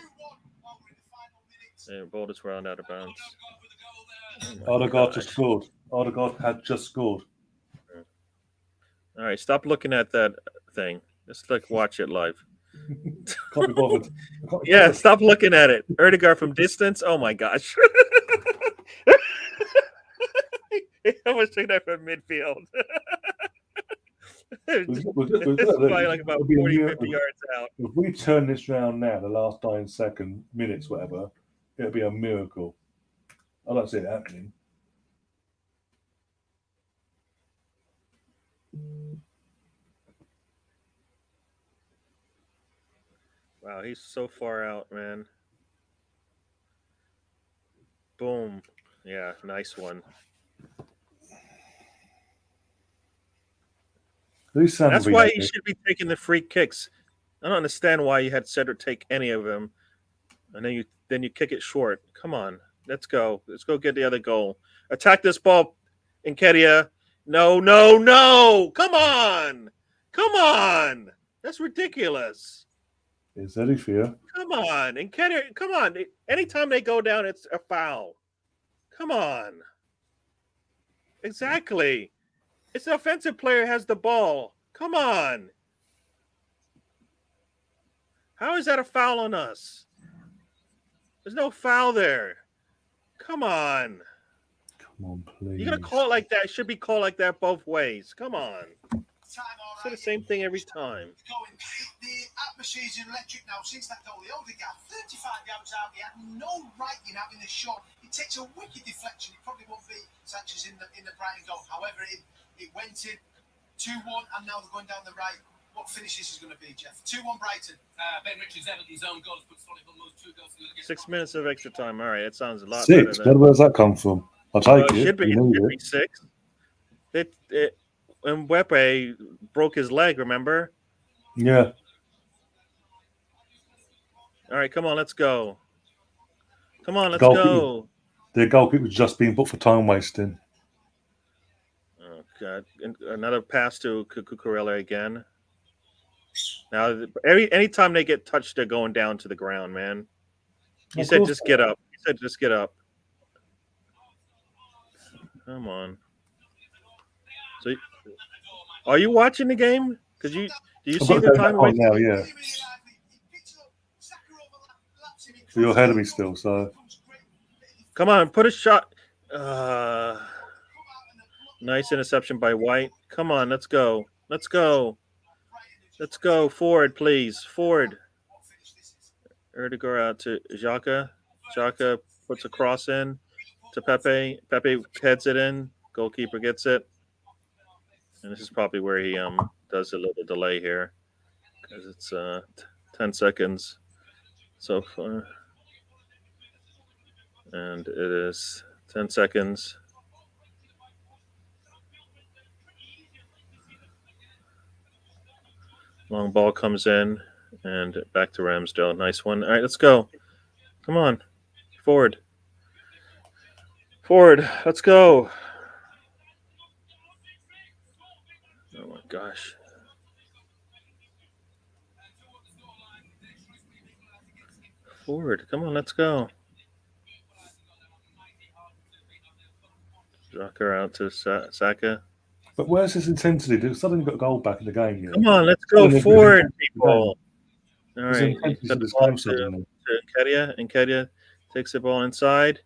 Yeah, ball just round out of bounds. Odegaard just scored. Odegaard had just scored. All right, stop looking at that thing. Just watch it live. Can't be bothered. Yeah, stop looking at it. Odegaard from distance. Oh my gosh. He almost took that from midfield. This is probably like about 40, 50 yards out. If we turn this round now, the last 9 minutes, whatever, it'll be a miracle. I don't see it happening. Wow, he's so far out, man. Boom. Yeah, nice one. That's why he should be taking the free kicks. I don't understand why you had Cedric take any of them, and then you kick it short. Come on, let's go. Let's go get the other goal. Attack this ball, Nketiah. No. Come on. That's ridiculous. Is that for you? Come on, Nketiah. Come on. Anytime they go down, it's a foul. Come on. Exactly. It's an offensive player has the ball. Come on. How is that a foul on us? There's no foul there. Come on. Come on, please. You're going to call it like that. It should be called like that both ways. Come on. Say the same thing every time. The atmosphere's electric now since that goal. The Odegaard, 35 yards out. He had no right in having this shot. It takes a wicked deflection. It probably won't be such as in the Brighton goal. However, it went in 2-1, and now they're going down the right. What finish this is going to be, Jeff? 2-1 Brighton. Ben Richards ever his own goals, but solid on those 2 goals. 6 minutes of extra time. All right, that sounds a lot 6. better. Where does that come from? I'll take it. It should be 6. Mbappe broke his leg, remember? Yeah. All right, come on, let's go. Come on, let's go. The goalkeeper was just being put for time wasting. Oh, God. Another pass to Cucurella again. Now, anytime they get touched, they're going down to the ground, man. He said, just get up. He said, just get up. Come on. So, are you watching the game? Because do you see the time right now? Yeah. So you're ahead of me still. So come on, put a shot. Nice interception by White. Come on, let's go. Let's go. Let's go forward, please. Forward. Odegaard out to Xhaka. Xhaka puts a cross in to Pepe. Pepe heads it in. Goalkeeper gets it. And this is probably where he does a little delay here because it's 10 seconds so far. And it is 10 seconds. Long ball comes in and back to Ramsdale. Nice one. All right, let's go. Come on. Forward. Forward. Let's go. Oh my gosh. Forward. Come on, let's go. Xhaka out to Saka. But where's this intensity? They've suddenly got a goal back in the game here. Come on, let's go forward, people. All right. Got the ball to Nketiah. Nketiah takes the ball inside.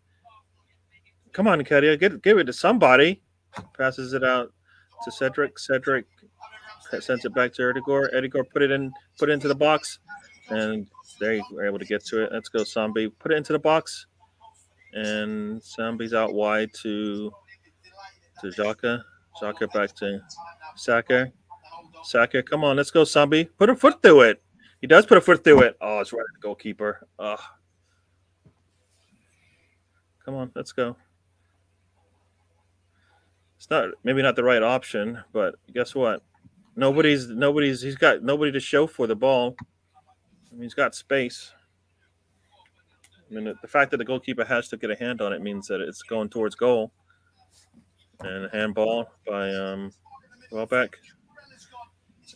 Come on, Nketiah. Give it to somebody. Passes it out to Cedric. Cedric sends it back to Odegaard. Odegaard put it into the box, and they were able to get to it. Let's go, Sambi. Put it into the box, and Sambi's out wide to Xhaka. Xhaka back to Saka. Saka, come on, let's go, Sambi. Put a foot through it. He does put a foot through it. Oh, it's right at the goalkeeper. Come on, let's go. It's maybe not the right option, but guess what? He's got nobody to show for the ball. I mean, he's got space. I mean, the fact that the goalkeeper has to get a hand on it means that it's going towards goal. And a handball by Welbeck.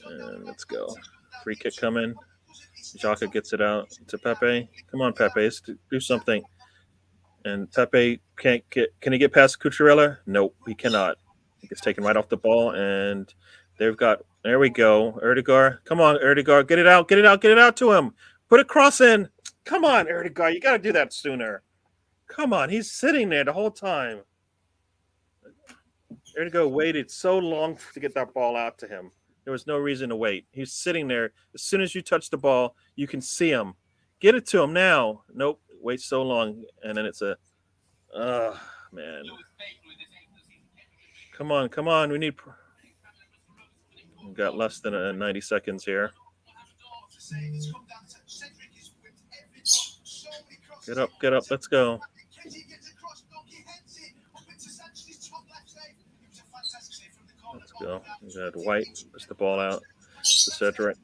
And let's go. Free kick coming. Xhaka gets it out to Pepe. Come on, Pepe, let's do something. And Pepe can he get past Cucurella? Nope, he cannot. He gets taken right off the ball, and there we go. Erdegaard. Come on, Erdegaard. Get it out to him. Put a cross in. Come on, Erdegaard. You got to do that sooner. Come on, he's sitting there the whole time. Erdegaard waited so long to get that ball out to him. There was no reason to wait. He's sitting there. As soon as you touch the ball, you can see him. Get it to him now. Nope. Wait so long, and then it's a man. Come on. We got less than 90 seconds here. Get up. Let's go. Let's go. We got White. Push the ball out to Cedric.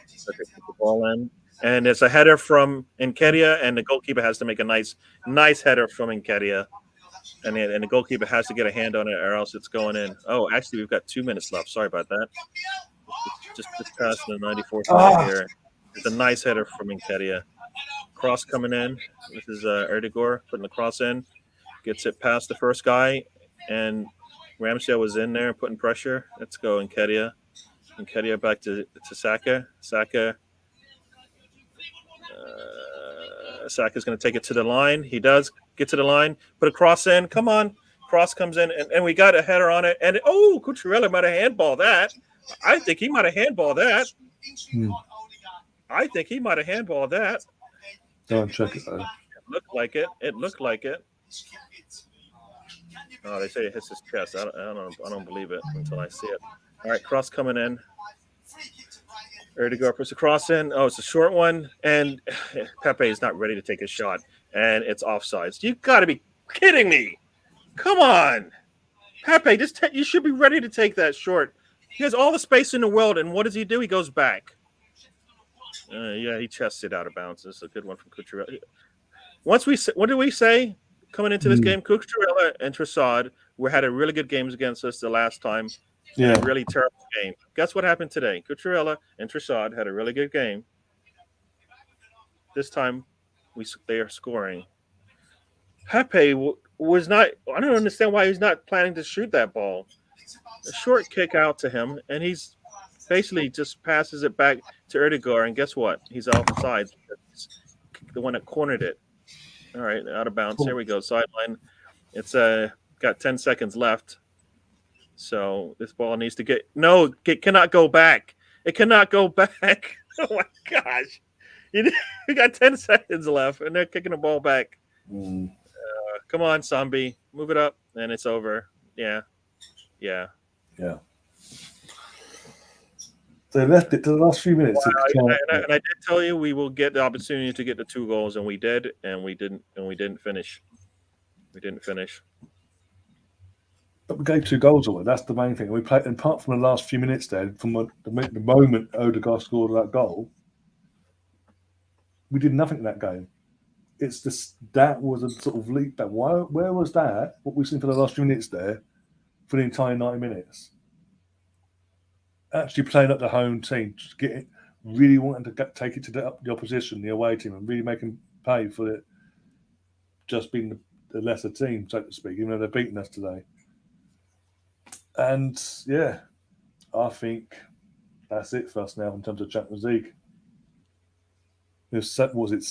Cedric put the ball in. And it's a header from Nketiah, and the goalkeeper has to make a nice header from Nketiah. And the goalkeeper has to get a hand on it, or else it's going in. Oh, actually, we've got 2 minutes left. Sorry about that. Just past the 94th minute here. It's a nice header from Nketiah. Cross coming in. This is Erdegaard putting the cross in. Gets it past the first guy, and Ramsdale was in there putting pressure. Let's go, Nketiah. Nketiah back to Saka. Saka's going to take it to the line. He does get to the line. Put a cross in. Come on. Cross comes in, and we got a header on it. And, Cucurella might have handballed that. I think he might have handballed that. Don't check it, though. It looked like it. Oh, they say it hits his chest. I don't believe it until I see it. All right, cross coming in. Erdegaard puts a cross in. Oh, it's a short one, and Pepe is not ready to take a shot, and it's offsides. You got to be kidding me! Come on, Pepe, you should be ready to take that short. He has all the space in the world, and what does he do? He goes back. He chests it out of bounds. This is a good one from Cucurella. What did we say coming into this game? Cucurella and Trossard had a really good games against us the last time. Yeah, a really terrible game. Guess what happened today? Cucurella and Trossard had a really good game. This time, they are scoring. Pepe was not. I don't understand why he's not planning to shoot that ball. A short kick out to him, and he's basically just passes it back to Erdegaard. And guess what? He's offside. The one that cornered it. All right, out of bounds. There we go. Sideline. It's got 10 seconds left. So this ball needs to it cannot go back. It cannot go back. Oh my gosh. We got 10 seconds left, and they're kicking the ball back. Come on, Sambi. Move it up, and it's over. Yeah. They left it to the last few minutes. Wow. And I did tell you we will get the opportunity to get the 2 goals, and we did, and we didn't finish. But we gave 2 goals away. That's the main thing. We played, apart from the last few minutes there, from the moment Odegaard scored that goal, we did nothing in that game. It's just that was a sort of leap back. Where was that? What we've seen for the last few minutes there, for the entire 90 minutes. Actually playing up the home team, just really wanting to take it to the opposition, the away team, and really make them pay for it. Just being the lesser team, so to speak, even though they're beating us today. And yeah, I think that's it for us now in terms of Champions League. Was it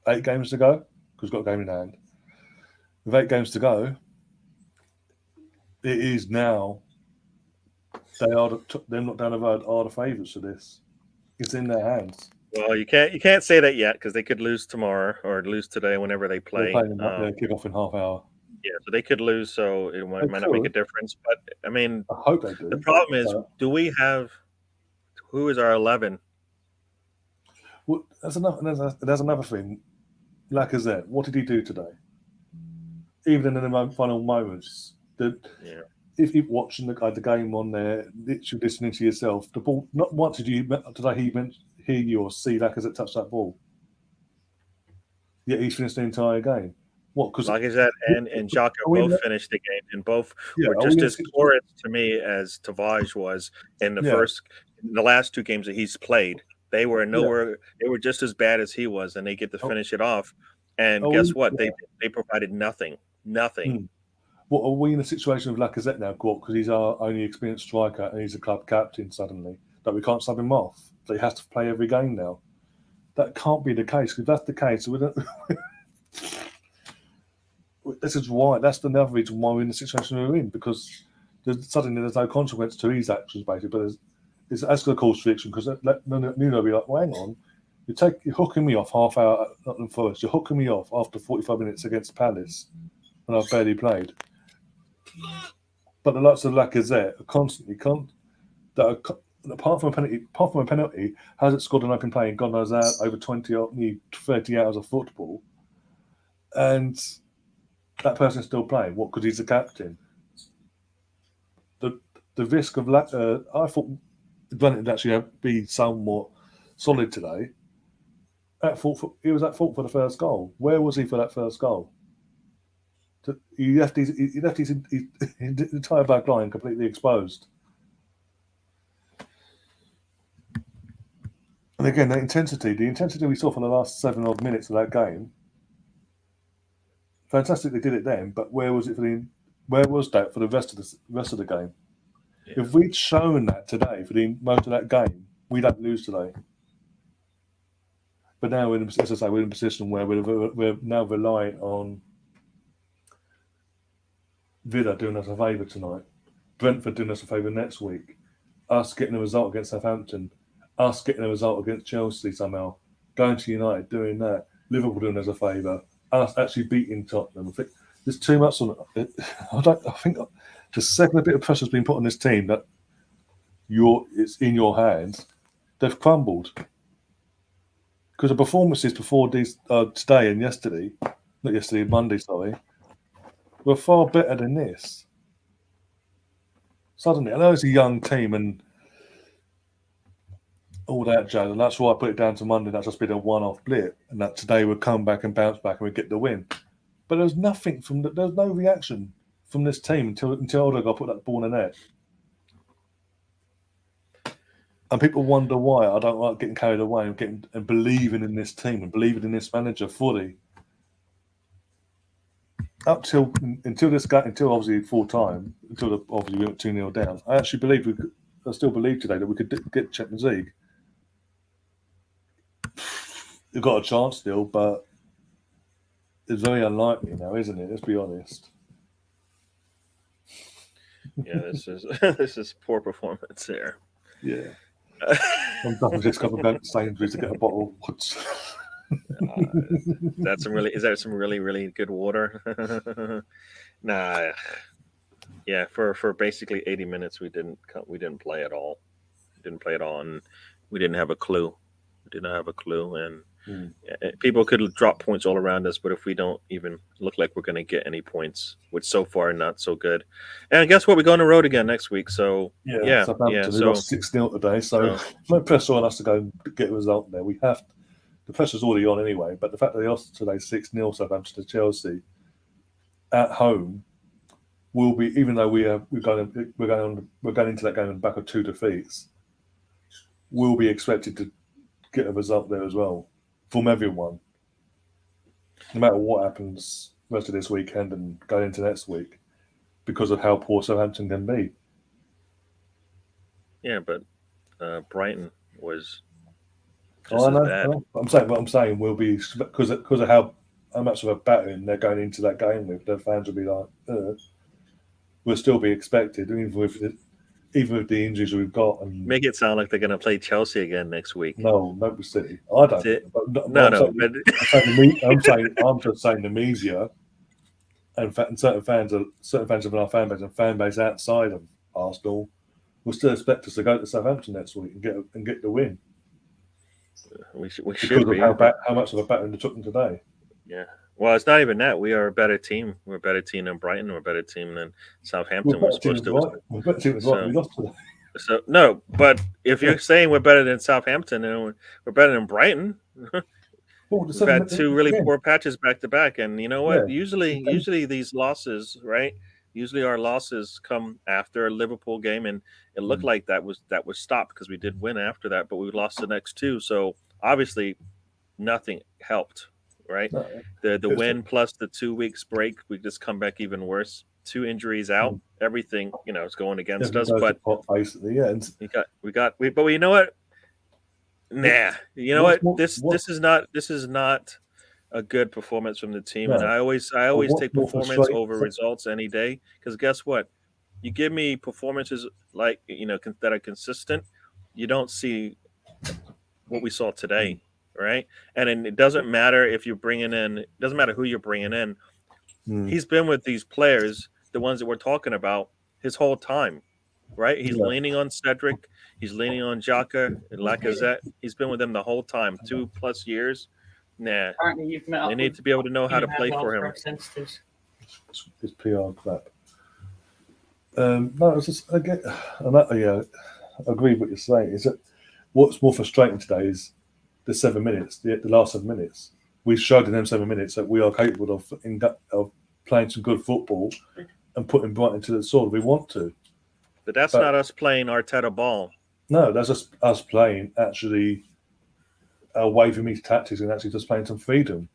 8 games to go? Because we've got a game in hand. With 8 games to go, it is now. They're not down the road. Are the favourites for this? It's in their hands. Well, you can't say that yet because they could lose tomorrow or lose today whenever they play. They're playing kick off in half hour. Yeah, so they could lose, so it might not make a difference. But I mean, I hope they do. the problem is, do we have who is our 11? Well, there's another thing. Lacazette, what did he do today? Even in the final moments, if you're watching the game on there, literally listening to yourself, the ball. Not once did he hear you or see Lacazette touch that ball. Yet he's finished the entire game. What? Because Lacazette and Xhaka both finished the game, and both were just as torrid to me as Tavares was in the last 2 games that he's played. They were nowhere. They were just as bad as he was, and they get to finish it off. And guess what? They provided nothing. Nothing. What, are we in a situation with Lacazette now, because he's our only experienced striker and he's a club captain suddenly, that we can't sub him off? So he has to play every game now. That can't be the case. If that's the case, we don't. This is why. That's another reason why we're in the situation we're in, because suddenly there's no consequence to his actions, basically. But it's going to cause friction, because Nuno will be like, well, hang on, you're hooking me off half hour at Nottingham Forest. You're hooking me off after 45 minutes against Palace when I've barely played. But the likes of Lacazette are constantly apart from a penalty, hasn't scored an open play and God knows out over 30 hours of football, and that person's still playing. What? Because he's the captain. The risk of I thought Granit would actually be somewhat solid today. He was at fault for the first goal. Where was he for that first goal? He left his entire back line completely exposed. And again, the intensity we saw for the last 7 odd minutes of that game, fantastic they did it then, but where was that for the rest of the game? Yeah. If we'd shown that today for the most of that game, we don't lose today. But now we're in a position where we're now relying on Villa doing us a favour tonight, Brentford doing us a favour next week, us getting a result against Southampton, us getting a result against Chelsea somehow, going to United doing that, Liverpool doing us a favour, us actually beating Tottenham. I think there's too much on it. I think the second a bit of pressure's been put on this team that it's in your hands, they've crumbled. Because the performances before these today and Monday, were far better than this. Suddenly, I know it's a young team and all that jazz, and that's why I put it down to Monday. That's just been a one-off blip, and that today we'll come back and bounce back and we get the win. But there's nothing there's no reaction from this team until Odegaard put that ball in the net. And people wonder why I don't like getting carried away and believing in this team and believing in this manager fully. Until obviously full time, obviously we went 2-0 down. I still believe today that we could get Champions League. We've got a chance still, but it's very unlikely now, isn't it? Let's be honest. Yeah, this is poor performance here. Yeah. I'm done with this couple of Sainsbury's to get a bottle of woods. Is that some really, really good water? Nah. Yeah, for basically 80 minutes we didn't play at all. And we didn't have a clue. And people could drop points all around us, but if we don't even look like we're going to get any points, which so far not so good. And guess what? We go on the road again next week. So So we lost 6-0 today. So no pressure on us to go and get a result there. We have. The pressure's already on anyway, but the fact that they lost today 6-0 Southampton to Chelsea at home will be, even though we're going into that game on the back of 2 defeats, will be expected to get a result there as well from everyone, no matter what happens the rest of this weekend and going into next week, because of how poor Southampton can be. Yeah, but Brighton was. I know. I'm saying will be because of how much of a battering they're going into that game with. Their fans will be like, will still be expected, even with the injuries we've got. And make it sound like they're going to play Chelsea again next week. No City. I don't. I'm just saying the media. and certain fans of our fan base and fan base outside of Arsenal will still expect us to go to Southampton next week and get the win. We Because should be. of how much of a battering they took them today. Yeah. Well, it's not even that. We are a better team. We're a better team than Brighton. We're a better team than Southampton. We're better team as right. We lost today. So no, but if you're saying we're better than Southampton and we're better than Brighton, we've had two really poor patches back to back. And you know what? Yeah. Usually these losses, right? Usually our losses come after a Liverpool game, and it looked like that was stopped because we did win after that, but we lost the next two. So obviously nothing helped, right? No, the win plus the 2 weeks break, we just come back even worse. 2 injuries out, everything is going against us. But basically, yeah, but you know what? Nah, you know what? This is not a good performance from the team, and I always take performance over results any day. Because guess what? You give me performances like that are consistent, you don't see what we saw today, right? And then it doesn't matter if you're bringing in, it doesn't matter who you're bringing in. He's been with these players, the ones that we're talking about, his whole time, right? He's leaning on Cedric, he's leaning on Xhaka and Lacazette. He's been with them the whole time, 2+ years. Nah, they need to be able to know how to play for him. It's PR crap. No, it's just I agree with what you're saying. Is that what's more frustrating today is the 7 minutes, the last 7 minutes. We showed in them 7 minutes that we are capable of playing some good football and putting Brighton to the sword. We want to, but that's not us playing Arteta ball. No, that's just us playing actually away from these tactics and actually just playing some freedom.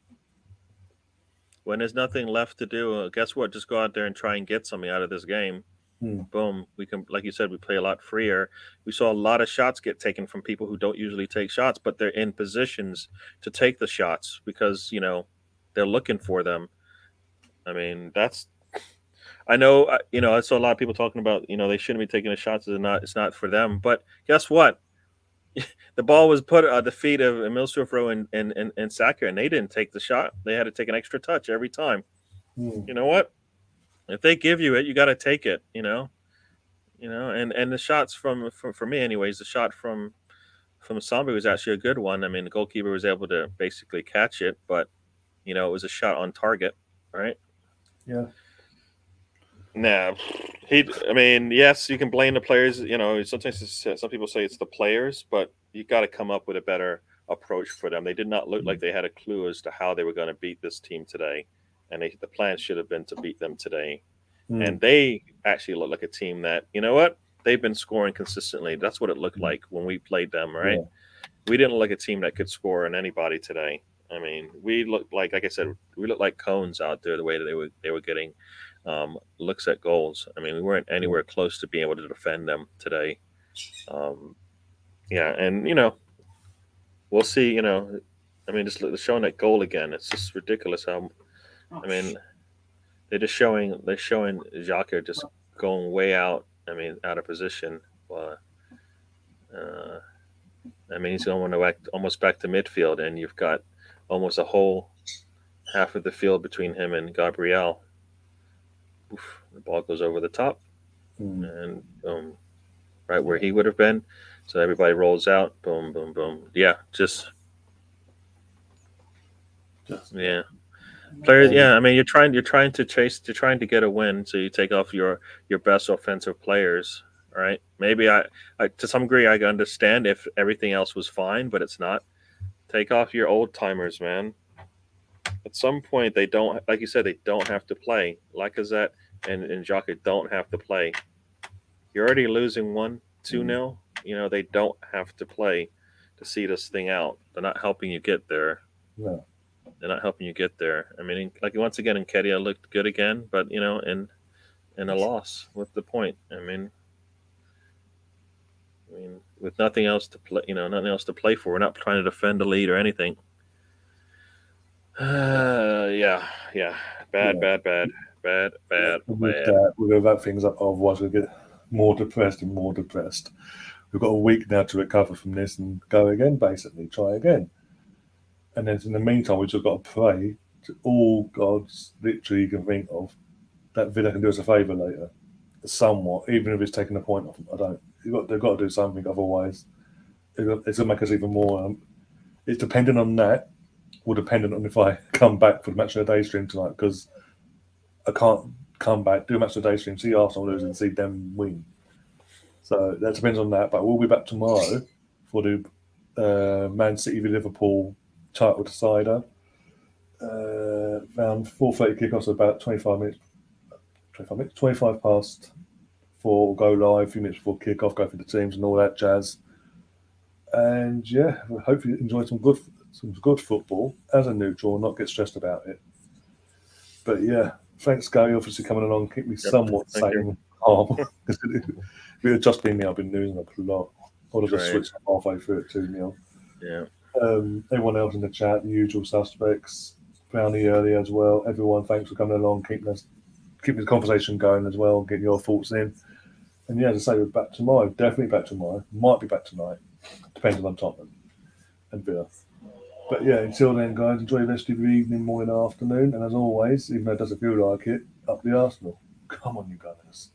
When there's nothing left to do, guess what? Just go out there and try and get something out of this game. Boom. We can, like you said, we play a lot freer. We saw a lot of shots get taken from people who don't usually take shots, but they're in positions to take the shots because, they're looking for them. I mean, I know, I saw a lot of people talking about, they shouldn't be taking the shots. It's not for them. But guess what? The ball was put at the feet of Emil Smith-Rowe and Saka, and they didn't take the shot. They had to take an extra touch every time. You know what? If they give you it, you got to take it. And the shots for me, anyways, the shot from Sambi was actually a good one. I mean, the goalkeeper was able to basically catch it, but it was a shot on target, right? Yeah. Nah, yes, you can blame the players. Sometimes some people say it's the players, but you got to come up with a better approach for them. They did not look like they had a clue as to how they were going to beat this team today, and the plan should have been to beat them today. And they actually look like a team that, they've been scoring consistently. That's what it looked like when we played them, right? Yeah. We didn't look like a team that could score on anybody today. I mean, we looked like I said, we looked like cones out there the way that they were getting looks at goals. I mean, we weren't anywhere close to being able to defend them today. And we'll see. Just showing that goal again. It's just ridiculous how. I mean, they're showing Xhaka just going way out. I mean, out of position. He's going almost back to midfield, and you've got almost a whole half of the field between him and Gabriel. Oof, the ball goes over the top and boom, right where he would have been. So everybody rolls out. Boom, boom, boom. Yeah, yeah. Players, yeah. I mean, you're trying to get a win, so you take off your best offensive players, right? Maybe I to some degree I understand if everything else was fine, but it's not. Take off your old timers, man. At some point, they don't, like you said, they don't have to play. Lacazette and Xhaka don't have to play. You're already losing 1-2-0. They don't have to play to see this thing out. They're not helping you get there. No. They're not helping you get there. I mean, like once again, Nketiah looked good again, but in a loss. What's the point? I mean, with nothing else to play, nothing else to play for. We're not trying to defend the lead or anything. Yeah. Bad. We'll go about things up. Otherwise, we'll get more depressed and more depressed. We've got a week now to recover from this and go again, basically. Try again. And then in the meantime, we've just got to pray to all gods literally you can think of, that Villa can do us a favour later, somewhat, even if it's taking a point off them. They've got to do something, otherwise it's going to make us even more. It's dependent on that, or dependent on if I come back for the match of the day stream tonight, because I can't come back, do a match of the day stream, see Arsenal lose and see them win. So that depends on that. But we'll be back tomorrow for the Man City v Liverpool title decider. Around 4:30 kickoff, so about 25 past 4, go live, a few minutes before kickoff, go for the teams and all that jazz. And yeah, we hope you enjoy some good football as a neutral, not get stressed about it. But yeah, thanks, Gary, obviously coming along, keep me somewhat sane and calm. If it had just been me, I've been losing a lot. I would have just switched halfway through it 2-0. Yeah. Everyone else in the chat, the usual suspects, Brownie earlier as well. Everyone, thanks for coming along, keeping the conversation going as well, getting your thoughts in. And yeah, as I say, we're back tomorrow. Definitely back tomorrow. Might be back tonight, depending on Tottenham and Villa. But yeah, until then, guys, enjoy the rest of your evening, morning, afternoon. And as always, even though it doesn't feel like it, up the Arsenal. Come on, you Gunners.